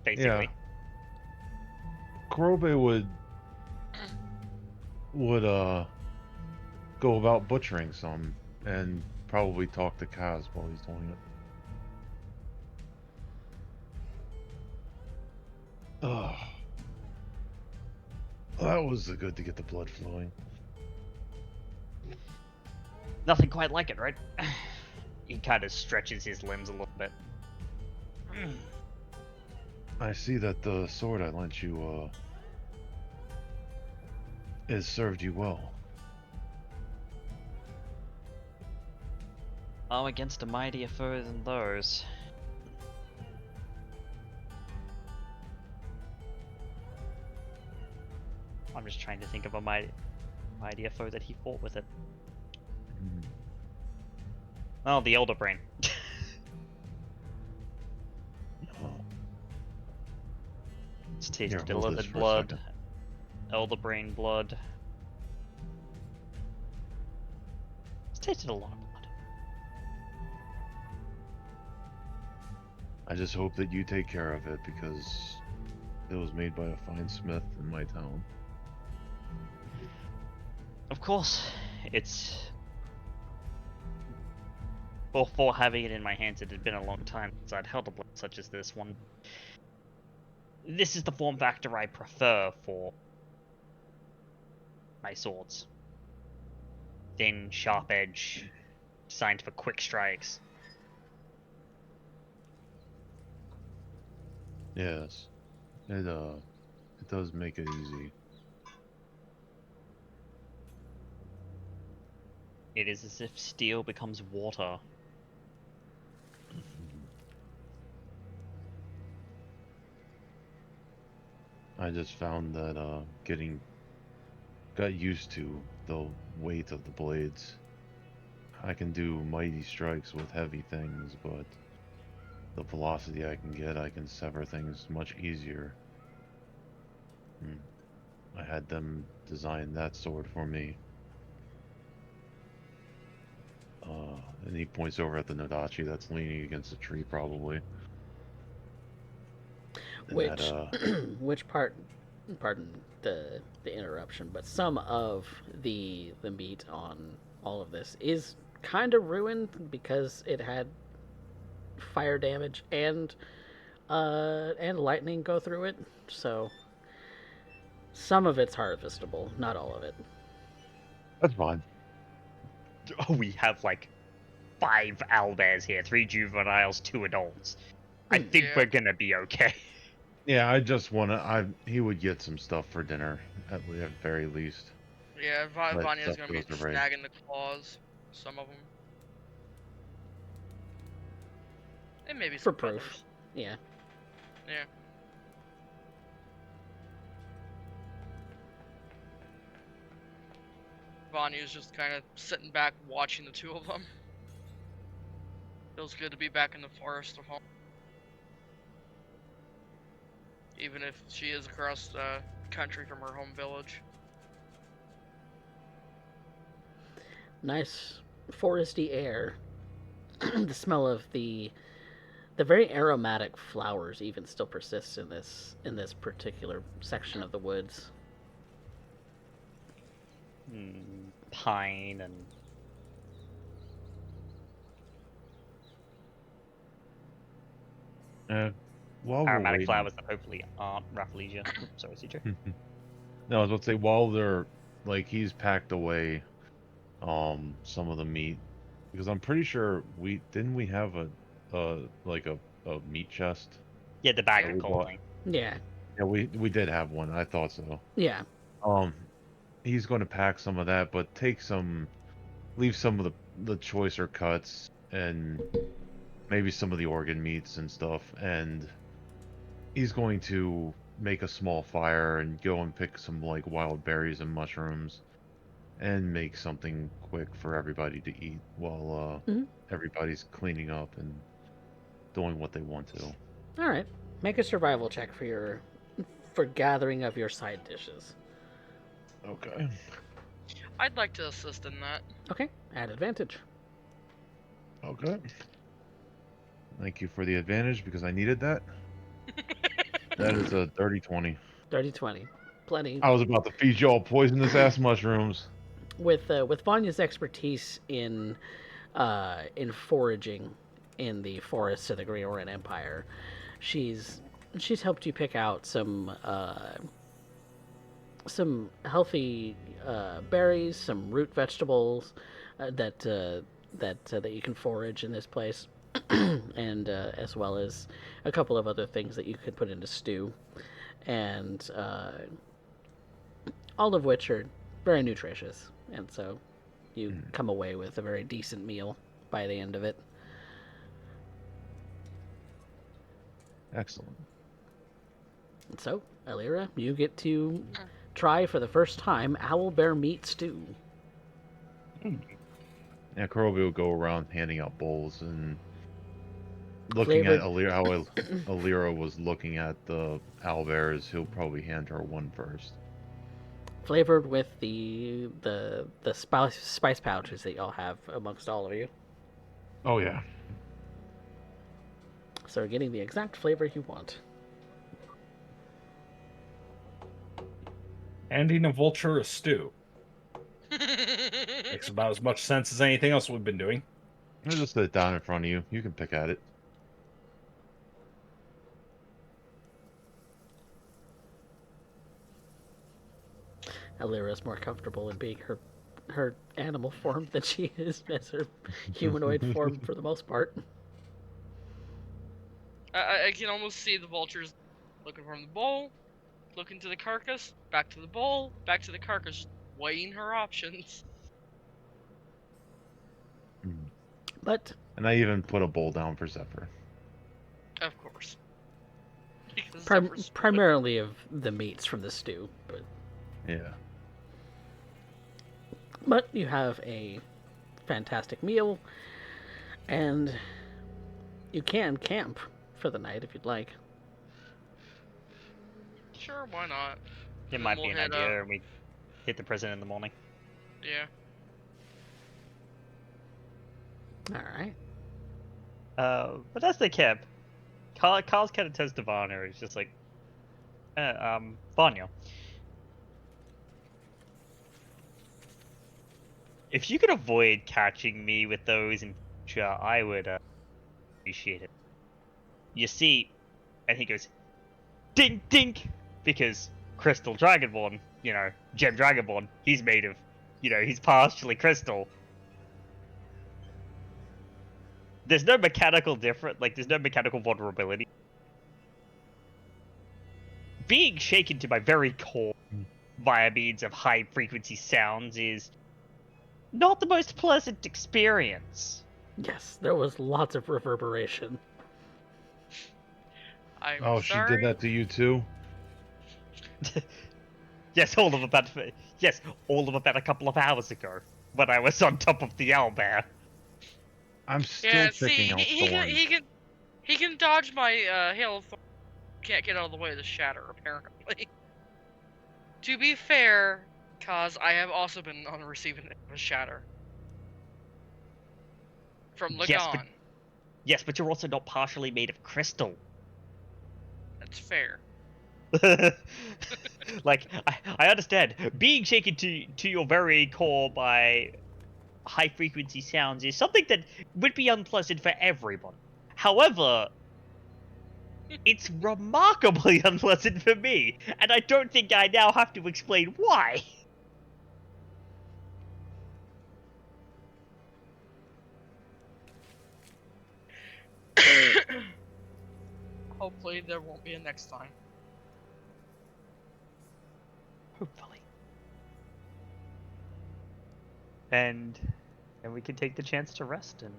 basically. Kurobe would go about butchering some and probably talk to Kaz while he's doing it. Oh, that was good to get the blood flowing. Nothing quite like it, right? He kind of stretches his limbs a little bit. I see that the sword I lent you has served you well. Oh, against a mightier foe than those. I'm just trying to think of a mightier foe that he fought with it. Oh, the Elder Brain. Oh, It's tasted Here, a hold little this bit for a blood. second. Elder Brain blood. It's tasted a lot of blood. I just hope that you take care of it because it was made by a fine smith in my town. Of course, it's... Before having it in my hands, it had been a long time since I'd held a blade such as this one. This is the form factor I prefer for my swords. Thin, sharp edge, designed for quick strikes. Yes, it does make it easy. It is as if steel becomes water. I just found that got used to the weight of the blades. I can do mighty strikes with heavy things, but the velocity I can get, I can sever things much easier. I had them design that sword for me. And he points over at the Nodachi that's leaning against a tree, probably. And Which, that, which part? Pardon the interruption, but some of the meat on all of this is kind of ruined because it had fire damage and lightning go through it. So some of it's harvestable, not all of it. that's fine. Oh, we have like 5 owlbears here, 3 juveniles, 2 adults. I think Yeah. we're gonna be okay. Yeah, I just wanna. He would get some stuff for dinner at the very least. Yeah, Let Vanya's stuff gonna be goes to raid. snagging the claws. Some of them. And maybe For some proof. feathers. Yeah. Yeah. Vanya's just kind of sitting back watching the two of them. Feels good to be back in the forest of home. Even if she is across the country from her home village. Nice foresty air. The smell of the very aromatic flowers even still persists in this particular section of the woods. Pine and... While we're aromatic waiting, flowers that hopefully aren't Rafflesia. Sorry, CJ. no, I was about to say while they're like he's packed away, some of the meat because I'm pretty sure we have a like a meat chest. Yeah, the bag that of we cold bought. thing. Yeah. Yeah, we did have one. I thought so. Yeah. He's going to pack some of that, but leave some of the choicer cuts and maybe some of the organ meats and stuff, and he's going to make a small fire and go and pick some like wild berries and mushrooms and make something quick for everybody to eat while Mhm. everybody's cleaning up and doing what they want to. All right. Make a survival check for gathering of your side dishes. Okay. I'd like to assist in that. Okay. Add advantage. Okay. Thank you for the advantage because I needed that. That is a 30-20. 30-20. Plenty. I was about to feed y'all poisonous ass mushrooms. With Vanya's expertise in foraging in the forests of the Greoran Empire, she's helped you pick out some healthy berries, some root vegetables that you can forage in this place, and as well as a couple of other things that you could put into stew, and all of which are very nutritious, and so you come away with a very decent meal by the end of it. Excellent. And so, Alira, you get to try for the first time owlbear meat stew. Yeah, Kurobe will go around handing out bowls and looking at Alira, how Alira was looking at the owlbears. He'll probably hand her one first. Flavored with the spice pouches that y'all have amongst all of you. Oh yeah. So we're getting the exact flavor you want. Handing a vulture a stew. Makes about as much sense as anything else we've been doing. I'll just sit it down in front of you. You can pick at it. Alira is more comfortable in being her animal form than she is as her humanoid form for the most part. I can almost see the vultures looking from the bowl, looking to the carcass, back to the bowl, back to the carcass, weighing her options. But And I even put a bowl down for Zephyr. Of course. Because primarily of the meats from the stew, but Yeah. you have a fantastic meal, and you can camp for the night if you'd like. Sure, why not? It might be an idea, and we hit the prison in the morning. Yeah. All right. But as they camp, Carl's kind of turns to Vanya. He's just like, Vanya, if you could avoid catching me with those in future, I would appreciate it. You see, and he goes, dink dink, because Crystal Dragonborn, Gem Dragonborn, he's made of, he's partially crystal. There's no mechanical there's no mechanical vulnerability. Being shaken to my very core via means of high frequency sounds is not the most pleasant experience. Yes, there was lots of reverberation. I'm Oh, sorry. she did that to you too? Yes, all of about a couple of hours ago, when I was on top of the owlbear. I'm still Yeah, picking see, out he thorns. can dodge my hail of thorns. Can't get out of the way of the shatter, apparently. To be fair, cause I have also been on the receiving end of a shatter. From Lagan. Yes, but you're also not partially made of crystal. That's fair. Like, I understand. Being shaken to your very core by high frequency sounds is something that would be unpleasant for everyone. However, it's remarkably unpleasant for me, and I don't think I now have to explain why. Hopefully there won't be a next time. Hopefully. And we can take the chance to rest and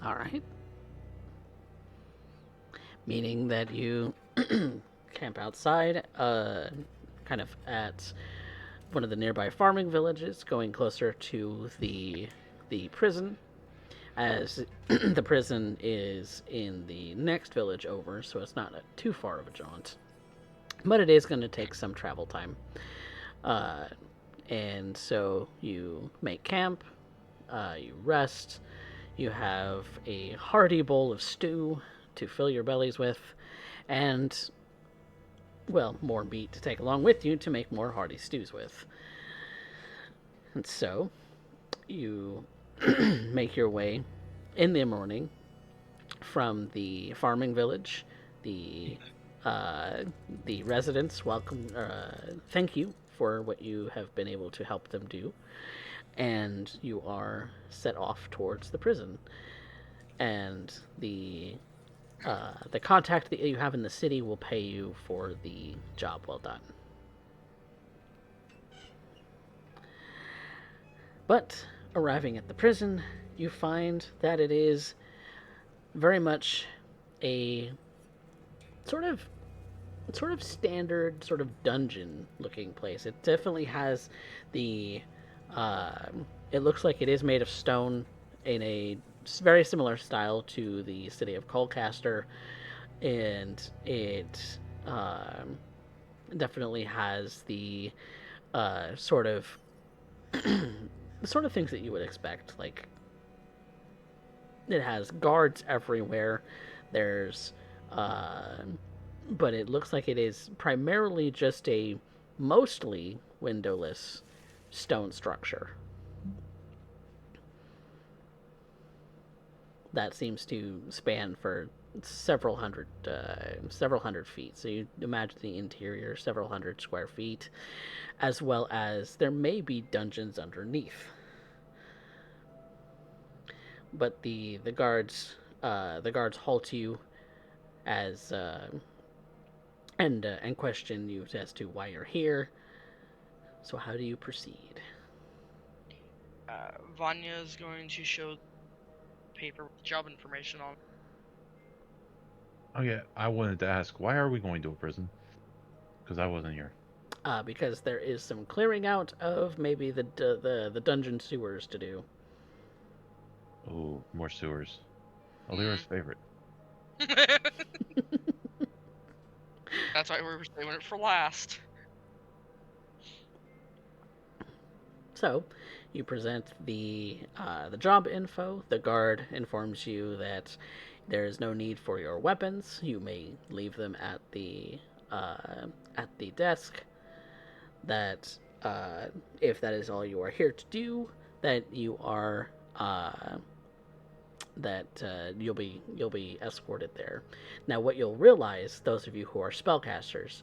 All right. Meaning that you camp outside, kind of at one of the nearby farming villages, going closer to the prison, as the prison is in the next village over, so it's not too far of a jaunt. But it is going to take some travel time. And so you make camp, you rest, you have a hearty bowl of stew to fill your bellies with, and, well, more meat to take along with you to make more hearty stews with. And so you make your way in the morning from the farming village. The residents welcome, thank you for what you have been able to help them do, and you are set off towards the prison. And the contact that you have in the city will pay you for the job well done. But arriving at the prison, you find that it is very much a sort of standard sort of dungeon looking place. It definitely has the it looks like it is made of stone in a very similar style to the city of Colcaster, and it definitely has the sort of the sort of things that you would expect. Like, it has guards everywhere. There's but it looks like it is primarily just a mostly windowless stone structure that seems to span for several hundred feet. So you imagine the interior, several hundred square feet, as well as there may be dungeons underneath. But the guards halt you as and question you as to why you're here. So how do you proceed? Vanya is going to show paper with job information on. Oh yeah, I wanted to ask, why are we going to a prison? Because I wasn't here. Because there is some clearing out of maybe the dungeon sewers to do. Oh, more sewers. Alira's favorite. That's why we were saving it for last. So, you present the job info. The guard informs you that there is no need for your weapons. You may leave them at the desk. That if that is all you are here to do, that you are you'll be escorted there. Now, what you'll realize, those of you who are spellcasters,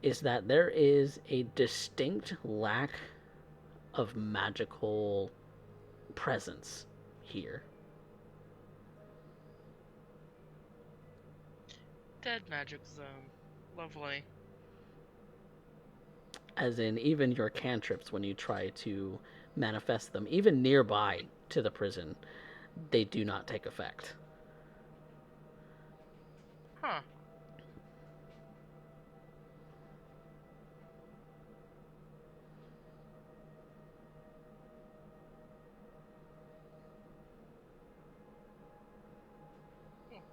is that there is a distinct lack of magical presence here. Dead magic zone. Lovely. As in, even your cantrips, when you try to manifest them, even nearby to the prison, they do not take effect. Huh.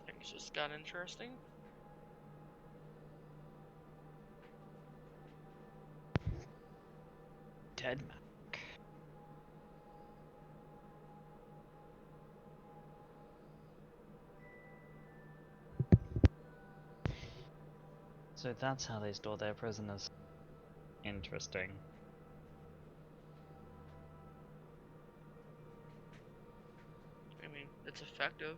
Things just got interesting. Dead Mac. So that's how they store their prisoners. Interesting. I mean, it's effective.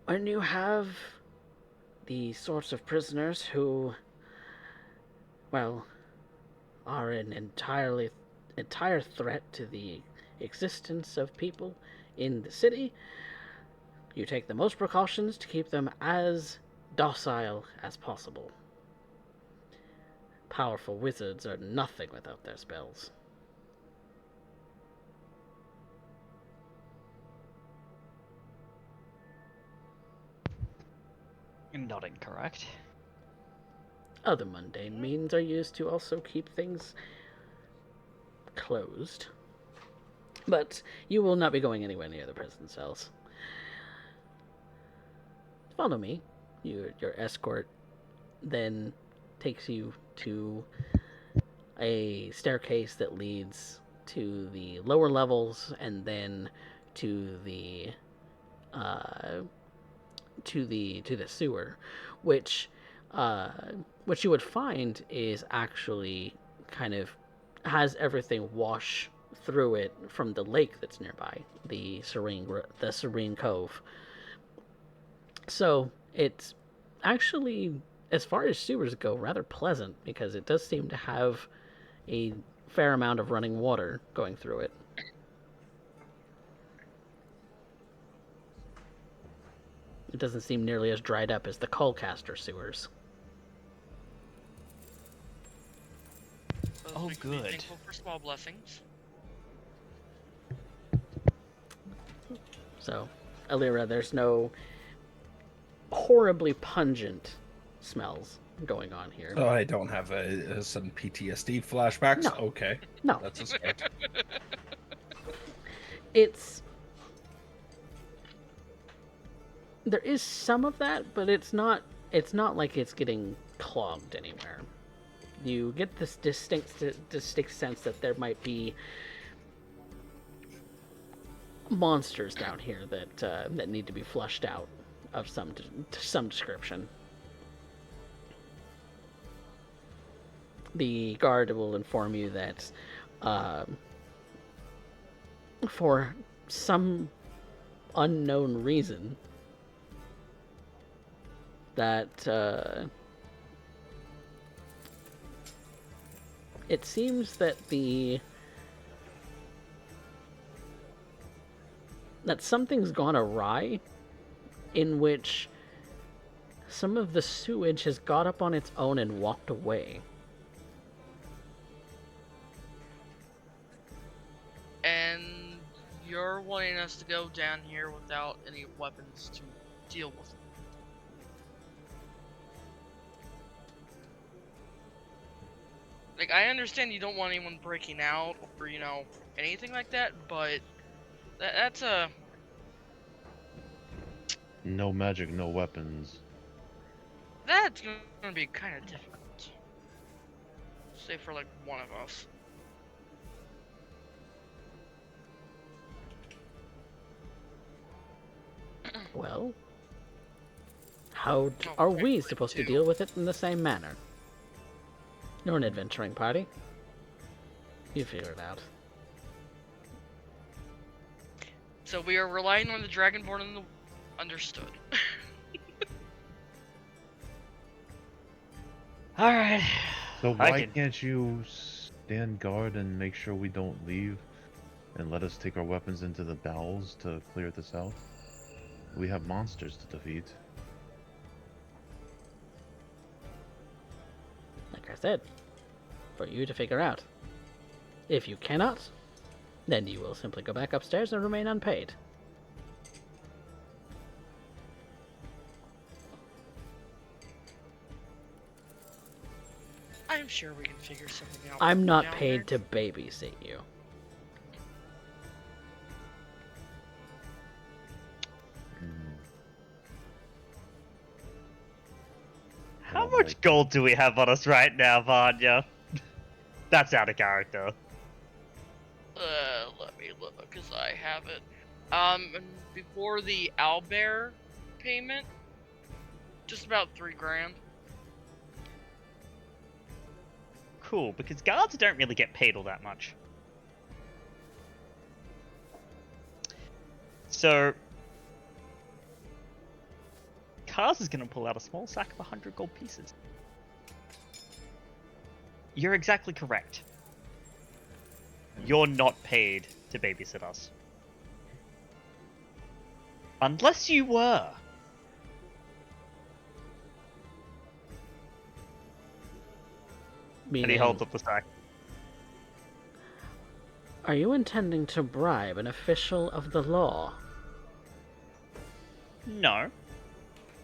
When you have the sorts of prisoners who, well, are an entire threat to the existence of people in the city, you take the most precautions to keep them as docile as possible. Powerful wizards are nothing without their spells. Not incorrect. Other mundane means are used to also keep things closed. But you will not be going anywhere near the prison cells. Follow me. Your escort then takes you to a staircase that leads to the lower levels and then to the sewer, which what you would find is actually kind of has everything wash through it from the lake that's nearby, the Serene Cove. So it's actually, as far as sewers go, rather pleasant because it does seem to have a fair amount of running water going through it. It doesn't seem nearly as dried up as the Colcaster sewers. Oh, We can be good. thankful for small blessings. So, Alira, there's no horribly pungent smells going on here. Oh, I don't have some PTSD flashbacks. No. Okay, No, that's a start. there is some of that, but it's not like it's getting clogged anywhere. You get this distinct sense that there might be monsters down here that need to be flushed out of some description. The guard will inform you that for some unknown reason that it seems that something's gone awry, in which some of the sewage has got up on its own and walked away. And you're wanting us to go down here without any weapons to deal with it. Like, I understand you don't want anyone breaking out or, anything like that, but that's a... No magic, no weapons. That's gonna be kind of difficult. Say for, like, one of us. Well, how Oh, are wait, we wait, supposed to two. deal with it in the same manner? You're an adventuring party. You figure it out. So we are relying on the Dragonborn and the... Understood. Alright. So I why can- can't you stand guard and make sure we don't leave, and let us take our weapons into the bowels to clear this out? We have monsters to defeat. Like I said, for you to figure out. If you cannot, then you will simply go back upstairs and remain unpaid. I'm sure we can figure something out. I'm not down paid there. to babysit you. How Oh, much my- gold do we have on us right now, Vanya? That's out of character. Let me look, because I have it. And before the owlbear payment, just about 3 grand. Cool, because guards don't really get paid all that much. So, Kaz is going to pull out a small sack of 100 gold pieces. You're exactly correct. You're not paid to babysit us. Unless you were. And he Meaning, holds up the sack. are you intending to bribe an official of the law? No.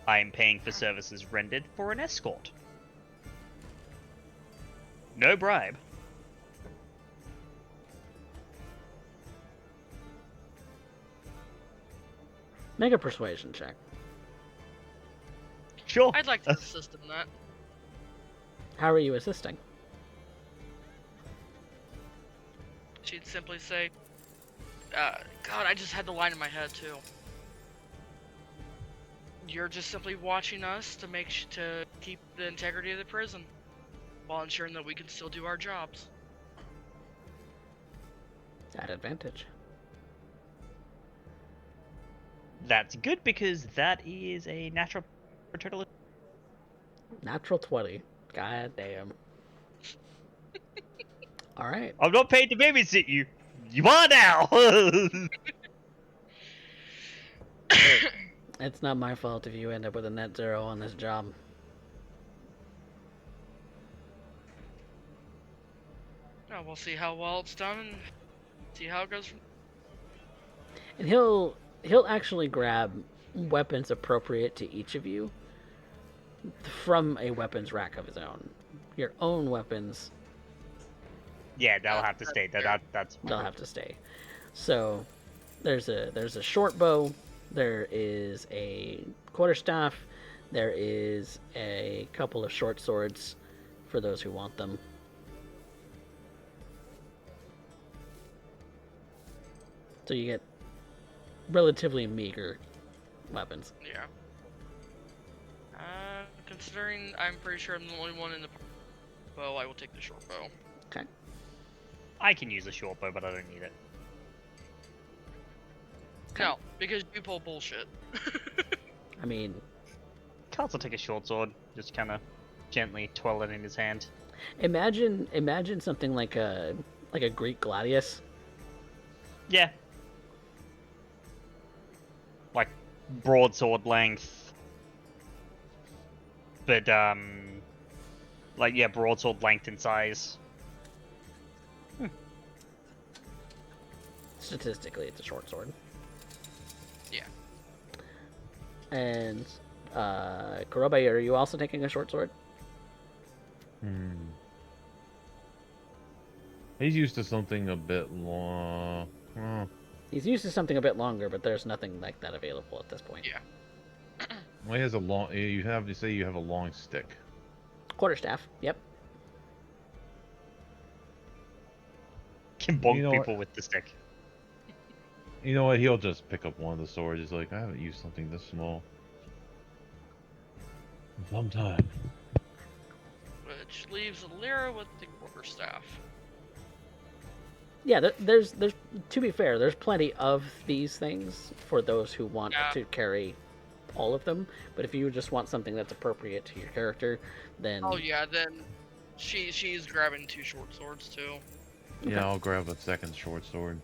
I am paying for services rendered for an escort. No bribe. Make a persuasion check. Sure. I'd like to assist in that. How are you assisting? She'd simply say, God, I just had the line in my head too. You're just simply watching us to to keep the integrity of the prison, while ensuring that we can still do our jobs. At advantage. That's good because that is a natural paternal. Natural 20. God damn. All right. I'm not paid to babysit you. You are now. It's not my fault if you end up with a net zero on this job. Oh, we'll see how well it's done and see how it goes from. And he'll actually grab weapons appropriate to each of you from a weapons rack of his own. Your own weapons, Yeah, that'll have to stay. That's. they'll have to stay. So there's a short bow, there is a quarterstaff, there is a couple of short swords for those who want them. So you get relatively meager weapons. Yeah. Considering I'm pretty sure I'm the only one in the bow, I will take the short bow. Okay. I can use a short bow, but I don't need it. No, because you pull bullshit. I mean, Carl's will take a short sword, just kind of gently twirl it in his hand. imagine something like a Greek gladius. Yeah. Like broadsword length. But like yeah, broadsword length and size. Statistically, it's a short sword. Yeah. And Kurobe, are you also taking a short sword? He's used to something a bit long. He's used to something a bit longer, but there's nothing like that available at this point. Yeah. Well, he has a long. You say you have a long stick. Quarterstaff. Yep. Can bonk You know what? people with the stick. You know what? He'll just pick up one of the swords. He's like, I haven't used something this small in some time. Which leaves Lyra with the quarterstaff. Yeah, there's to be fair, there's plenty of these things for those who want Yeah. to carry all of them. But if you just want something that's appropriate to your character, then Oh yeah, then she's grabbing 2 short swords too. Yeah, I'll grab a second short sword.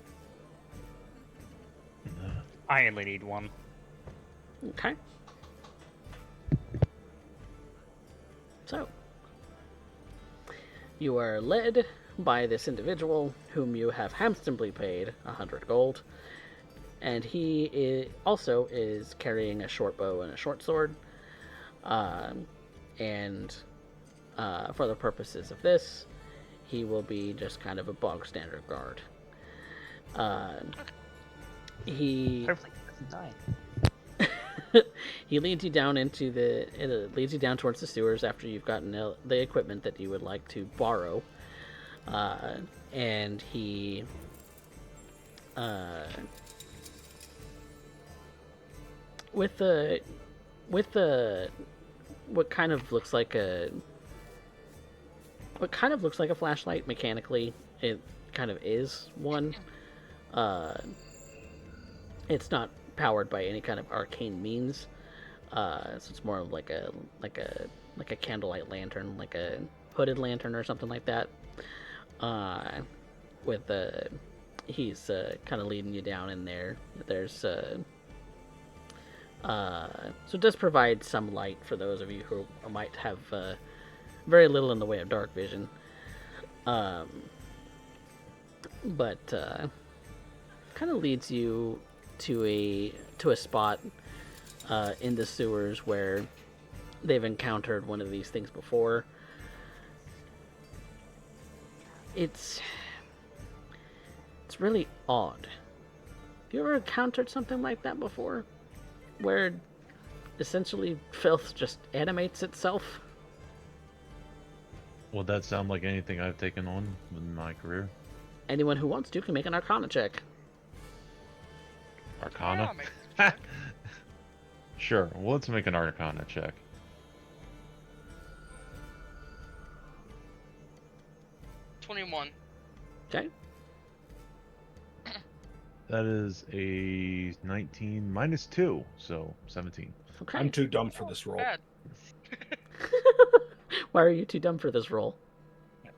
I only need one. Okay. So, you are led by this individual whom you have handsomely paid 100 gold, and he also is carrying a short bow and a short sword. And for the purposes of this, he will be just kind of a bog standard guard. He Hopefully he doesn't die. he leads you down leads you down towards the sewers after you've gotten the equipment that you would like to borrow, and he with the what kind of looks like a flashlight mechanically. It kind of is one. It's not powered by any kind of arcane means, so it's more of like a candlelight lantern, like a hooded lantern or something like that. He's kind of leading you down in there. There's so it does provide some light for those of you who might have very little in the way of dark vision. But kind of leads you to a spot in the sewers where they've encountered one of these things before. It's really odd. Have you ever encountered something like that before? where essentially filth just animates itself. Would that sound like anything I've taken on in my career? Anyone who wants to can make an Arcana check. Arcana? I'll make a check. Sure. Well, let's make an Arcana check. 21. Okay. That is a 19 minus 2, so 17. Okay. I'm too dumb for this roll. Bad. Why are you too dumb for this roll?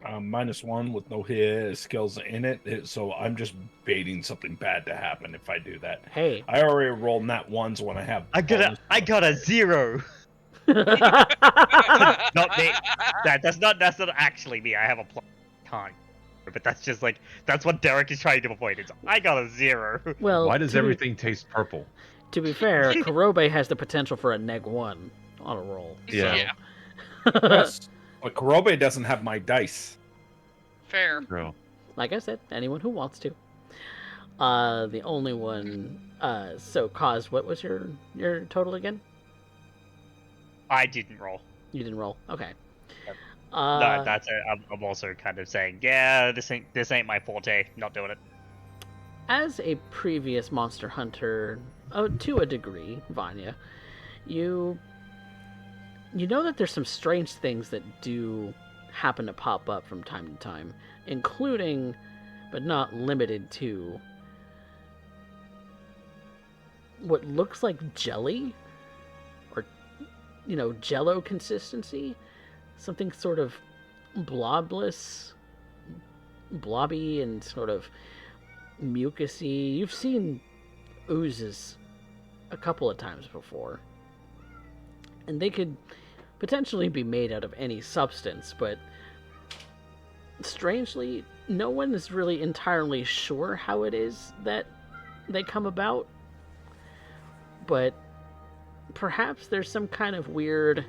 -1 with no hit skills in it, so I'm just baiting something bad to happen if I do that. Hey. I already rolled nat ones when I have. I got a 0. Not me. That's not actually me. I have a can't. But that's just like that's what Derek is trying to avoid. It's I got a 0. Well, Why does everything taste purple? To be fair, Kurobe has the potential for a -1 on a roll. Yeah. Yes, but Kurobe doesn't have my dice. Fair. Bro. Like I said, anyone who wants to. The only one. So, Kaz, what was your total again? I didn't roll. You didn't roll. Okay. Yep. Uh, No, that's it. I'm also kind of saying, yeah, this ain't my forte. Not doing it. As a previous monster hunter, to a degree, Vanya, you know that there's some strange things that do happen to pop up from time to time, including, but not limited to, what looks like jelly, or, jello consistency, something sort of blobby and sort of mucusy. You've seen oozes a couple of times before, and they could potentially be made out of any substance, but strangely, no one is really entirely sure how it is that they come about. But perhaps there's some kind of weird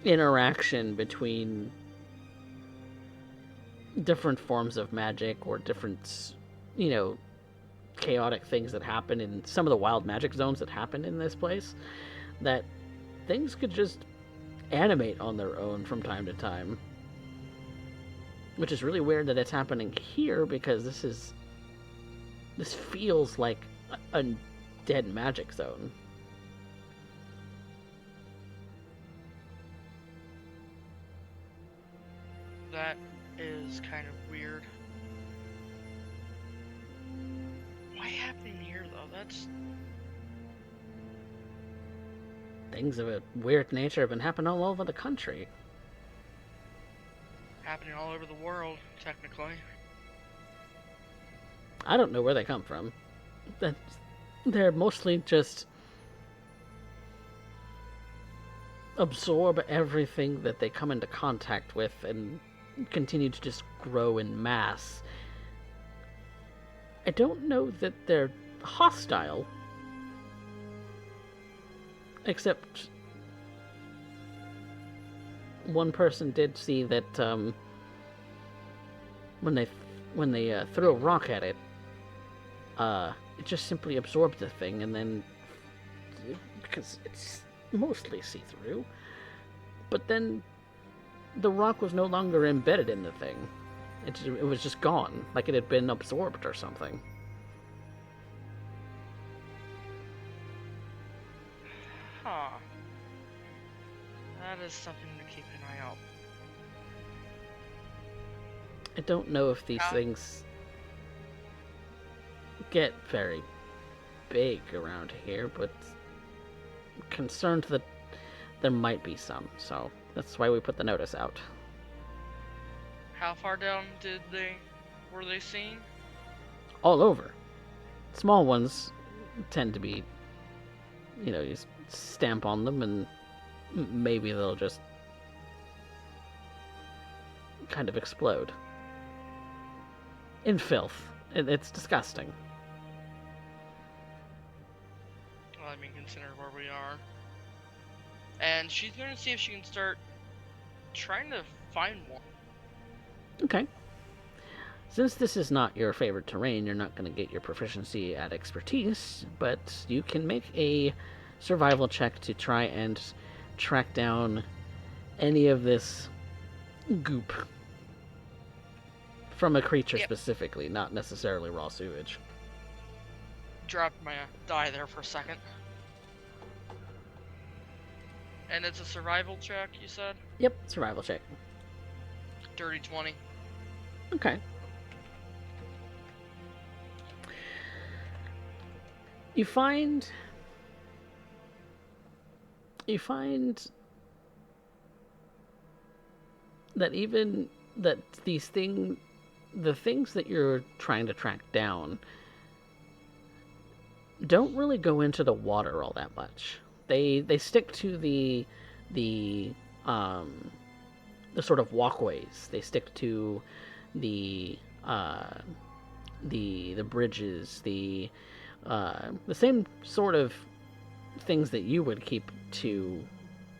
interaction between different forms of magic or different, chaotic things that happen in some of the wild magic zones that happen in this place, that things could just animate on their own from time to time. Which is really weird that it's happening here, because this feels like a dead magic zone. That is kind of weird. Why happening here though? That's Things of a weird nature have been happening all over the country. happening all over the world, technically. I don't know where they come from. They're mostly just absorb everything that they come into contact with and continue to just grow in mass. I don't know that they're hostile, except one person did see that when they threw a rock at it, it just simply absorbed the thing, and then, because it's mostly see-through, but then the rock was no longer embedded in the thing. It was just gone, like it had been absorbed or something. Huh. That is something to keep an eye out. I don't know if these things get very big around here, but I'm concerned that there might be some, so that's why we put the notice out. How far down were they seen? All over. Small ones tend to be, you stamp on them and maybe they'll just kind of explode. In filth. It's disgusting. Well, I mean, consider where we are. And she's gonna see if she can start trying to find one. Okay. Since this is not your favorite terrain, you're not going to get your proficiency at expertise, but you can make a survival check to try and track down any of this goop from a creature specifically, not necessarily raw sewage. Dropped my die there for a second. And it's a survival check, you said? Yep, survival check. Dirty 20. Okay. You find that even that the things that you're trying to track down don't really go into the water all that much. They stick to the sort of walkways. They stick to the bridges, the same sort of things that you would keep to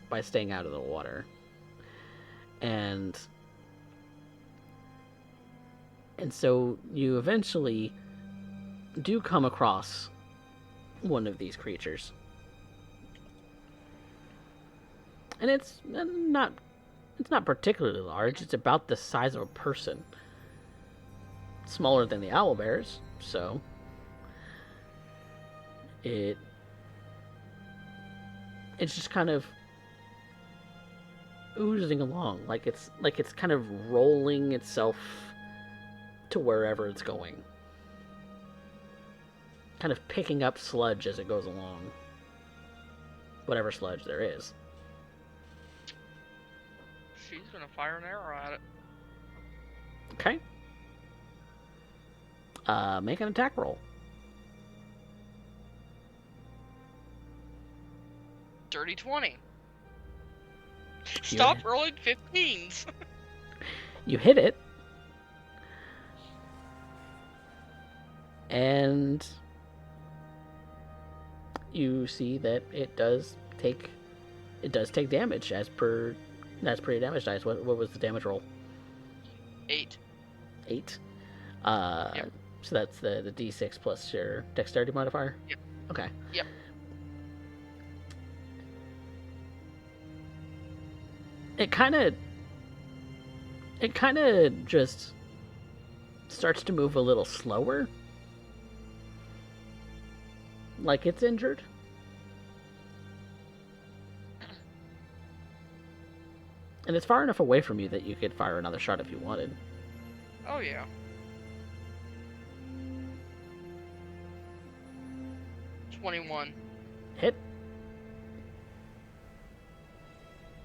by staying out of the water. And so you eventually do come across one of these creatures. And it's not particularly large. It's about the size of a person. Smaller than the owlbears, so it's just kind of oozing along, like it's kind of rolling itself to wherever it's going, kind of picking up sludge as it goes along, whatever sludge there is. She's gonna fire an arrow at it. Okay. Make an attack roll. Dirty 20. Stop rolling 15s. You hit it. And you see that it does take damage as per your damage dice. What was the damage roll? 8. 8. Yep. So that's the D6 plus your dexterity modifier? Yep. Okay. Yep. It kind of just starts to move a little slower. Like it's injured. And it's far enough away from you that you could fire another shot if you wanted. Oh yeah. $21. Hit.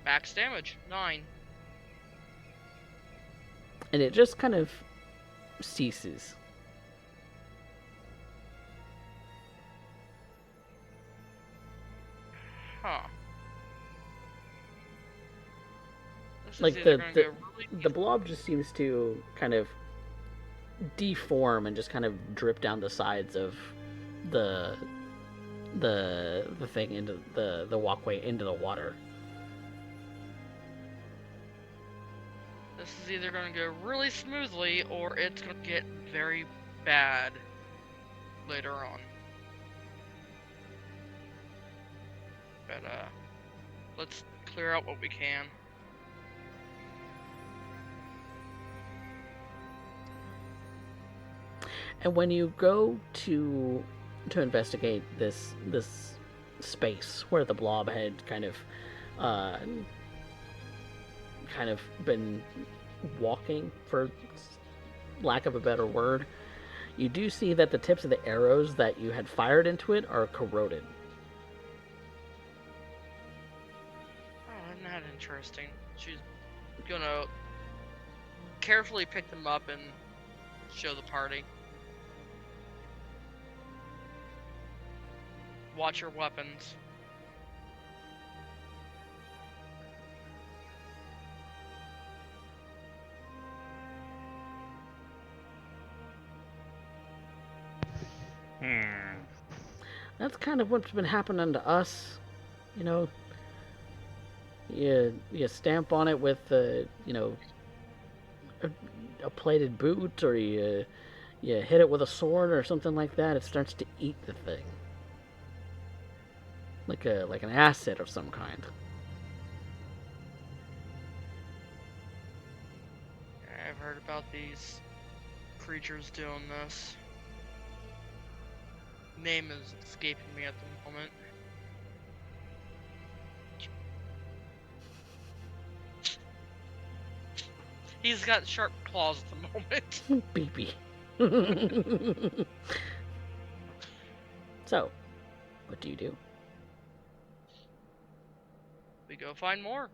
Max damage, 9. And it just kind of ceases. Huh. This is Like either gonna go really the blob just seems to kind of deform and just kind of drip down the sides of the thing into the walkway into the water. This is either going to go really smoothly or it's going to get very bad later on. But, let's clear out what we can. And when you go to investigate this space where the blob had kind of been walking, for lack of a better word, you do see that the tips of the arrows that you had fired into it are corroded. Oh, isn't that interesting? She's gonna carefully pick them up and show the party. Watch your weapons. That's kind of what's been happening to us. You know, you stamp on it with a plated boot or you hit it with a sword or something like that, it starts to eat the thing. Like an acid of some kind. I've heard about these creatures doing this. Name is escaping me at the moment. He's got sharp claws at the moment. Beepy. So, what do you do? We go find more.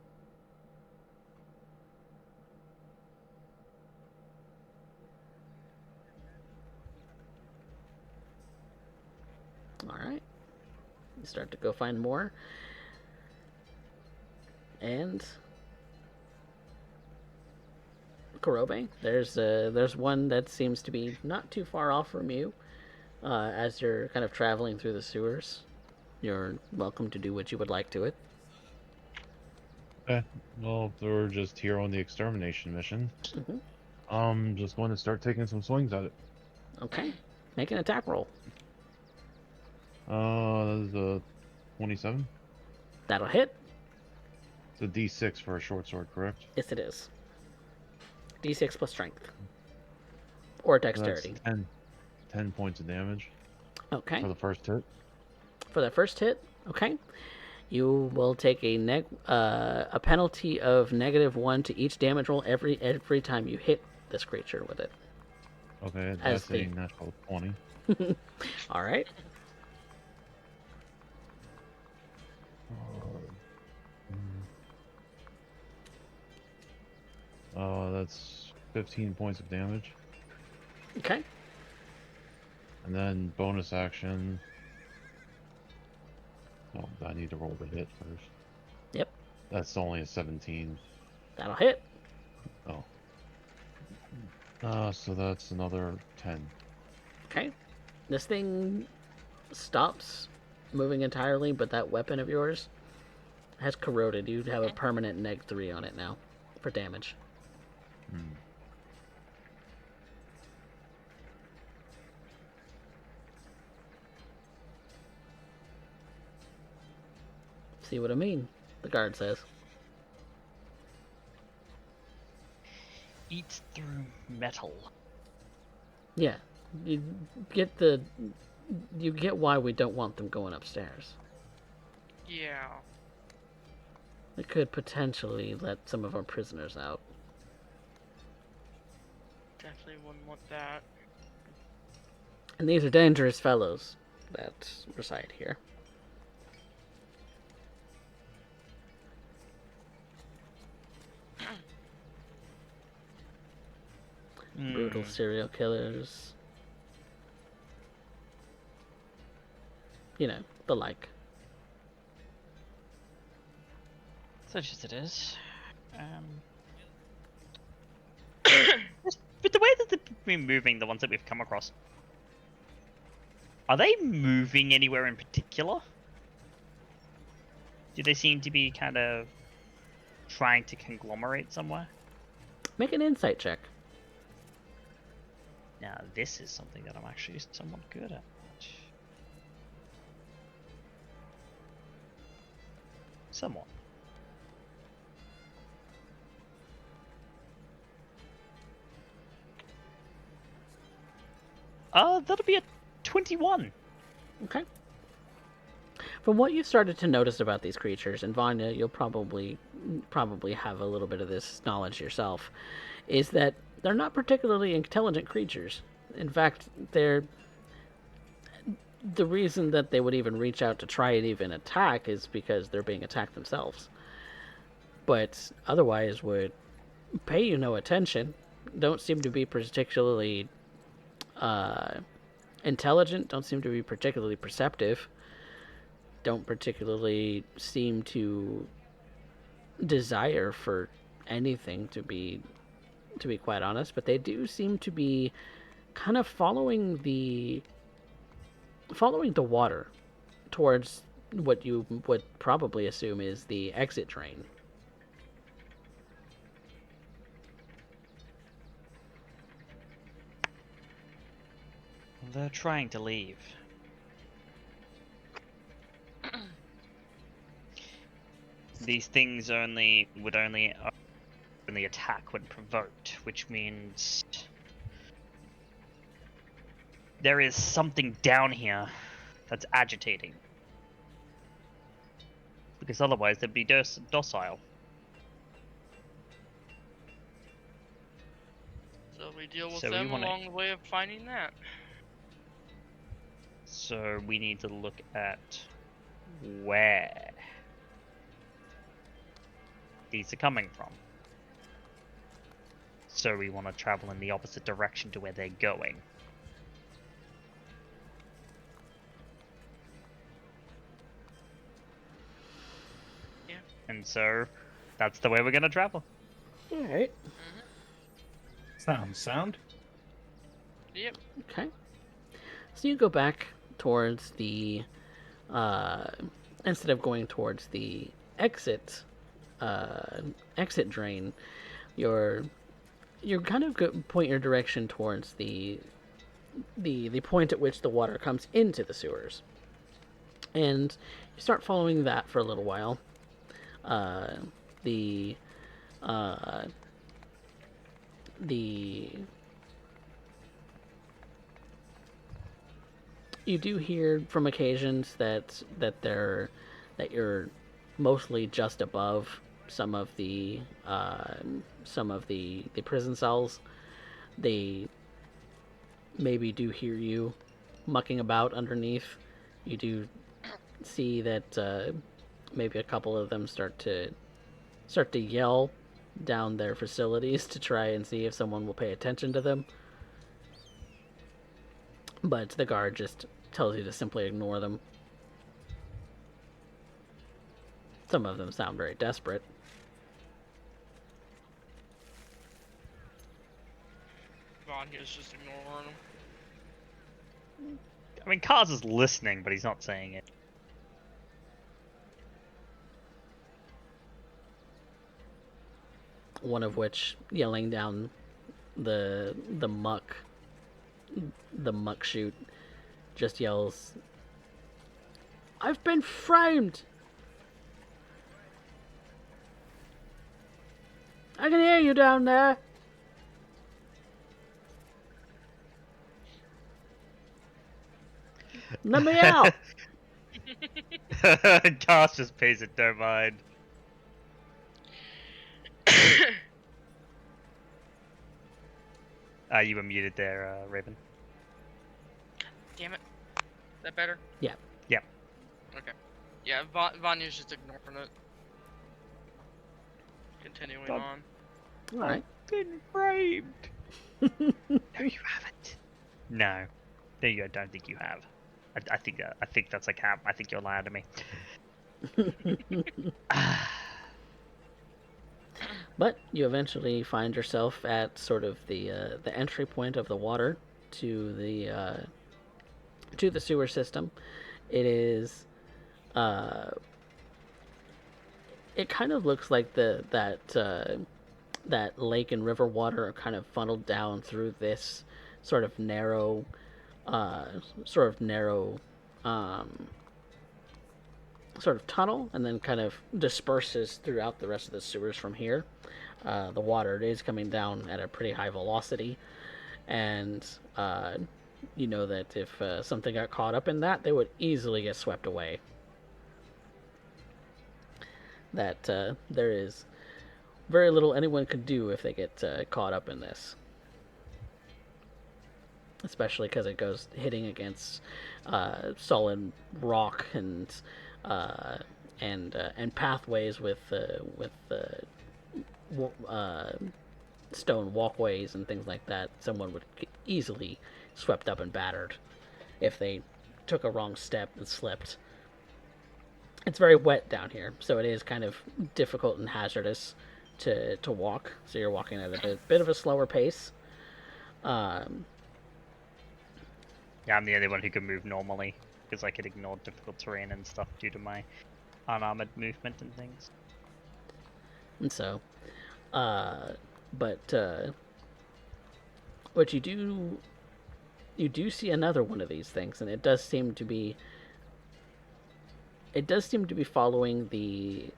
Alright. You start to go find more. And Kurobe, there's one that seems to be not too far off from you. As you're kind of traveling through the sewers, you're welcome to do what you would like to it. Well, if we're just here on the extermination mission, Mhm. I'm just going to start taking some swings at it. Okay. Make an attack roll. That is a 27. That'll hit. It's a D6 for a short sword, correct? Yes, it is. D6 plus strength. Or That's dexterity. 10 points of damage Okay. for the first hit. For the first hit, okay. You will take a penalty of -1 to each damage roll every time you hit this creature with it. Okay, As that's a natural 20. All right. That's 15 points of damage. Okay. And then bonus action. Oh, I need to roll the hit first. Yep. That's only a 17. That'll hit. Oh. So that's another 10. Okay. This thing stops moving entirely, but that weapon of yours has corroded. You have a permanent -3 on it now for damage. Hmm. See what I mean? The guard says. Eats through metal. Yeah. You get why we don't want them going upstairs. Yeah. It could potentially let some of our prisoners out. Definitely wouldn't want that. And these are dangerous fellows that reside here. Brutal serial killers. You know, the like. Such as it is. With the way that they've been moving, the ones that we've come across, are they moving anywhere in particular? Do they seem to be kind of trying to conglomerate somewhere? Make an insight check. Now, this is something that I'm actually somewhat good at. Somewhat. That'll be a 21. Okay. From what you've started to notice about these creatures, and Vanya, you'll probably have a little bit of this knowledge yourself, is that they're not particularly intelligent creatures. In fact, the reason that they would even reach out to try and even attack is because they're being attacked themselves. But otherwise would pay you no attention, don't seem to be particularly intelligent, don't seem to be particularly perceptive, don't particularly seem to desire for anything, to be quite honest, but they do seem to be kind of following the water towards what you would probably assume is the exit drain. They're trying to leave. These things would only attack when provoked, which means there is something down here that's agitating. Because otherwise they'd be docile. So we deal with So we them wanna- along the way of finding that. So we need to look at where these are coming from. So we want to travel in the opposite direction to where they're going. Yeah. And so that's the way we're gonna travel. All right. Sound. Yep. Okay. So you go back towards the, instead of going towards the exit drain, you kind of point your direction towards the point at which the water comes into the sewers, and you start following that for a little while. You do hear from occasions that you're mostly just above some of the prison cells. They maybe do hear you mucking about underneath. You do see that maybe a couple of them start to yell down their facilities to try and see if someone will pay attention to them. But the guard just tells you to simply ignore them. Some of them sound very desperate. Vanya's just ignoring him. I mean, Kaz is listening, but he's not saying it. One of which yelling down the muck chute just yells, "I've been framed! I can hear you down there!" Let me out! Kaz just pays it no mind. You were muted there, Raven. Damn it. Is that better? Yeah. Yeah. Okay. Yeah, Vanya's just ignoring it. Continuing on. Alright. Been framed. No, you haven't. No, I don't think you have. I think that's a cap. I think you're lying to me. But you eventually find yourself at sort of the entry point of the water to the sewer system. It is it kind of looks like that lake and river water are kind of funneled down through this sort of narrow sort of tunnel, and then kind of disperses throughout the rest of the sewers from here. The water is coming down at a pretty high velocity, and you know that if something got caught up in that, they would easily get swept away. That there is very little anyone could do if they get caught up in this. Especially because it goes hitting against solid rock and pathways with stone walkways and things like that. Someone would easily swept up and battered if they took a wrong step and slipped. It's very wet down here, so it is kind of difficult and hazardous to walk. So you're walking at a bit of a slower pace. Yeah, I'm the only one who can move normally, because I could ignore difficult terrain and stuff due to my unarmored movement and things. And so, but what you do you do see another one of these things, and it does seem to be following the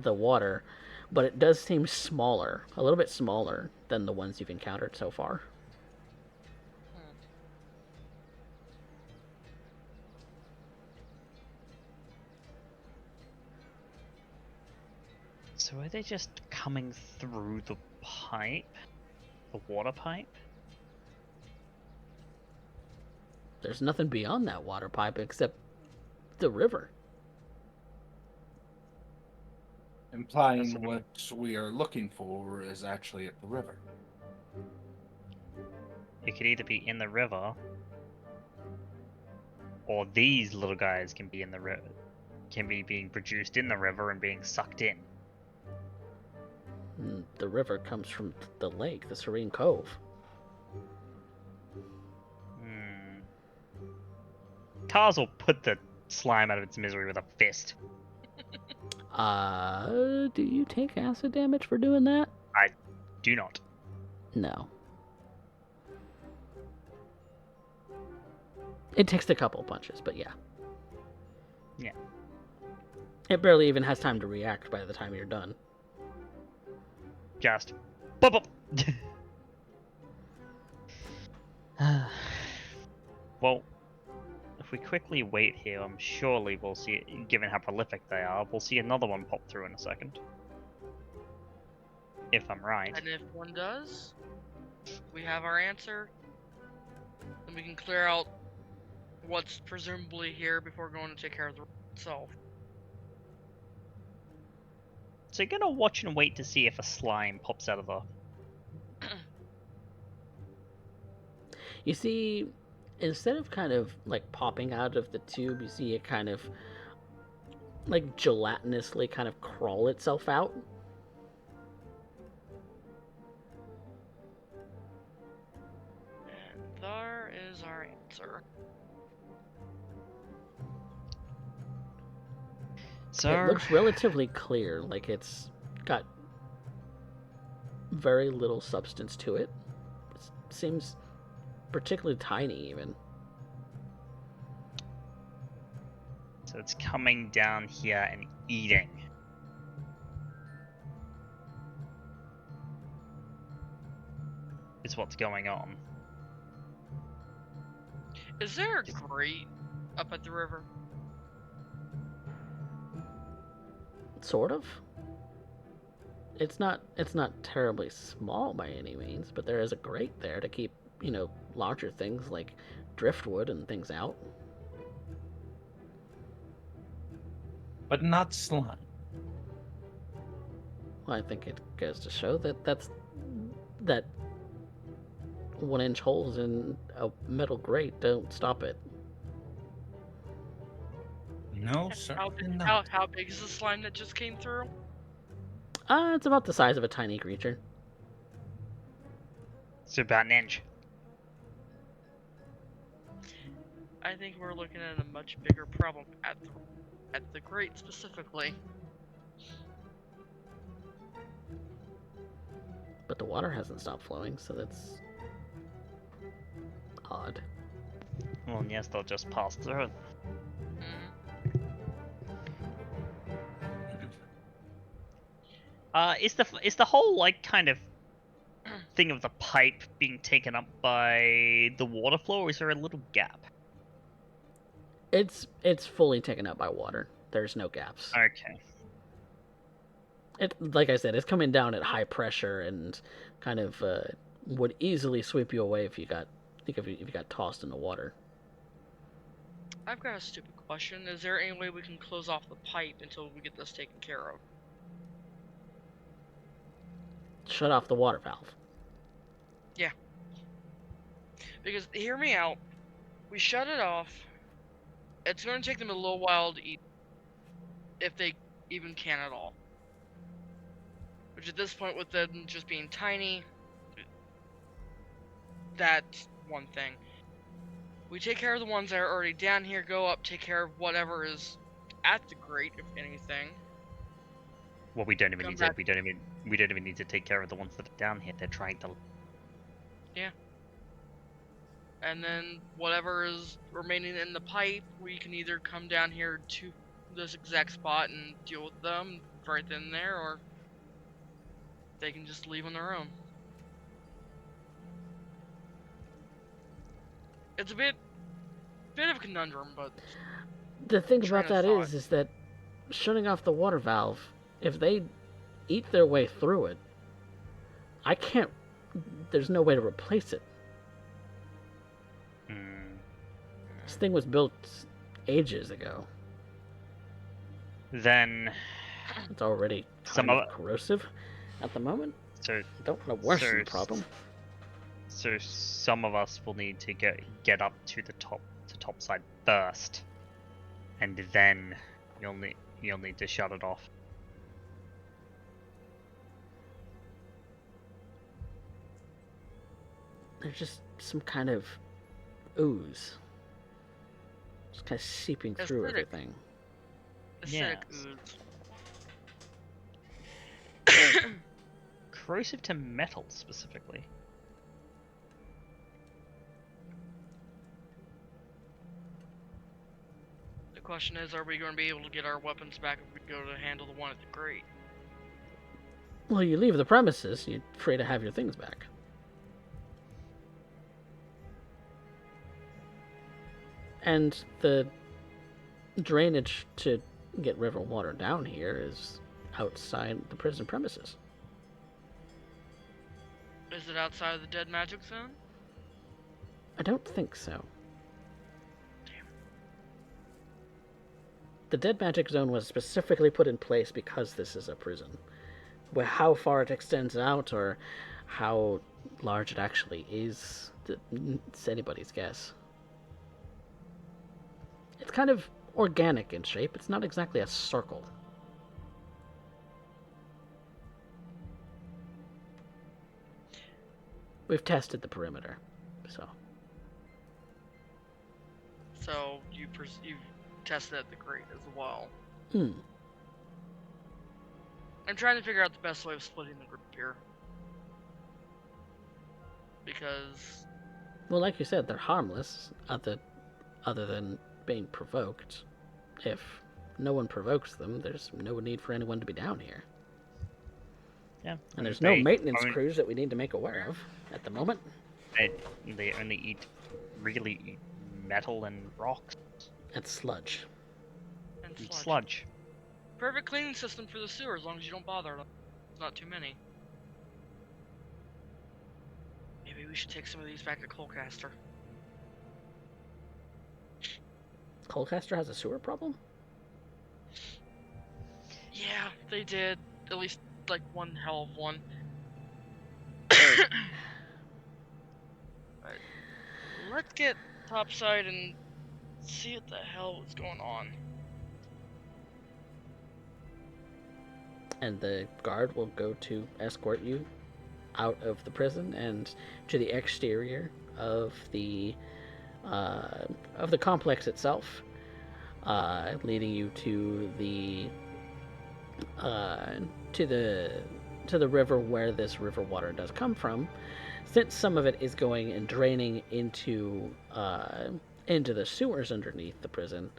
water, but it does seem smaller, a little bit smaller than the ones you've encountered so far. So are they just coming through the pipe? The water pipe? There's nothing beyond that water pipe except the river. Implying what we are looking for is actually at the river. It could either be in the river, or these little guys can be in the river, can be being produced in the river and being sucked in. The river comes from the lake, the Serene Cove. Cars will put the slime out of its misery with a fist. Do you take acid damage for doing that? I do not. No. It takes a couple punches, but yeah. Yeah. It barely even has time to react by the time you're done. Just bop bop. Well, if we quickly wait here, surely we'll see, given how prolific they are, we'll see another one pop through in a second. If I'm right. And if one does, we have our answer. Then we can clear out what's presumably here before going to take care of the itself. So you're gonna watch and wait to see if a slime pops out of the... You see, instead of kind of like popping out of the tube, you see it kind of like gelatinously kind of crawl itself out. And there is our answer. It looks relatively clear, like it's got very little substance to it. It seems particularly tiny, even. So it's coming down here and eating. Is what's going on. Is there a grate up at the river? Sort of. It's not terribly small by any means, but there is a grate there to keep, larger things like driftwood and things out. But not slime. Well, I think it goes to show that 1-inch holes in a metal grate don't stop it. No, certainly not. How big is the slime that just came through? It's about the size of a tiny creature. It's about an inch. I think we're looking at a much bigger problem at the grate specifically. But the water hasn't stopped flowing, so that's odd. Well, yes, they'll just pass through. Is the whole like kind of thing of the pipe being taken up by the water flow, or is there a little gap? It's fully taken up by water. There's no gaps. Okay. It, like I said, it's coming down at high pressure and kind of would easily sweep you away if you got tossed in the water. I've got a stupid question. Is there any way we can close off the pipe until we get this taken care of? Shut off the water valve. Yeah. Because, hear me out. We shut it off. It's going to take them a little while to eat. If they even can at all. Which at this point, with them just being tiny, that's one thing. We take care of the ones that are already down here, go up, take care of whatever is at the grate, if anything. Well, we don't even need to take care of the ones that are down here. They're trying to And then whatever is remaining in the pipe, we can either come down here to this exact spot and deal with them right then and there, or they can just leave on their own. It's a bit of a conundrum, but The thing train about of that thought. is that shutting off the water valve, if they eat their way through it, I can't. There's no way to replace it. This thing was built ages ago. Then It's already Some kind of of corrosive at the moment. so I don't want to worsen so the problem. so some of us will need to get up to the top side first, and then you'll need to shut it off. There's just some kind of ooze. Just kind of seeping through Acidic. everything. acidic Yes. ooze. Corrosive to metal specifically. The question is, are we going to be able to get our weapons back if we go to handle the one at the grate? Well, you leave the premises, you're free to have your things back. And the drainage to get river water down here is outside the prison premises. Is it outside of the dead magic zone? I don't think so. The dead magic zone was specifically put in place because this is a prison. Where how far it extends out or how large it actually is, it's anybody's guess. It's kind of organic in shape. It's not exactly a circle. We've tested the perimeter, so. So you've tested at the grate as well. I'm trying to figure out the best way of splitting the group here. Because Well, like you said, they're harmless, other than being provoked. If no one provokes them, there's no need for anyone to be down here. Yeah. And there's no They maintenance own- crews that we need to make aware of at the moment. They only really eat metal and rocks It's sludge. and and sludge. sludge. Perfect cleaning system for the sewer as long as you don't bother them. It's not too many. Maybe we should take some of these back to Colcaster. Colcaster has a sewer problem? Yeah, they did. At least, like, one hell of one. Alright. Let's get topside and see what the hell is going on. And the guard will go to escort you out of the prison and to the exterior of the complex itself, leading you to the river where this river water does come from. Since some of it is going and draining into the sewers underneath the prison,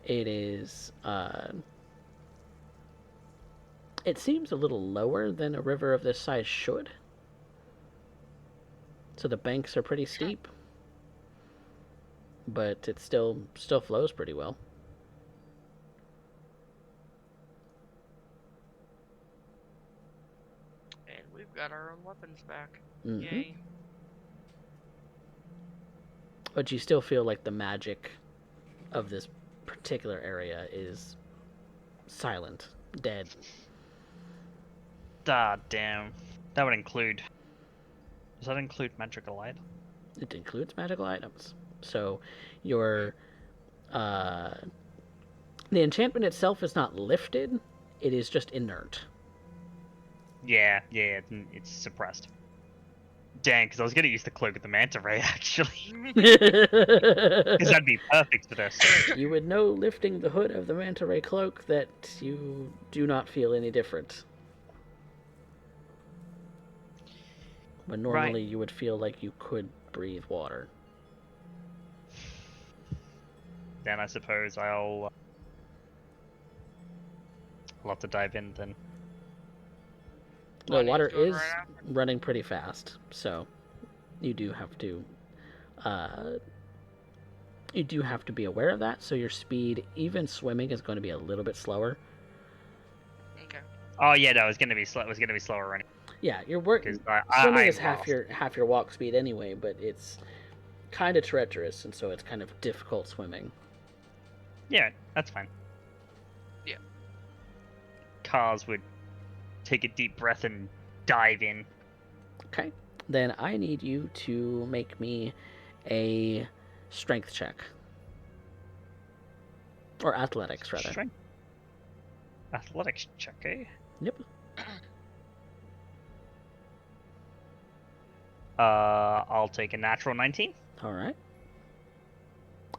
it is it seems a little lower than a river of this size should. So the banks are pretty steep, but it still flows pretty well. And we've got our own weapons back. Mhm. Yay. But you still feel like the magic of this particular area is silent, dead. Ah, damn. That would include. Does that include magical light? It includes magical items. So your the enchantment itself is not lifted, it is just inert. Yeah, it's suppressed. Dang, because I was gonna use the cloak of the manta ray actually, because that'd be perfect for this. You would know lifting the hood of the manta ray cloak that you do not feel any different. when normally you would feel like you could breathe water. Then I suppose I'll have to dive in then. The Bonnie's water going is right after. running pretty fast, so you do have to be aware of that. So your speed, even swimming, is going to be a little bit slower. Okay. Oh yeah, no, it's gonna be slow. It was gonna be slower running. Yeah, your work 'Cause swimming I'm is half fast. your walk speed anyway, but it's kind of treacherous, and so it's kind of difficult swimming. Yeah, that's fine. Yeah. Cars would take a deep breath and dive in. Okay, then I need you to make me a strength check, or athletics rather. Strength. Athletics check, eh? Yep. I'll take a natural 19. All right.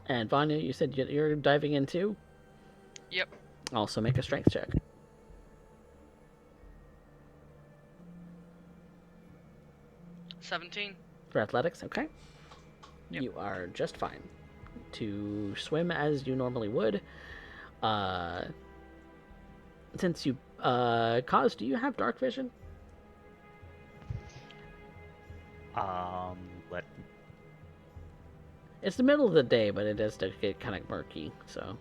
And Vanya, you said you're diving in too? Yep. Also make a strength check. $17. For athletics, okay. Yep. You are just fine to swim as you normally would. Since you, Kaz, do you have dark vision? Let It's the middle of the day, but it does get kind of murky, so.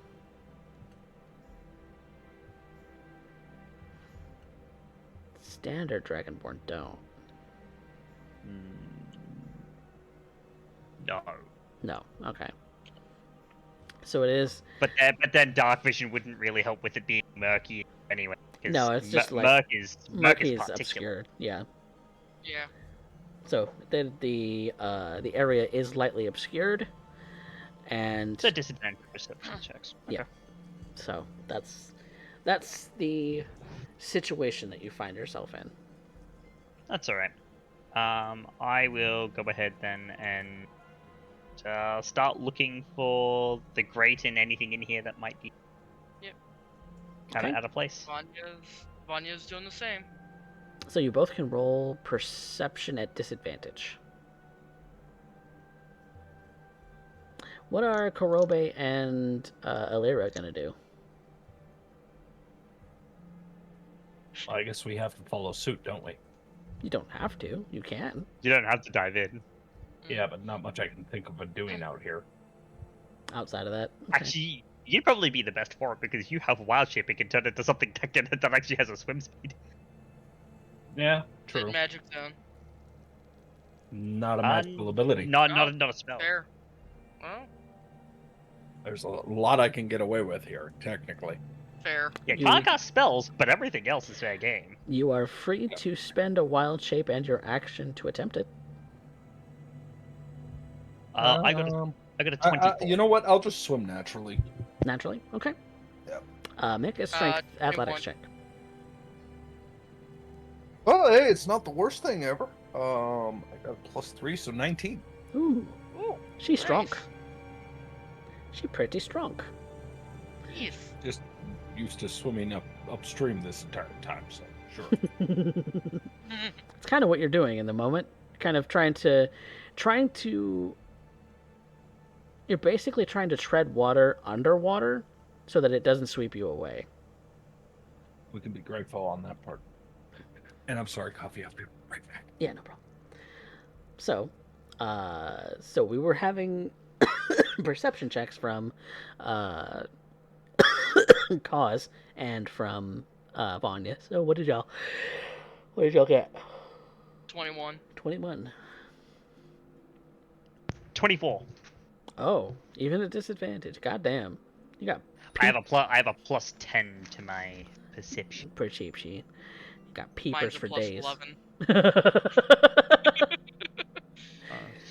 Standard Dragonborn don't. No. No, okay. So it is. But then dark vision wouldn't really help with it being murky anyway. 'Cause No, it's just like murk is murky is particular. obscured. Yeah. Yeah. So the area is lightly obscured, and It's a disadvantage for perception checks. Okay. Yeah. so that's the situation that you find yourself in. That's all right. I will go ahead then and start looking for the grate and anything in here that might be kind of Okay. out of place. Vanya's doing the same. So you both can roll perception at disadvantage. What are Korobe and Alira gonna do? I guess we have to follow suit, don't we? You don't have to. You can. You don't have to dive in. Yeah, but not much I can think of doing out here. Outside of that, okay. Actually, you'd probably be the best for it because you have wild shape. It can turn into something that actually has a swim speed. Yeah, Good true. magic zone. Not a magical ability. Not Oh, not a spell. Fair. Well, There's a lot I can get away with here, technically. fair. Yeah, You- can't cast spells, but everything else is fair game. You are free to spend a wild shape and your action to attempt it. I got a 24. You know what? I'll just swim naturally. Naturally, okay. Yep. Make a strength 21. athletics check. Well, hey, it's not the worst thing ever. I got a +3, so 19. Ooh, Ooh, she's strong. nice. She's pretty strong. Yes. Just used to swimming upstream this entire time, so sure. It's kind of what you're doing in the moment. Kind of trying to you're basically trying to tread water underwater so that it doesn't sweep you away. We can be grateful on that part. And I'm sorry, coffee. I'll be right back. Yeah, no problem. So we were having perception checks from Cause and from Vanya. So what did y'all get? 21. 21. 24. Oh, even a disadvantage. Goddamn. You got I have a plus 10 to my perception. pretty cheap sheet. You got peepers Mine's a for plus days. 11.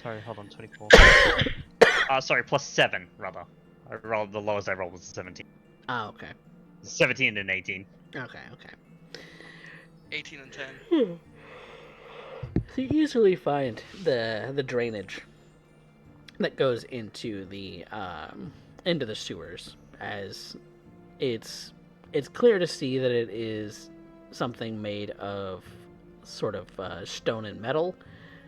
Sorry, hold on, 24. Sorry, plus 7 rather. I rolled the lowest I rolled was 17. Oh, okay. 17 and 18. Okay. 18 and 10. So you easily find the drainage that goes into the sewers, as it's clear to see that it is something made of sort of stone and metal,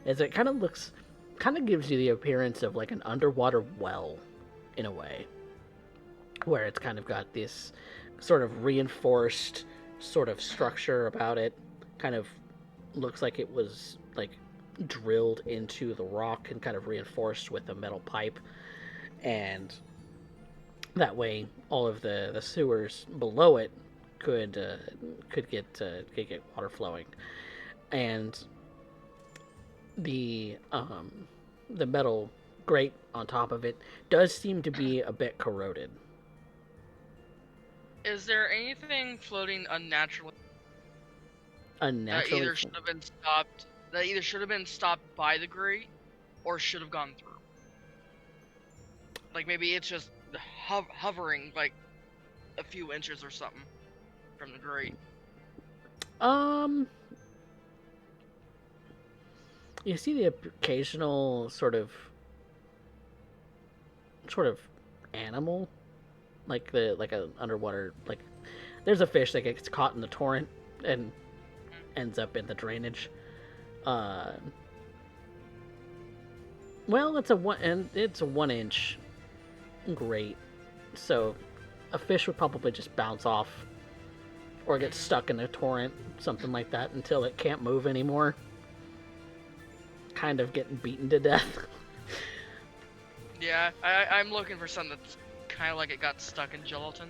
is it kind of gives you the appearance of like an underwater well, in a way, where it's kind of got this sort of reinforced sort of structure about it. Kind of looks like it was like drilled into the rock and kind of reinforced with a metal pipe, and that way all of the sewers below it could get water flowing, and the metal grate on top of it does seem to be a bit corroded. Is there anything floating unnaturally Unnaturally, that either should have been stopped by the grate or should have gone through? Like maybe it's just hovering like a few inches or something from the grate. You see the occasional sort of animal, like a underwater, like there's a fish that gets caught in the torrent and ends up in the drainage. Well, it's a 1 inch grate, so a fish would probably just bounce off or get stuck in a torrent, something like that, until it can't move anymore. Kind of getting beaten to death. Yeah, I'm looking for something that's kind of like it got stuck in gelatin.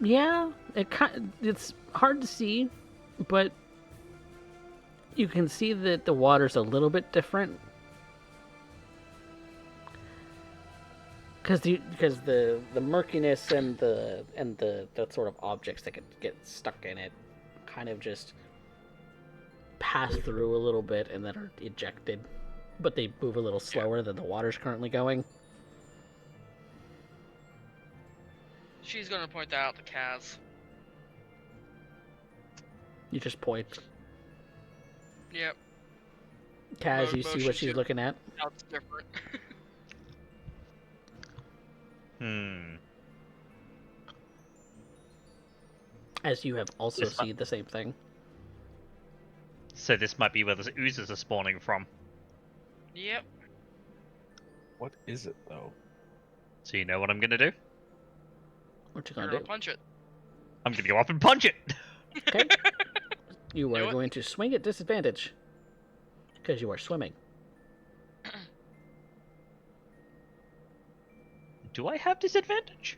Yeah, it's hard to see, but you can see that the water's a little bit different. Because the murkiness and the sort of objects that get stuck in it kind of just pass through a little bit and then are ejected, but they move a little slower than the water's currently going. She's gonna point that out to Kaz. You just point. Yep. Kaz, Mode you see motion what she's to- looking at? That's different. As you have also This seen the same thing. So this might be where the oozes are spawning from. Yep. What is it though? So you know what I'm gonna do? What you You're gonna gonna do? punch it. I'm gonna go up and punch it! Okay. You Do are it. going to swing at disadvantage. Because you are swimming. Do I have disadvantage?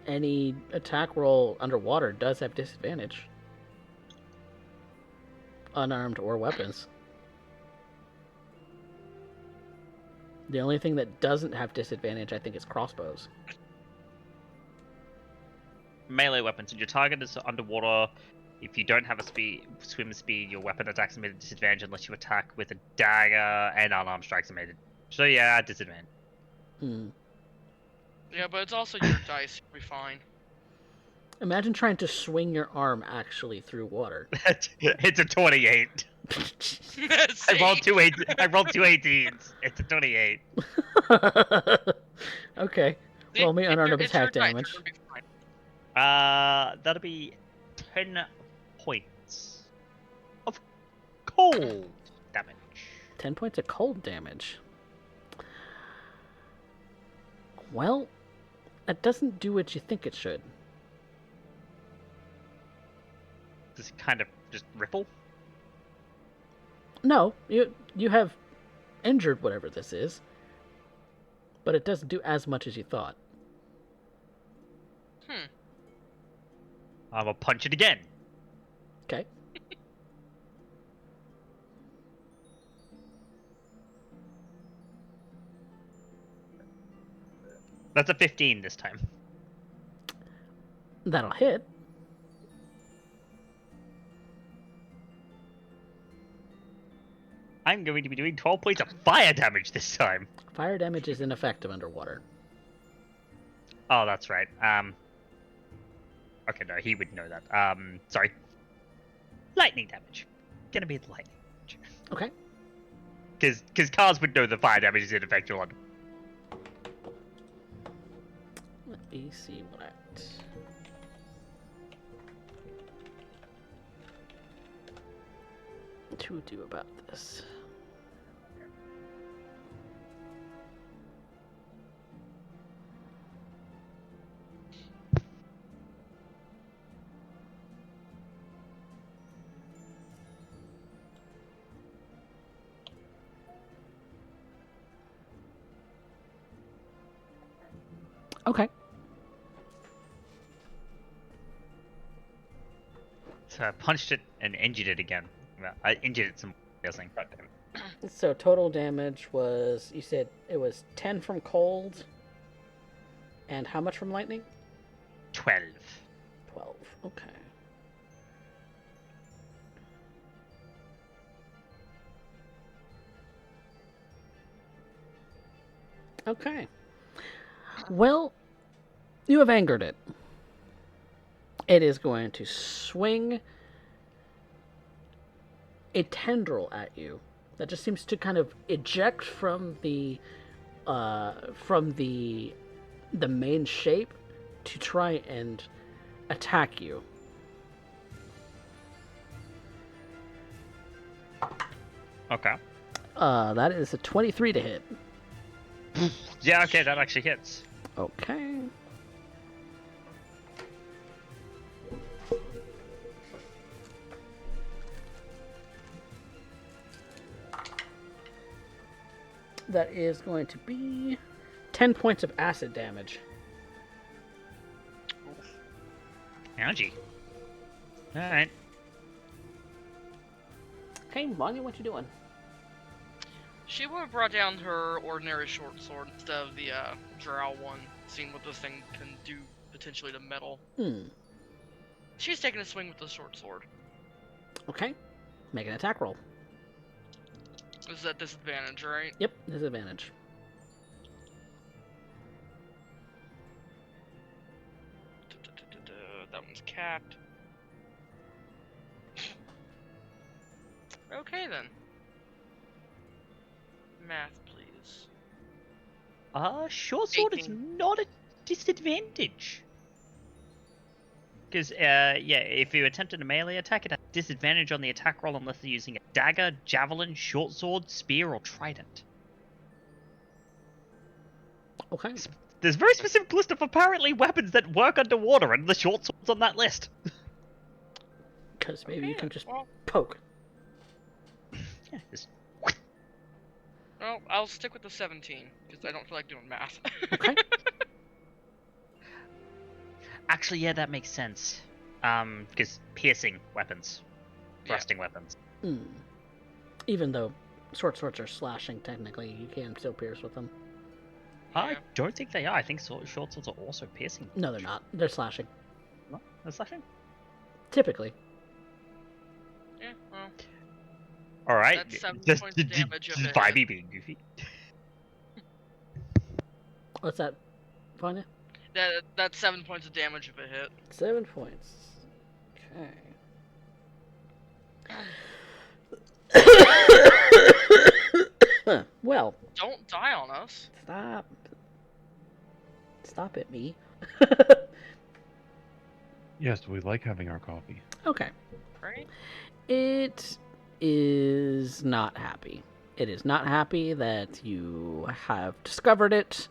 Any attack roll underwater does have disadvantage. Unarmed or weapons. The only thing that doesn't have disadvantage, I think, is crossbows. Melee weapons. When your target is underwater, if you don't have a swim speed, your weapon attacks are made at disadvantage unless you attack with a dagger, and unarmed strikes are made. So yeah, disadvantage. Yeah, but it's also your dice. You'll be fine. Imagine trying to swing your arm actually through water. It's a 28. I rolled two 18s. It's a 28. Okay. See, Roll me unarmed it's your attack dice, damage. you'll be fine. That'll be 10 points of cold damage. 10 points of cold damage. Well, that doesn't do what you think it should. Does it kind of just ripple? No, you have injured whatever this is, but it doesn't do as much as you thought. I'm gonna punch it again. Okay. That's a 15 this time. That'll hit. I'm going to be doing 12 points of fire damage this time. Fire damage is ineffective underwater. Oh, that's right. Okay, no, he would know that. Sorry. Lightning damage. Gonna be lightning damage. Okay. Because Cars would know the fire damage is ineffective on. Let me see what. to do about this? Okay. So I punched it and injured it again. Well, I injured it some, guessing. So total damage was, you said it was 10 from cold, and how much from lightning? 12. 12. Okay. Okay. Well, you have angered it. It is going to swing a tendril at you that just seems to kind of eject from the main shape to try and attack you. Okay. That is a 23 to hit. Yeah, okay, that actually hits. Okay. That is going to be 10 points of acid damage. Ouchie. Alright. Okay, Vanya, what you doing? She would have brought down her ordinary short sword instead of the drow one, seeing what this thing can do potentially to metal. She's taking a swing with the short sword. Okay. Make an attack roll. This is at disadvantage, right? Yep, disadvantage. That one's capped. Okay then. Math, please. Short sword is 18. not a disadvantage. Because, yeah, if you attempted a melee attack, it has disadvantage on the attack roll unless they're using a dagger, javelin, short sword, spear, or trident. Okay. There's a very specific list of apparently weapons that work underwater, and the short sword's on that list. Because maybe you can just Well, poke. Yeah, just... well, I'll stick with the 17, because I don't feel like doing math. Okay. Actually, yeah, that makes sense. Because piercing weapons. Thrusting weapons. Even though short swords are slashing, technically, you can still pierce with them. I Yeah. don't think they are. I think short swords are also piercing. No, they're not. They're slashing. No, they're slashing? Typically. Yeah, well, Alright. That's 7 points of damage if it By hit. me being goofy. What's that, Vanya? that's 7 points of damage if it hit. 7 points. Okay. Well, Don't die on us. stop. Stop it, me. Yes, we like having our coffee. Okay. Right? It is not happy. It is not happy that you have discovered it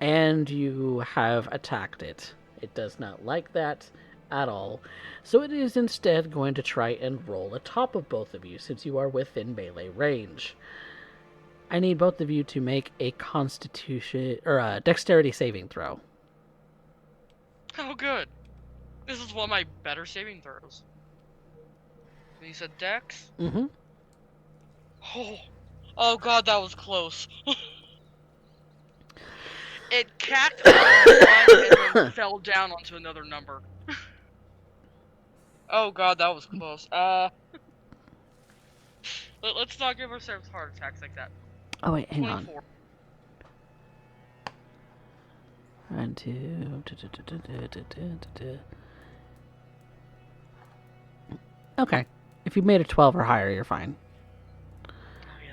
and you have attacked it. It does not like that at all. So it is instead going to try and roll atop of both of you since you are within melee range. I need both of you to make a constitution or a dexterity saving throw. Oh, good. This is one of my better saving throws. You said dex? Mm-hmm. Oh god, that was close. It cacked on one and then fell down onto another number. Oh god, that was close. Let's not give ourselves heart attacks like that. Oh wait, hang on. 24. 1, 2. Okay. If you made a 12 or higher, you're fine.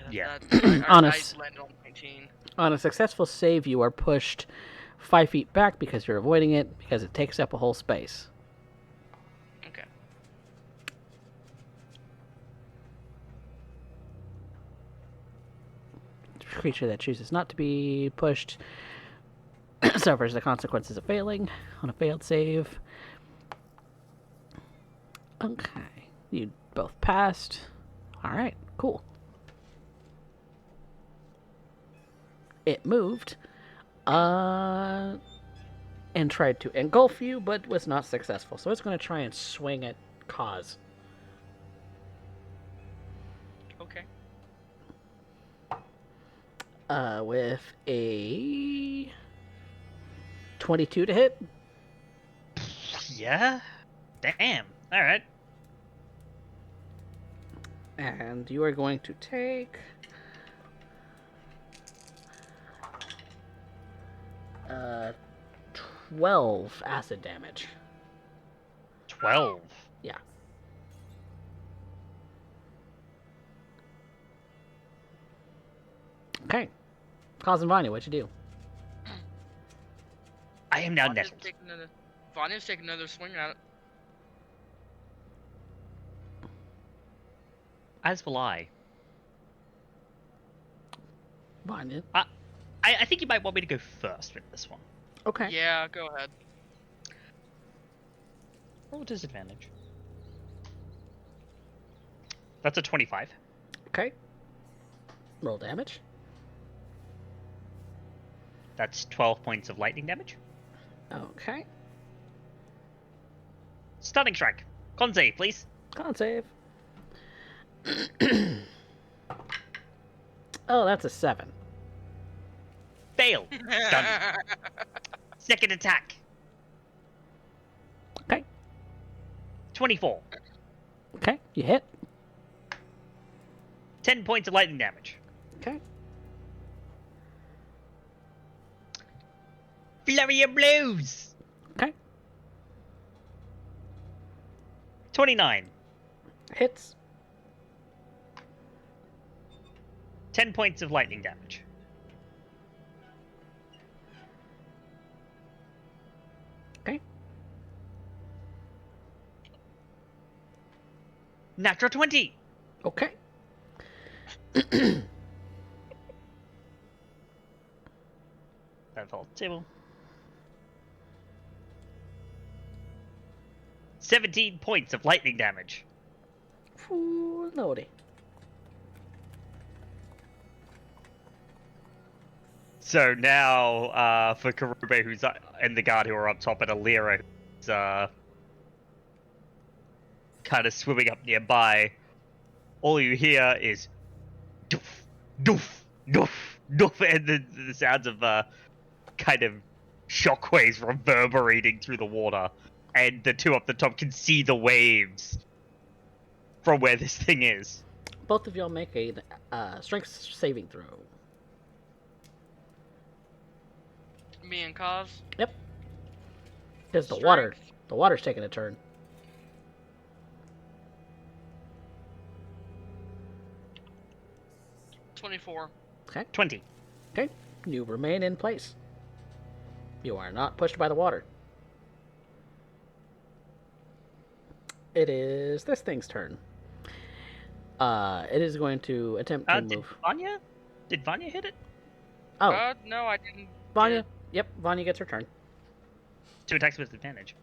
Yeah. I Honest. landed on 19. On a successful save, you are pushed 5 feet back because you're avoiding it, because it takes up a whole space. Okay. creature that chooses not to be pushed suffers the consequences of failing on a failed save. Okay. You both passed. Alright, cool. It moved. And tried to engulf you, but was not successful. So it's going to try and swing at Kaz. Okay. With a 22 to hit. Yeah? Damn. Alright. And you are going to take 12 acid damage. 12. Yeah. Okay. Kaz and Vanya, what'd you do? I am now nettled. Vanya's taking another swing at it. As will I. Vanya. I think you might want me to go first with this one. Okay. Yeah, go ahead. Roll a disadvantage. That's a 25. Okay. Roll damage. That's 12 points of lightning damage. Okay. Stunning strike. Con save, please. Con save. Oh, that's a 7. Fail. Done. Second attack. Okay. 24. Okay, you hit. 10 points of lightning damage. Okay. Flurry of blows. Okay. 29. Hits. 10 points of lightning damage. Okay. Natural 20. Okay. That fell table. 17 points of lightning damage. Ooh, lordy. So now, for Karube, who's and the guard who are up top, and Alira, who's kind of swimming up nearby, all you hear is doof, doof, doof, doof, and the sounds of kind of shockwaves reverberating through the water. And the two up the top can see the waves from where this thing is. Both of y'all make a strength saving throw. Me and Kaz. Yep. Because the Strength. water's taking a turn. $24. 20. Okay. You remain in place. You are not pushed by the water. It is this thing's turn. It is going to attempt to Did move. Vanya? Did Vanya hit it? Oh, No, I didn't. Vanya. Yep, Vanya gets her turn. 2 attacks with advantage.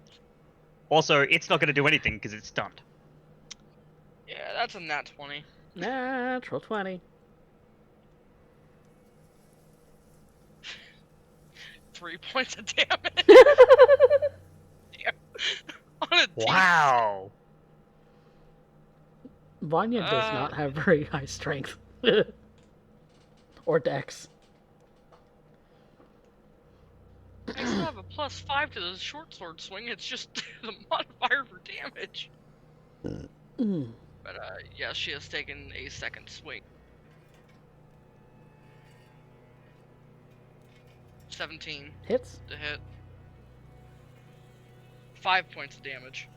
Also, it's not going to do anything because it's stunned. Yeah, that's a nat 20. Natural 20. 3 points of damage. Damn. On a D. Wow! Vanya does not have very high strength. Or dex. I still have a +5 to the short sword swing. It's just the modifier for damage. Mm. But yeah, she has taken a second swing. 17 Hits. to hit. 5 points of damage.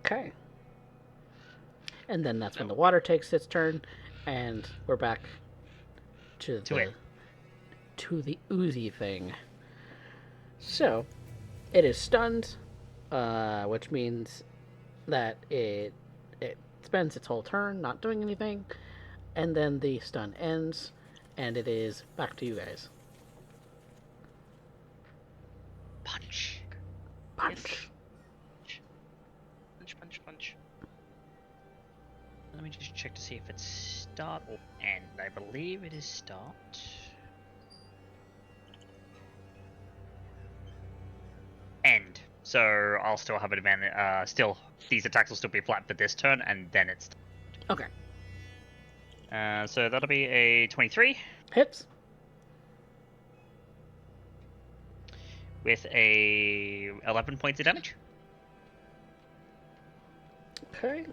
Okay. And then that's when the water takes its turn, and we're back to the Uzi thing. So, it is stunned, which means that its spends its whole turn not doing anything, and then the stun ends, and it is back to you guys. Punch. Punch. Punch, punch, punch. Let me just check to see if it's start or end. I believe it is start. End. So I'll still have an advantage. Still, these attacks will still be flat for this turn, and then it's. Okay. So that'll be a 23 Hits. with a 11 points of damage. Okay.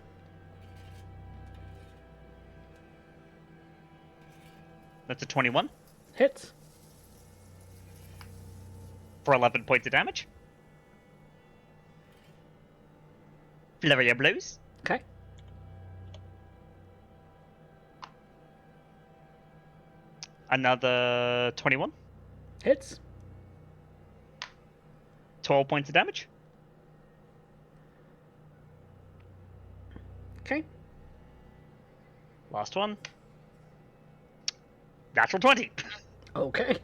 That's a 21 Hits. for 11 points of damage. Flurry of blows. Okay. Another 21. Hits. 12 points of damage. Okay. Last one. Natural 20. Okay.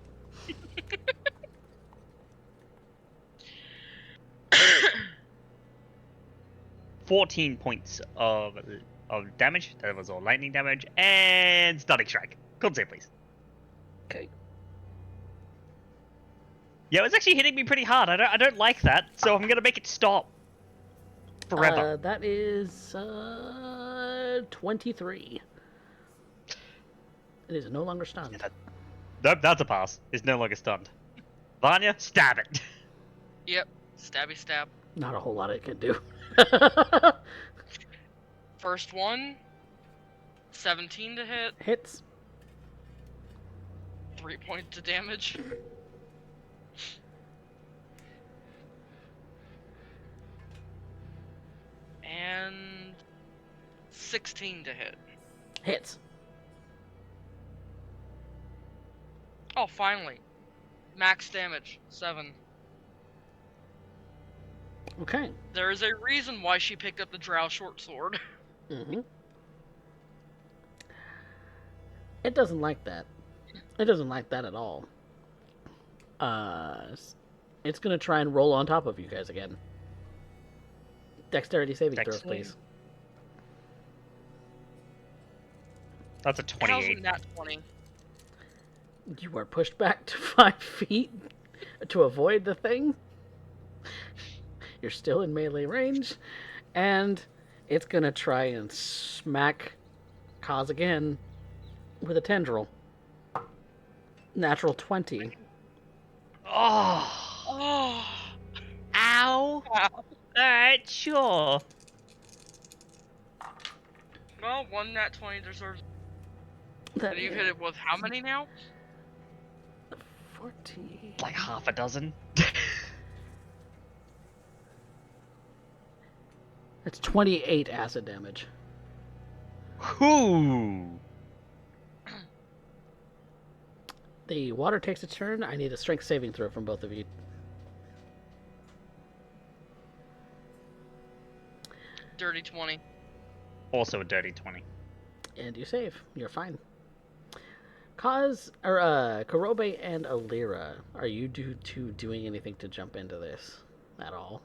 14 points of damage. That was all lightning damage. And stunning strike. Cold save, please. Okay. Yeah, it was actually hitting me pretty hard. I don't like that, so I'm gonna make it stop. Forever. That is 23. It is no longer stunned. Nope, that's a pass. It's no longer stunned. Vanya, stab it. Yep. Stabby stab. Not a whole lot it can do. First one. 17 to hit. Hits. 3 points of damage. And 16 to hit. Hits. Oh, finally. Max damage. 7. Okay. There is a reason why she picked up the Drow short sword. Mm-hmm. It doesn't like that. It doesn't like that at all. It's gonna try and roll on top of you guys again. Dexterity saving throws, Dex please. That's a How's 28. that 20? You are pushed back to 5 feet to avoid the thing. You're still in melee range, and it's gonna try and smack Kaz again with a tendril. Natural 20. Oh. Oh. Ow. Wow. Alright, sure. Well, one nat 20 deserves. That And you've hit it with how many now? 14. Like half a dozen. That's 28 acid damage. Whoo. The water takes its turn. I need a strength saving throw from both of you. Dirty 20. Also a dirty 20. And you save. You're fine. Karobe and Alira, are you two doing anything to jump into this at all?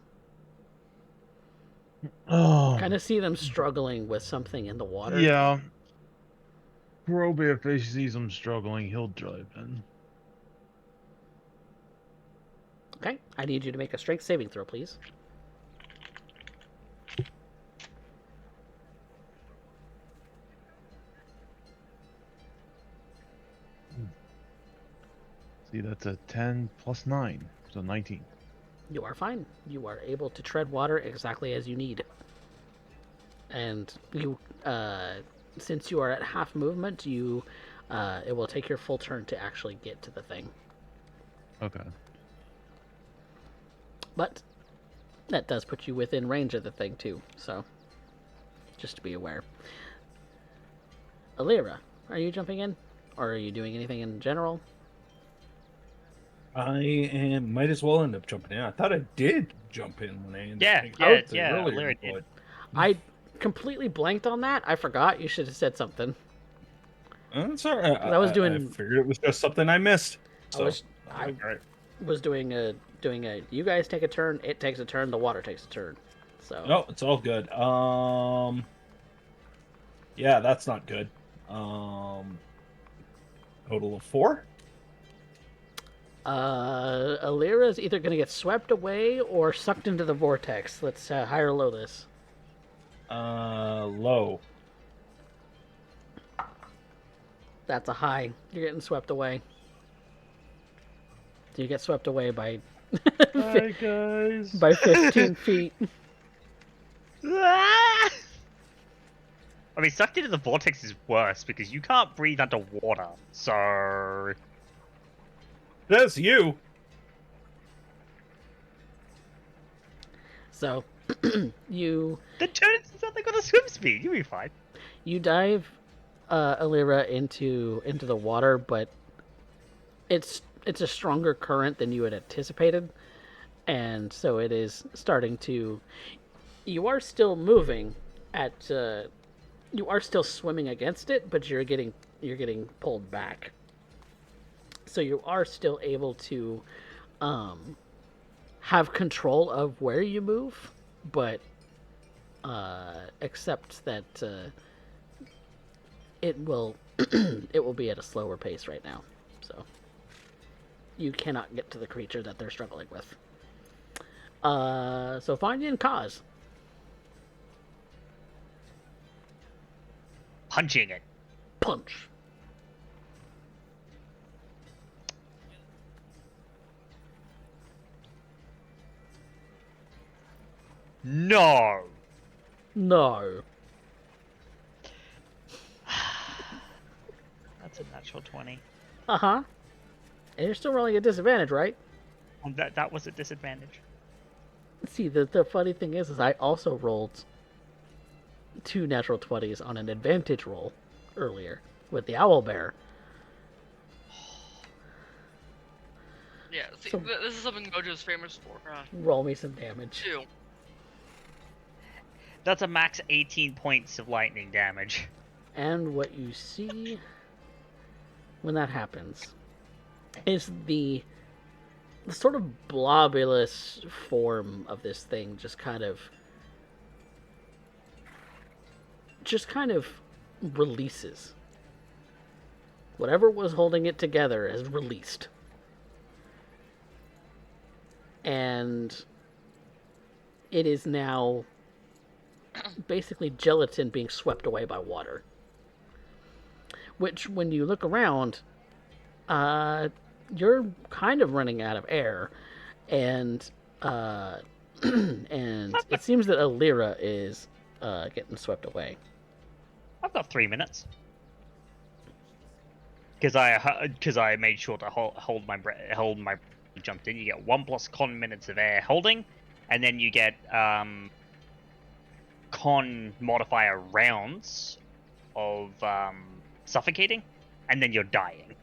Oh, Kind of see them struggling with something in the water. yeah. Kurobe, if he sees him struggling, he'll drive in. Okay. I need you to make a strength saving throw, please. See, that's a 10 plus 9, so 19. You are fine. You are able to tread water exactly as you need. And you, since you are at half movement, it will take your full turn to actually get to the thing. Okay. But that does put you within range of the thing too, so just to be aware. Alira, are you jumping in? Or are you doing anything in general? Might as well end up jumping in. I thought I did jump in when I ended Yeah, up yeah, out there yeah, earlier, Lyra did. but I completely blanked on that. I forgot. You should have said something. That's all right. I was doing- I figured it was just something I missed. I So, was- I'm I- like, all right. Was doing a you guys take a turn, it takes a turn, the water takes a turn. So No, it's all good. Yeah, that's not good. Total of 4. Alira is either going to get swept away or sucked into the vortex. Let's high or low this. Low. That's a high. You're getting swept away. So you get swept away by Hi guys. by 15 feet. I mean, sucked into the vortex is worse because you can't breathe underwater. So That's you. So you then turn it to something on a swim speed. You'll be fine. dive Alira into the water, but it's a stronger current than you had anticipated, and so it is starting to. You are still moving at. You are still swimming against it, but you're getting pulled back. So you are still able to have control of where you move, but except that it will it will be at a slower pace right now. So you cannot get to the creature that they're struggling with. So Fanya and Kaz. Punching it. Punch. No. No. That's a natural 20. Uh-huh. And you're still rolling a disadvantage, right? That was a disadvantage. See, the funny thing is I also rolled 2 natural 20s on an advantage roll earlier with the owl bear. Yeah, see, So- this is something Mojo's famous for. Roll me some damage. 2. That's a max 18 points of lightning damage. And what you see when that happens is the sort of blobulous form of this thing just kind of releases. Whatever was holding it together is released. And it is now basically gelatin being swept away by water. Which, when you look around, you're kind of running out of air, and and it seems that Alira is getting swept away. I've got 3 minutes. Because I made sure to hold my breath, jumped in. You get 1 plus con minutes of air holding, and then you get con modifier rounds of suffocating, and then you're dying.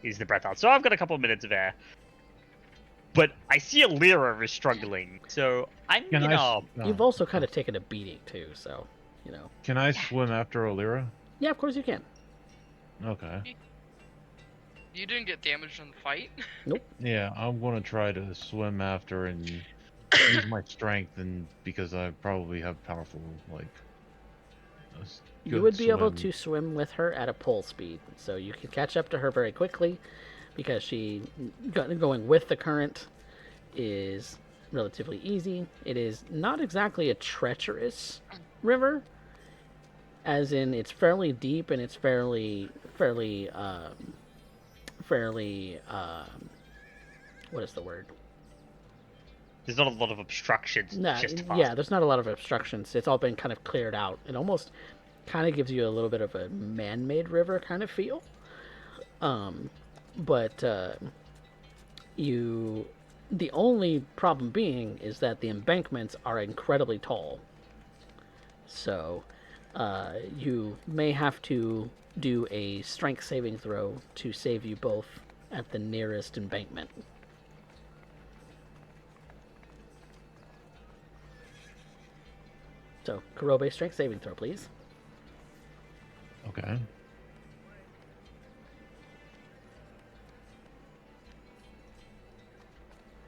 Is the breath out. So I've got a couple of minutes of air. But I see Alira is struggling, so I'm You've also kind of taken a beating too, so you know. Can I swim after Alira? Yeah, of course you can. Okay. You didn't get damaged in the fight. Yeah, I'm gonna try to swim after and use my strength, and because I probably have powerful You would be able to swim with her at a pull speed, so you can catch up to her very quickly, because going with the current is relatively easy. It is not exactly a treacherous river, as in it's fairly deep and it's fairly what is the word? There's not a lot of obstructions. Nah, Just yeah, there's not a lot of obstructions. It's all been kind of cleared out. It almost kind of gives you a little bit of a man-made river kind of feel. But the only problem being is that the embankments are incredibly tall. So you may have to do a strength saving throw to save you both at the nearest embankment. So, Kurobe, strength saving throw, please. Okay.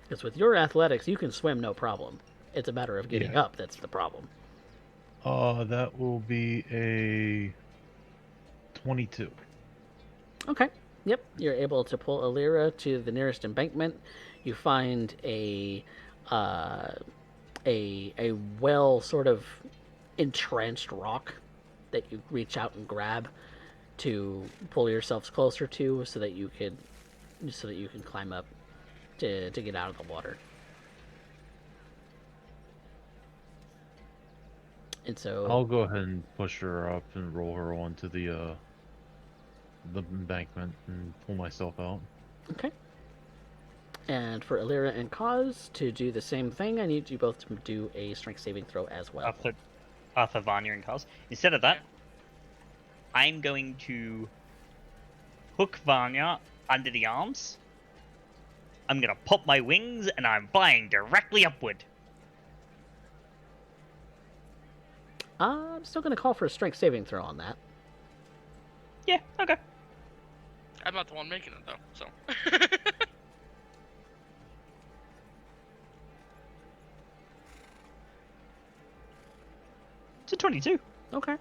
Because with your athletics, you can swim no problem. It's a matter of getting Yeah. up that's the problem. That will be a 22. Okay. Yep. You're able to pull Alira to the nearest embankment. You find a well sort of entrenched rock that you reach out and grab to pull yourselves closer to, so that you can climb up to get out of the water. And so I'll go ahead and push her up and roll her onto the embankment and pull myself out. okay. And for Alira and Kaz to do the same thing, I need you both to do a strength saving throw as well. For Vanya and Cos. Instead of that, I'm going to hook Vanya under the arms. I'm gonna pop my wings and I'm flying directly upward. I'm still going to call for a strength saving throw on that. Yeah, okay. I'm not the one making it though, so. It's a 22. Okay.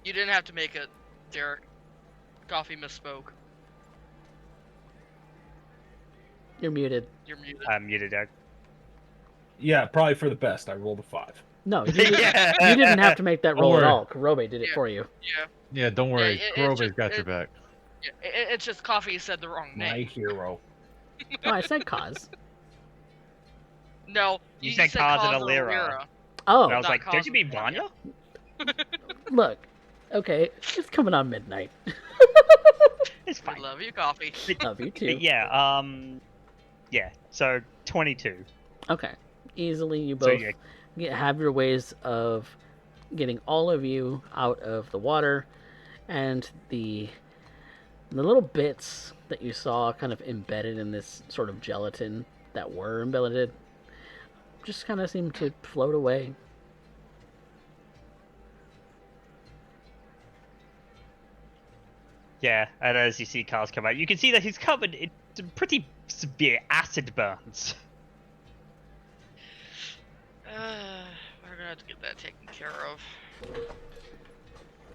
You didn't have to make it, Derek. Coffee misspoke. You're muted. You're muted. I'm muted, Doug. Yeah, probably for the best. I rolled a 5. No, you didn't have to make that roll at worry. all. Kurobe did it Yeah. for you. Yeah. Yeah, don't worry. Yeah, it's Kurobe's just- got your back. It's just Coffee said the wrong My name. hero. No, I said Kaz. No, You said Kaz and Kaz or Alira. Oh, And I was Not like, don't you Cos mean or Vanya. Vanya? look. Okay, it's coming on midnight. It's I fine. love you, Coffee. Love you But too. yeah, yeah, so 22. Okay. Easily, you So both yeah, have your ways of getting all of you out of the water, and the little bits that you saw kind of embedded in this sort of gelatin that were embedded just kind of seem to float away. yeah, and as you see Cars come out, you can see that he's covered in some pretty severe acid burns. We're gonna have to get that taken care of.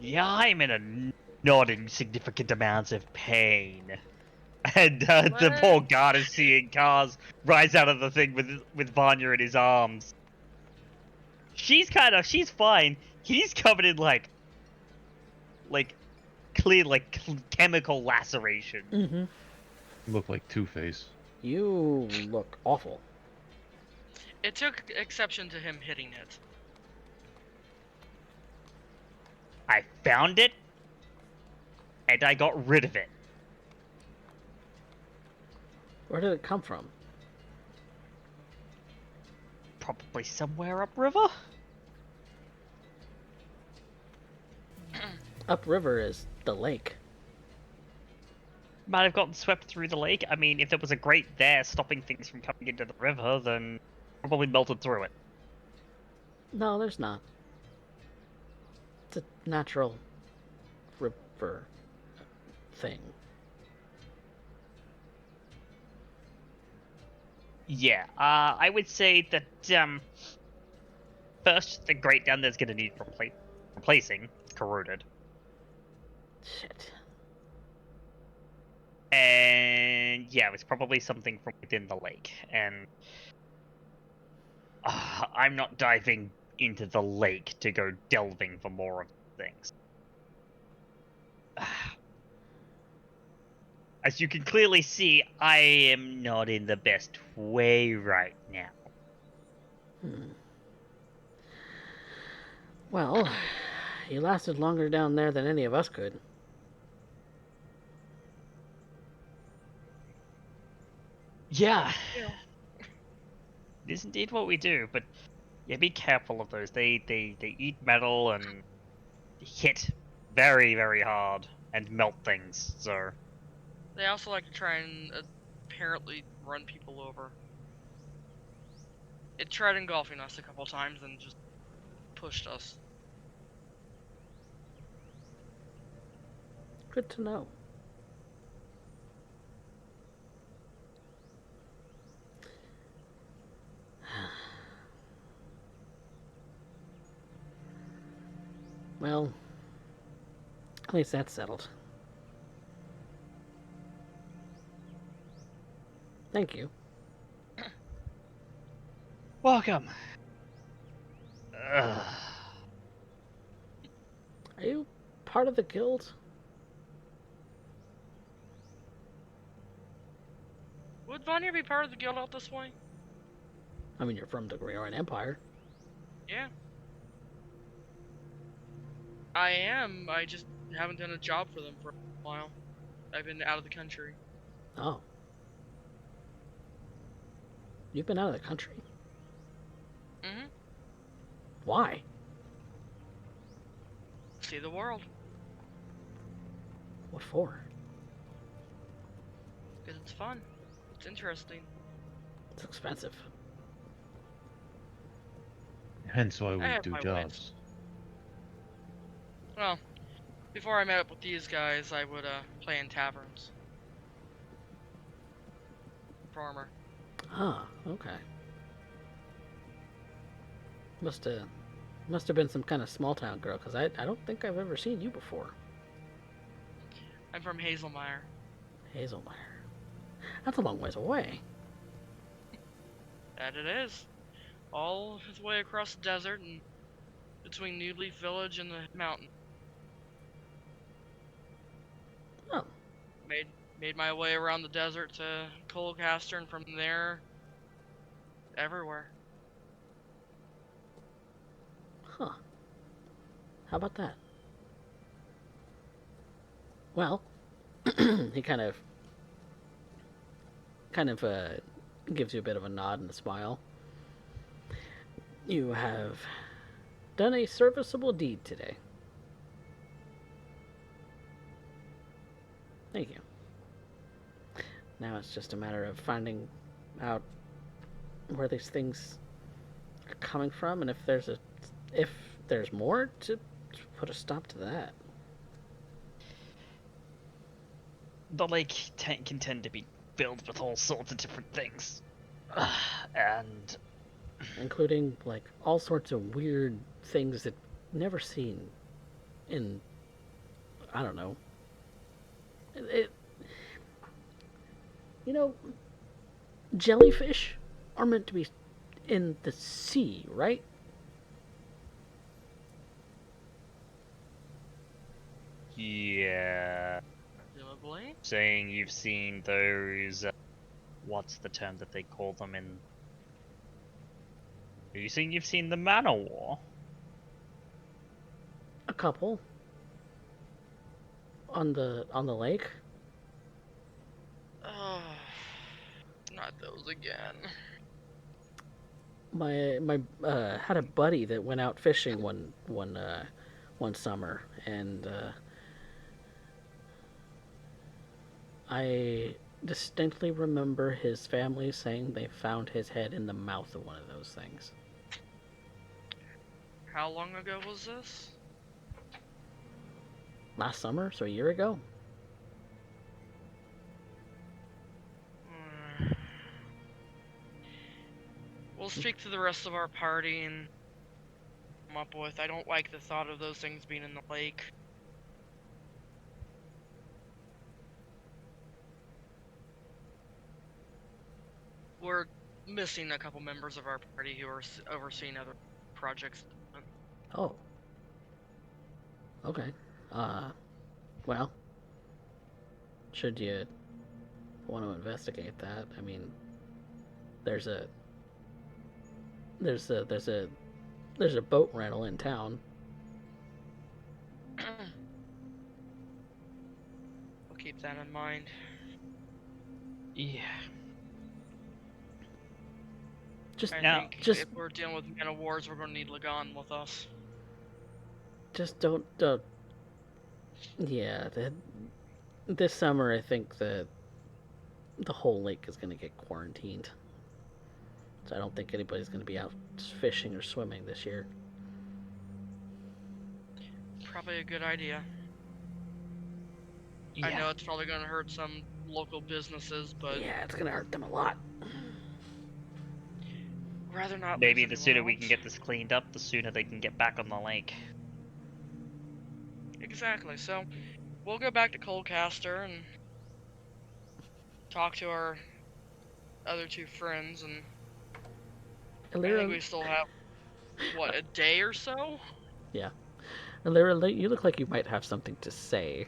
Yeah, I'm in a not insignificant amounts of pain. And the What? poor guard is seeing Cars rise out of the thing with Vanya in his arms. She's fine. He's covered in clear chemical laceration. Mm-hmm. Look like Two-Face. You look awful. It took exception to him hitting it. I found it, and I got rid of it. Where did it come from? Probably somewhere upriver. Upriver is the lake. Might have gotten swept through the lake. I mean, if there was a grate there stopping things from coming into the river, then probably melted through it. No, there's not. It's a natural river thing. Yeah, I would say that, first, the grate down there's gonna need replacing. It's corroded. Shit. And, yeah, it's probably something from within the lake. And, I'm not diving into the lake to go delving for more of things. As you can clearly see, I am not in the best way right now. Well, you lasted longer down there than any of us could. Yeah. Yeah. It is indeed what we do, but yeah, be careful of those. They eat metal and hit very, very hard and melt things, so... They also like to try and apparently run people over. It tried engulfing us a couple times and just pushed us. Good to know. Well, at least that's settled. Thank you. Welcome. Ugh. Are you part of the guild? Would Vanya be part of the guild out this way? I mean, you're from the Greyhorn Empire. Yeah. I am. I just haven't done a job for them for a while. I've been out of the country. Oh. You've been out of the country? Mm-hmm. Why? See the world. What for? Because it's fun. It's interesting. It's expensive. Hence why I we have do my jobs. ways. Well, before I met up with these guys, I would play in taverns. Farmer. Ah, okay. Must have been some kind of small town girl, because I don't think I've ever seen you before. I'm from Hazelmire. Hazelmire. That's a long ways away. That it is. All the way across the desert and between New Leaf Village and the mountain. Oh. Made my way around the desert to Colocaster, and from there, everywhere. Huh. How about that? Well, he kind of gives you a bit of a nod and a smile. You have done a serviceable deed today. Thank you. Now it's just a matter of finding out where these things are coming from, and if there's more to put a stop to that. The lake can tend to be filled with all sorts of different things. And Including, like, all sorts of weird things that never seen in, I don't know. You know, jellyfish are meant to be in the sea, right? yeah, Presumably. saying you've seen those. What's the term that they call them in? Are you saying you've seen the Man o' War? A couple. On the lake. Oh, not those again. My had a buddy that went out fishing one summer, and I distinctly remember his family saying they found his head in the mouth of one of those things. How long ago was this? Last summer, so a year ago. We'll speak to the rest of our party and come up with. I don't like the thought of those things being in the lake. We're missing a couple members of our party who are overseeing other projects. Oh. Okay. Well, should you want to investigate that, I mean, there's a boat rental in town. I'll keep that in mind. Yeah. Just I Now, think just- if we're dealing with Man of Wars, we're gonna need Lagan with us. don't. Yeah, this summer I think the whole lake is going to get quarantined. So I don't think anybody's going to be out fishing or swimming this year. probably a good idea. Yeah. I know it's probably going to hurt some local businesses, but Yeah, it's gonna hurt them a lot. rather not Maybe lose the anyone sooner we else. can get this cleaned up, the sooner they can get back on the lake. Exactly. So we'll go back to Coldcaster and talk to our other two friends, and I think Alira, we still have what, a day or so. yeah. Alira, you look like you might have something to say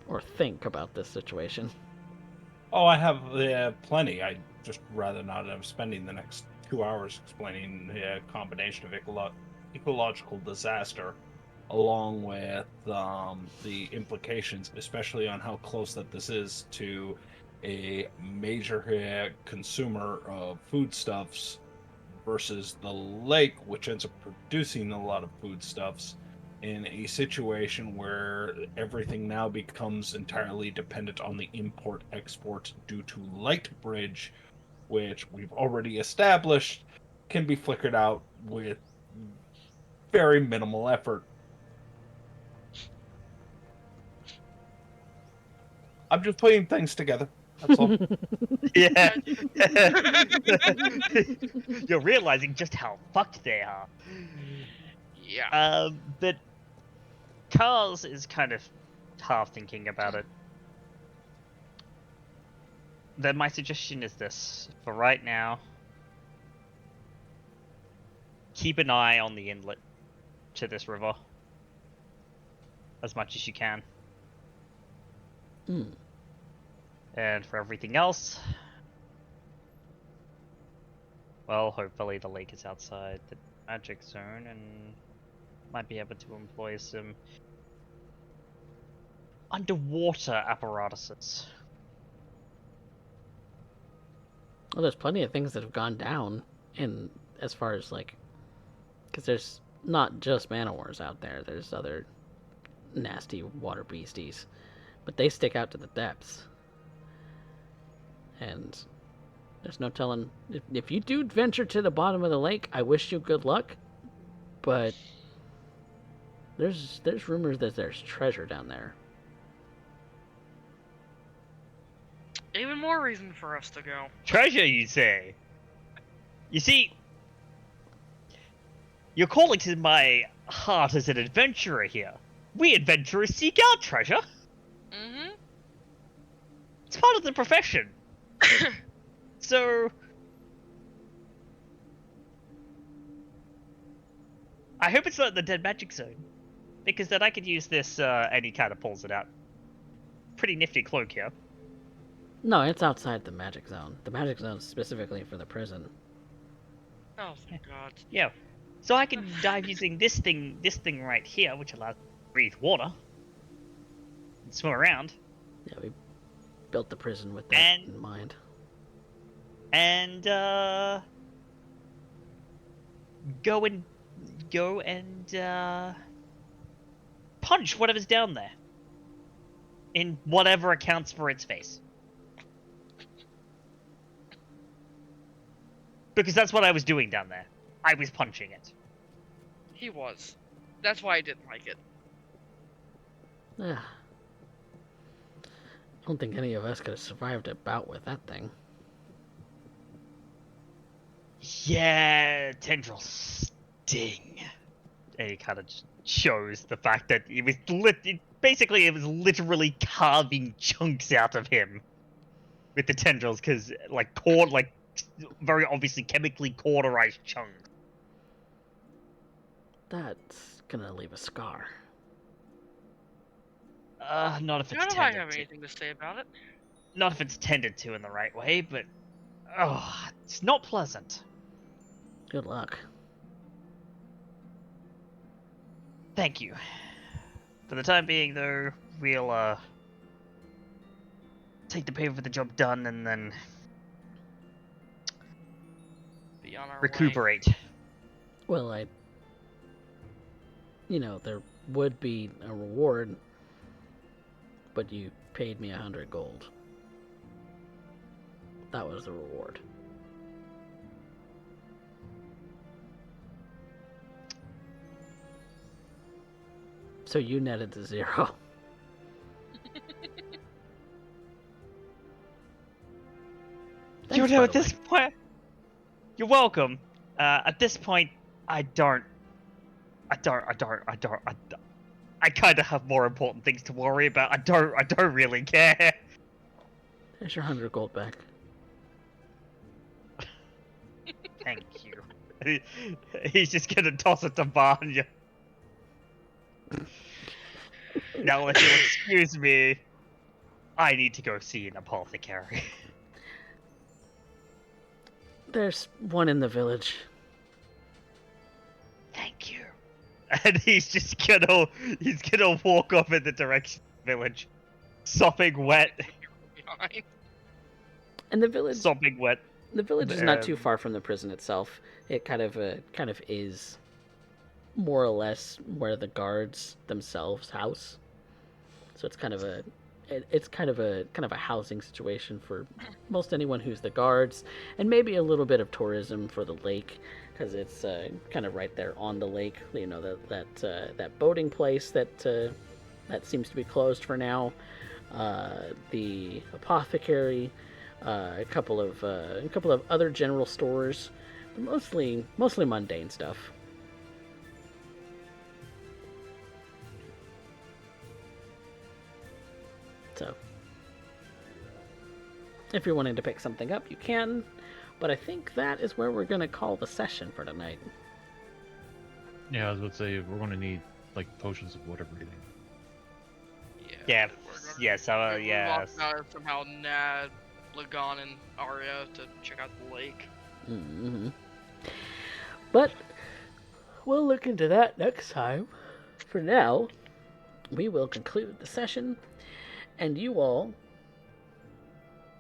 or think about this situation. Oh, I have plenty. I'd just rather not end up spending the next 2 hours explaining the combination of ecological disaster, along with the implications, especially on how close that this is to a major consumer of foodstuffs versus the lake, which ends up producing a lot of foodstuffs, in a situation where everything now becomes entirely dependent on the import export due to light bridge, which we've already established can be flickered out with very minimal effort. I'm just putting things together. That's all. Yeah. You're realizing just how fucked they are. Yeah. But Cars is kind of half thinking about it. Then my suggestion is this: for right now, keep an eye on the inlet to this river as much as you can. Hmm. And for everything else, well, hopefully the lake is outside the magic zone and might be able to employ some underwater apparatuses. Well, there's plenty of things that have gone down in as far as like, because there's not just man-o-wars out there. There's other nasty water beasties, but they stick out to the depths. And there's no telling if you do venture to the bottom of the lake. I wish you good luck, but there's rumors that there's treasure down there. Even more reason for us to go. Treasure, you say? You see, you're calling to my heart as an adventurer here. We adventurers seek out treasure. Mm-hmm. It's part of the profession. So, I hope it's not the dead magic zone, because then I could use this, and he kind of pulls it out. Pretty nifty cloak here. No, it's outside the magic zone. The magic zone is specifically for the prison. Oh, thank God. Yeah. So I can dive using this thing right here, which allows me to breathe water and swim around. Yeah, we built the prison with that And- in mind. And go and punch whatever's down there in whatever accounts for its face, because that's what I was doing down there. I was punching it. He was. That's why I didn't like it. Yeah. I don't think any of us could have survived a bout with that thing. Yeah, tendrils sting. And he kind of shows the fact that it was basically it was literally carving chunks out of him with the tendrils, because like very obviously chemically cauterized chunks. That's gonna leave a scar. Not if it's None of I tended have to. anything to say about it. Not if it's tended to in the right way, but it's not pleasant. Good luck. Thank you. For the time being, though, we'll take the pay for the job done and then Be on our way. recuperate. Well, there would be a reward, but you paid me 100 gold. That was the reward. So you netted to 0. You Thanks, know, by at the way. this point, you're welcome. At this point, I kind of have more important things to worry about. I don't really care. There's your 100 gold back. Thank you. He's just gonna toss it to Vanya. Now, if you'll excuse me, I need to go see an apothecary. There's one in the village. Thank you. And he's gonna walk off in the direction of the village, sopping wet, Behind. And the village sopping wet. The village is not too Um, far from the prison itself. It kind of is more or less where the guards themselves house. So it's kind of a housing situation for most anyone who's the guards, and maybe a little bit of tourism for the lake, because it's kind of right there on the lake. You know, that boating place that seems to be closed for now. The apothecary. A couple of other general stores, but mostly mundane stuff. So, if you're wanting to pick something up, you can. But I think that is where we're gonna call the session for tonight. Yeah, I was about to say we're gonna need like potions of whatever you think. Yeah, we're gonna- yes, we yes. walked out somehow Nad, Lagon, and Arya to check out the lake. Mm-hmm. But we'll look into that next time. For now, we will conclude the session, and you all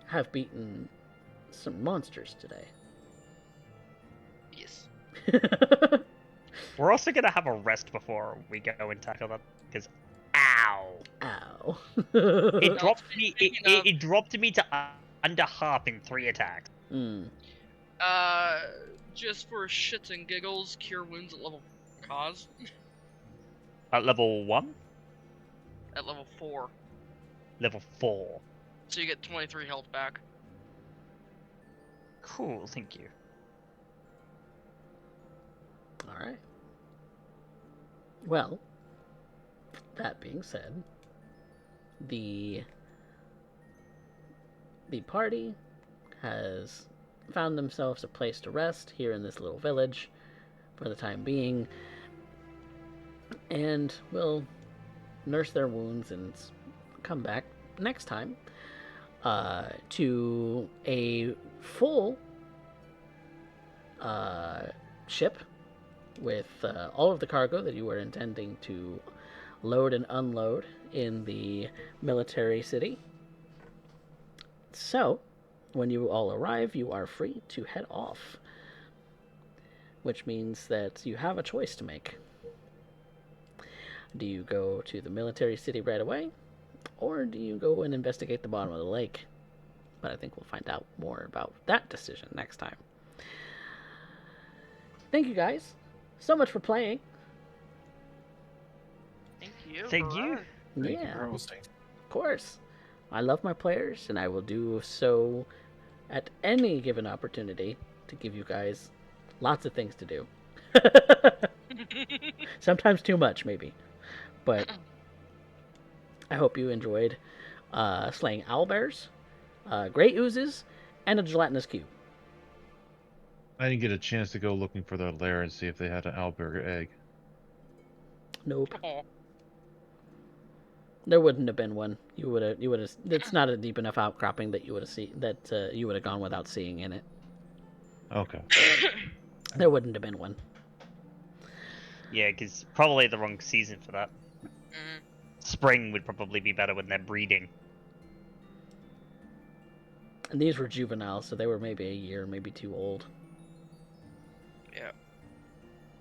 have beaten some monsters today. Yes. We're also gonna have a rest before we go and tackle that, because ow! Ow. It dropped me. speaking of- It dropped me to under half in 3 attacks. Mm. Just for shits and giggles, cure wounds at level cause At level 1, at level 4, level 4. so you get 23 health back. Cool, thank you. All right. Well, that being said, the party has found themselves a place to rest here in this little village for the time being, and will nurse their wounds and come back next time to a full ship with all of the cargo that you were intending to load and unload in the military city. So, when you all arrive, you are free to head off, which means that you have a choice to make. Do you go to the military city right away, or do you go and investigate the bottom of the lake? But I think we'll find out more about that decision next time. Thank you guys so much for playing. Thank you. Thank you. Thank you Yeah, for of hosting. course. I love my players, and I will do so at any given opportunity to give you guys lots of things to do. Sometimes too much, maybe. But I hope you enjoyed slaying owlbears, great oozes, and a gelatinous cube. I didn't get a chance to go looking for their lair and see if they had an Alberg egg. Nope. Aw. There wouldn't have been one. You would have. It's not a deep enough outcropping that you would have seen. That you would have gone without seeing in it. Okay. There wouldn't have been one. Yeah, because probably the wrong season for that. Mhm. Spring would probably be better when they're breeding. And these were juveniles, so they were maybe a year, maybe too old. Yeah.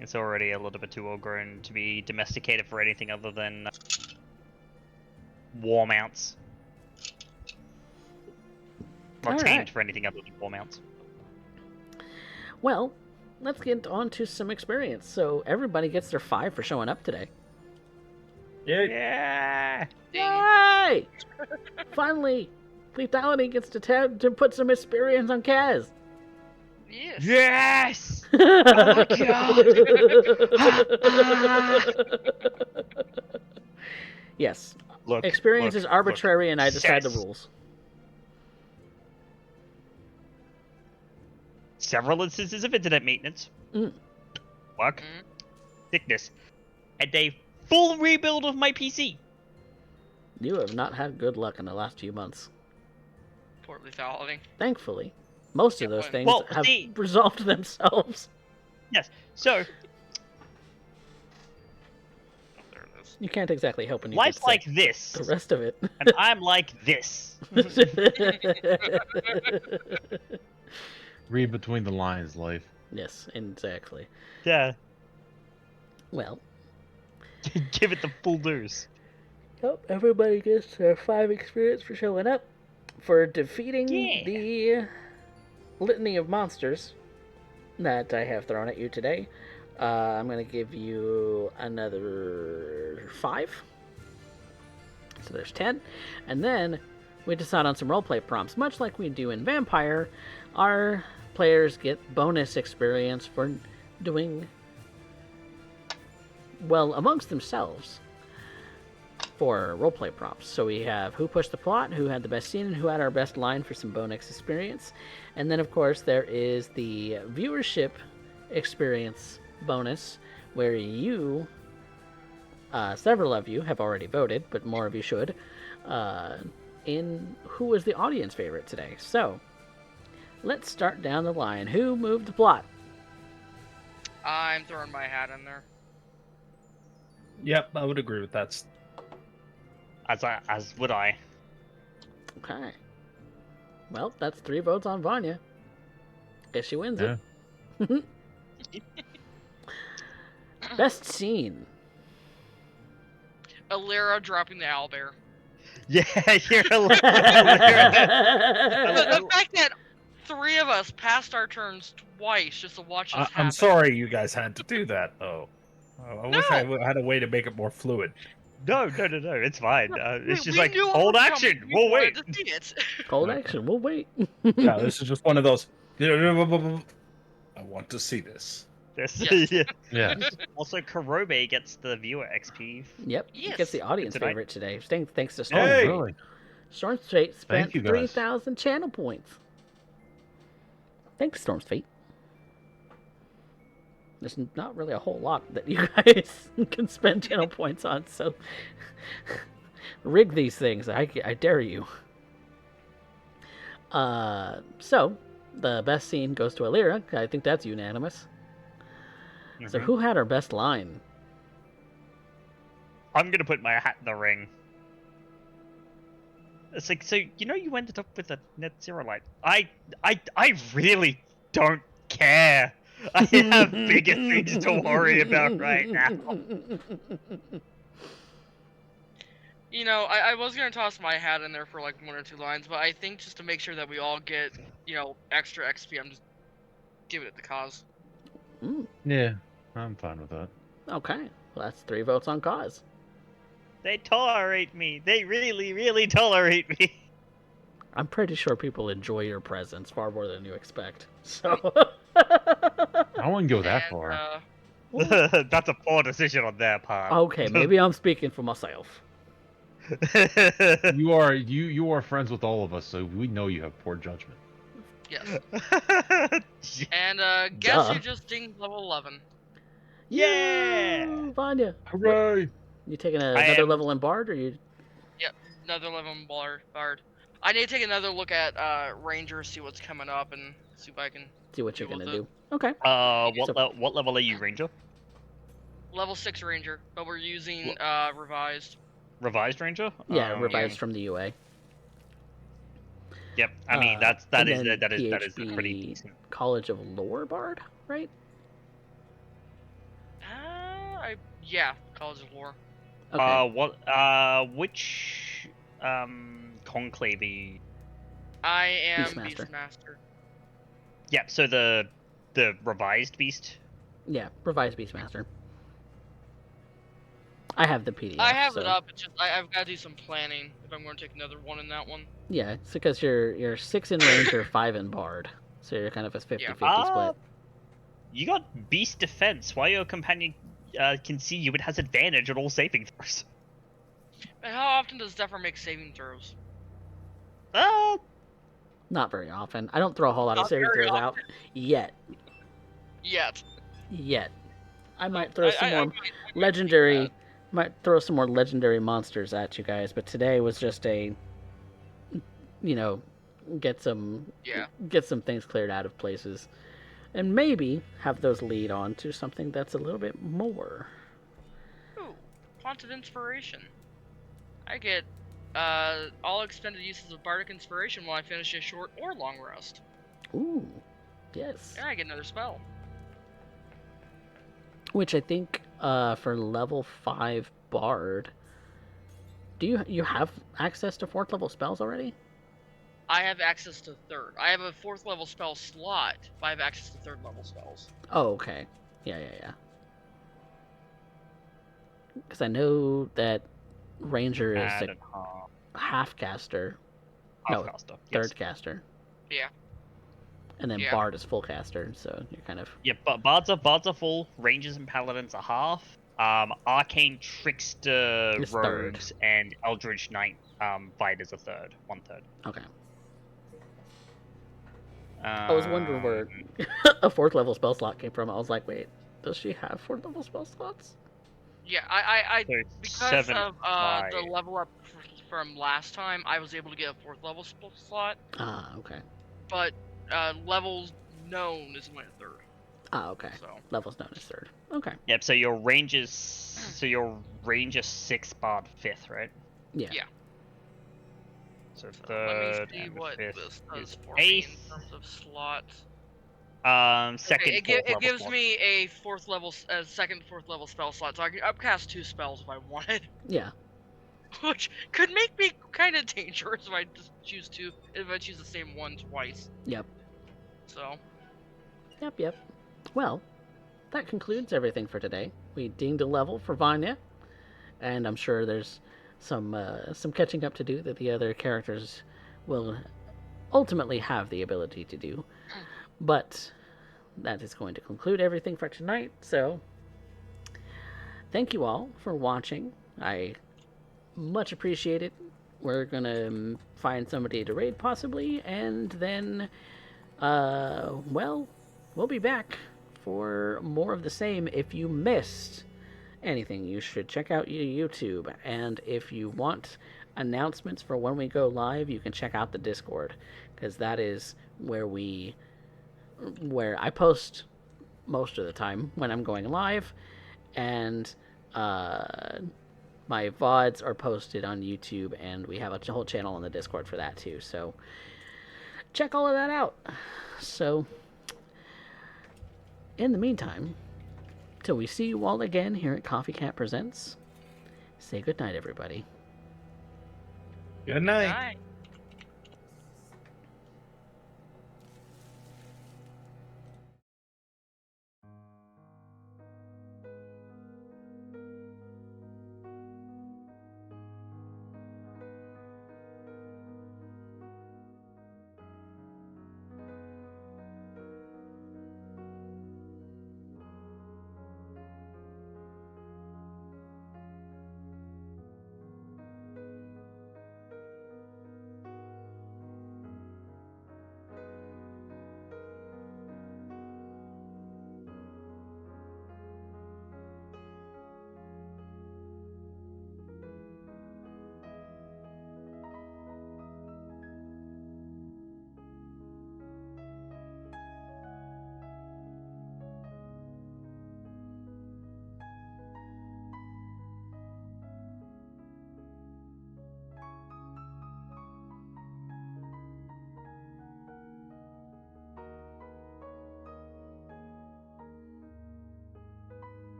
It's already a little bit too old grown to be domesticated for anything other than war mounts. Or All tamed right. for anything other than war mounts. Well, let's get on to some experience. So everybody gets their 5 for showing up today. Yeah. Yay! Finally, lethality gets to put some experience on Kaz. Yes. Yes. Oh my Yes, Look. experience look, is arbitrary, and I decide the Yes. rules. Several instances of internet maintenance. Mm. Work. Mhm. Sickness. And a full rebuild of my PC. You have not had good luck in the last few months. Poor lethality. Thankfully, most of Yeah, those fine. things Well, have see- resolved themselves. So, Oh, there it is. You can't exactly help when you life's get like sick. this. The rest of it. And I'm like this. Read between the lines, life. Yes, exactly. Yeah. Well, Give it the full dose. yep, everybody gets their 5 experience for showing up, for defeating Yeah. the litany of monsters that I have thrown at you today. I'm going to give you another 5. So there's 10. And then we decide on some roleplay prompts. Much like we do in Vampire, our players get bonus experience for doing well amongst themselves for roleplay prompts. So we have who pushed the plot, who had the best scene, and who had our best line for some bonus experience. And then, of course, there is the viewership experience bonus, where you, several of you have already voted, but more of you should, in who was the audience favorite today. So, let's start down the line. Who moved the plot? I'm throwing my hat in there. Yep, I would agree with that. As would I. Okay. Well, that's 3 votes on Vanya. Guess she wins it. Best scene. Alira dropping the owlbear. Yeah, you're a The fact that 3 of us passed our turns twice just to watch this happen. I'm sorry you guys had to do that, though. I wish I had a way to make it more fluid. No, it's fine. It's just We like, knew it hold was action, coming. We we'll wanted wait. to see it. Cold action. We'll wait. Yeah, this is just one of those. I want to see this. Yes. Yes. Yeah. Yeah. Also, Karobe gets the viewer XP. Yep. He Yes. gets the audience Tonight. favorite today. Thanks to Storm. Oh, Hey! really? Storm's Fate spent Thank you, guys. 3,000 channel points. Thanks, Storm's Fate. There's not really a whole lot that you guys can spend channel points on, so rig these things. I dare you. So, the best scene goes to Alira. I think that's unanimous. So who had our best line? I'm gonna put my hat in the ring. It's like, so you know you ended up with a net zero light. I really don't care. I have bigger things to worry about right now. You know, I was gonna toss my hat in there for like 1 or 2 lines, but I think just to make sure that we all get, extra XP, I'm just giving it the cause. Yeah, I'm fine with that. Okay, well, that's 3 votes on cause. They tolerate me. They really, really tolerate me. I'm pretty sure people enjoy your presence far more than you expect. So, I wouldn't go that And, far. That's a poor decision on their part. okay, maybe I'm speaking for myself. You are friends with all of us, so we know you have poor judgment. yes. And guess Duh. who just dinged level 11? Yeah! Yay, Vanya. Hooray! You taking I another am- level in Bard, or you? Another level in Bard. I need to take another look at Ranger, see what's coming up, and see if I can See what you're Deal gonna with do. Okay. What level are you, Ranger? level 6 Ranger, but we're using revised. Revised Ranger? Yeah, Um, revised from the UA. Yep. I mean, that and is then that is a pretty PHB decent. College of Lore Bard, right? Yeah, College of Lore. Okay. Which conclave are you? I am Beastmaster. Beastmaster. Yeah. So the revised beast. Yeah, revised Beastmaster. I have the PDF. I have so. it up. It's just I've got to do some planning if I'm going to take another one in that one. Yeah, it's because you're 6 in Ranger, 5 in Bard. So you're kind of a 50-50 Ah, split. you got Beast Defense. While your companion can see you, it has advantage on all saving throws. And how often does Zephyr make saving throws? Not very often. I don't throw a whole lot of Not saving very throws out yet. Yet. I might throw some more I legendary. Might throw some more legendary monsters at you guys, but today was just a, get some things cleared out of places, and maybe have those lead on to something that's a little bit more. Ooh, Font of Inspiration. I get all extended uses of Bardic Inspiration while I finish a short or long rest. Ooh, yes. And I get another spell. Which I think for level 5 Bard, do you have access to 4th level spells already? I have access to 3rd. I have a 4th level spell slot, but I have access to 3rd level spells. Oh, okay. Yeah. Because I know that Ranger is Add a and half. half caster. No, Half-caster, third yes. caster. Yeah. And then Yeah. Bard is full caster, so you're kind of... Yeah, but bards are full. Rangers and paladins are half. Arcane Trickster, Is third. Rogues, and Eldritch Knight Fighters are third. 1/3. Okay. I was wondering where a 4th level spell slot came from. I was like, wait, does she have 4th level spell slots? Yeah, I So because 7 of high. the level up from last time, I was able to get a 4th level slot, Ah, okay. but levels known is only a 3rd. Ah, okay. So Levels known as 3rd. Okay. Yep. So your range is 6th, bard 5th, right? Yeah. Yeah. So let third me see and what 5th this does is for me in 8th. terms of slots. Second, Okay, 4th it level gives slot. me a 4th level, second, 4th level spell slot, so I can upcast 2 spells if I wanted, Yeah. which could make me kind of dangerous if I just choose the same one twice. Yep. So. Yep. Well, that concludes everything for today. We dinged a level for Vanya, and I'm sure there's some catching up to do that the other characters will ultimately have the ability to do. But that is going to conclude everything for tonight. So, thank you all for watching. I much appreciate it. We're gonna find somebody to raid possibly, and then, we'll be back for more of the same. If you missed anything, you should check out your YouTube. And if you want announcements for when we go live, you can check out the Discord, because that is where I post most of the time when I'm going live, and my VODs are posted on YouTube, and we have a whole channel on the Discord for that too. So check all of that out. So in the meantime, till we see you all again here at Coffee Cat Presents, say good night, everybody. Good night. Bye.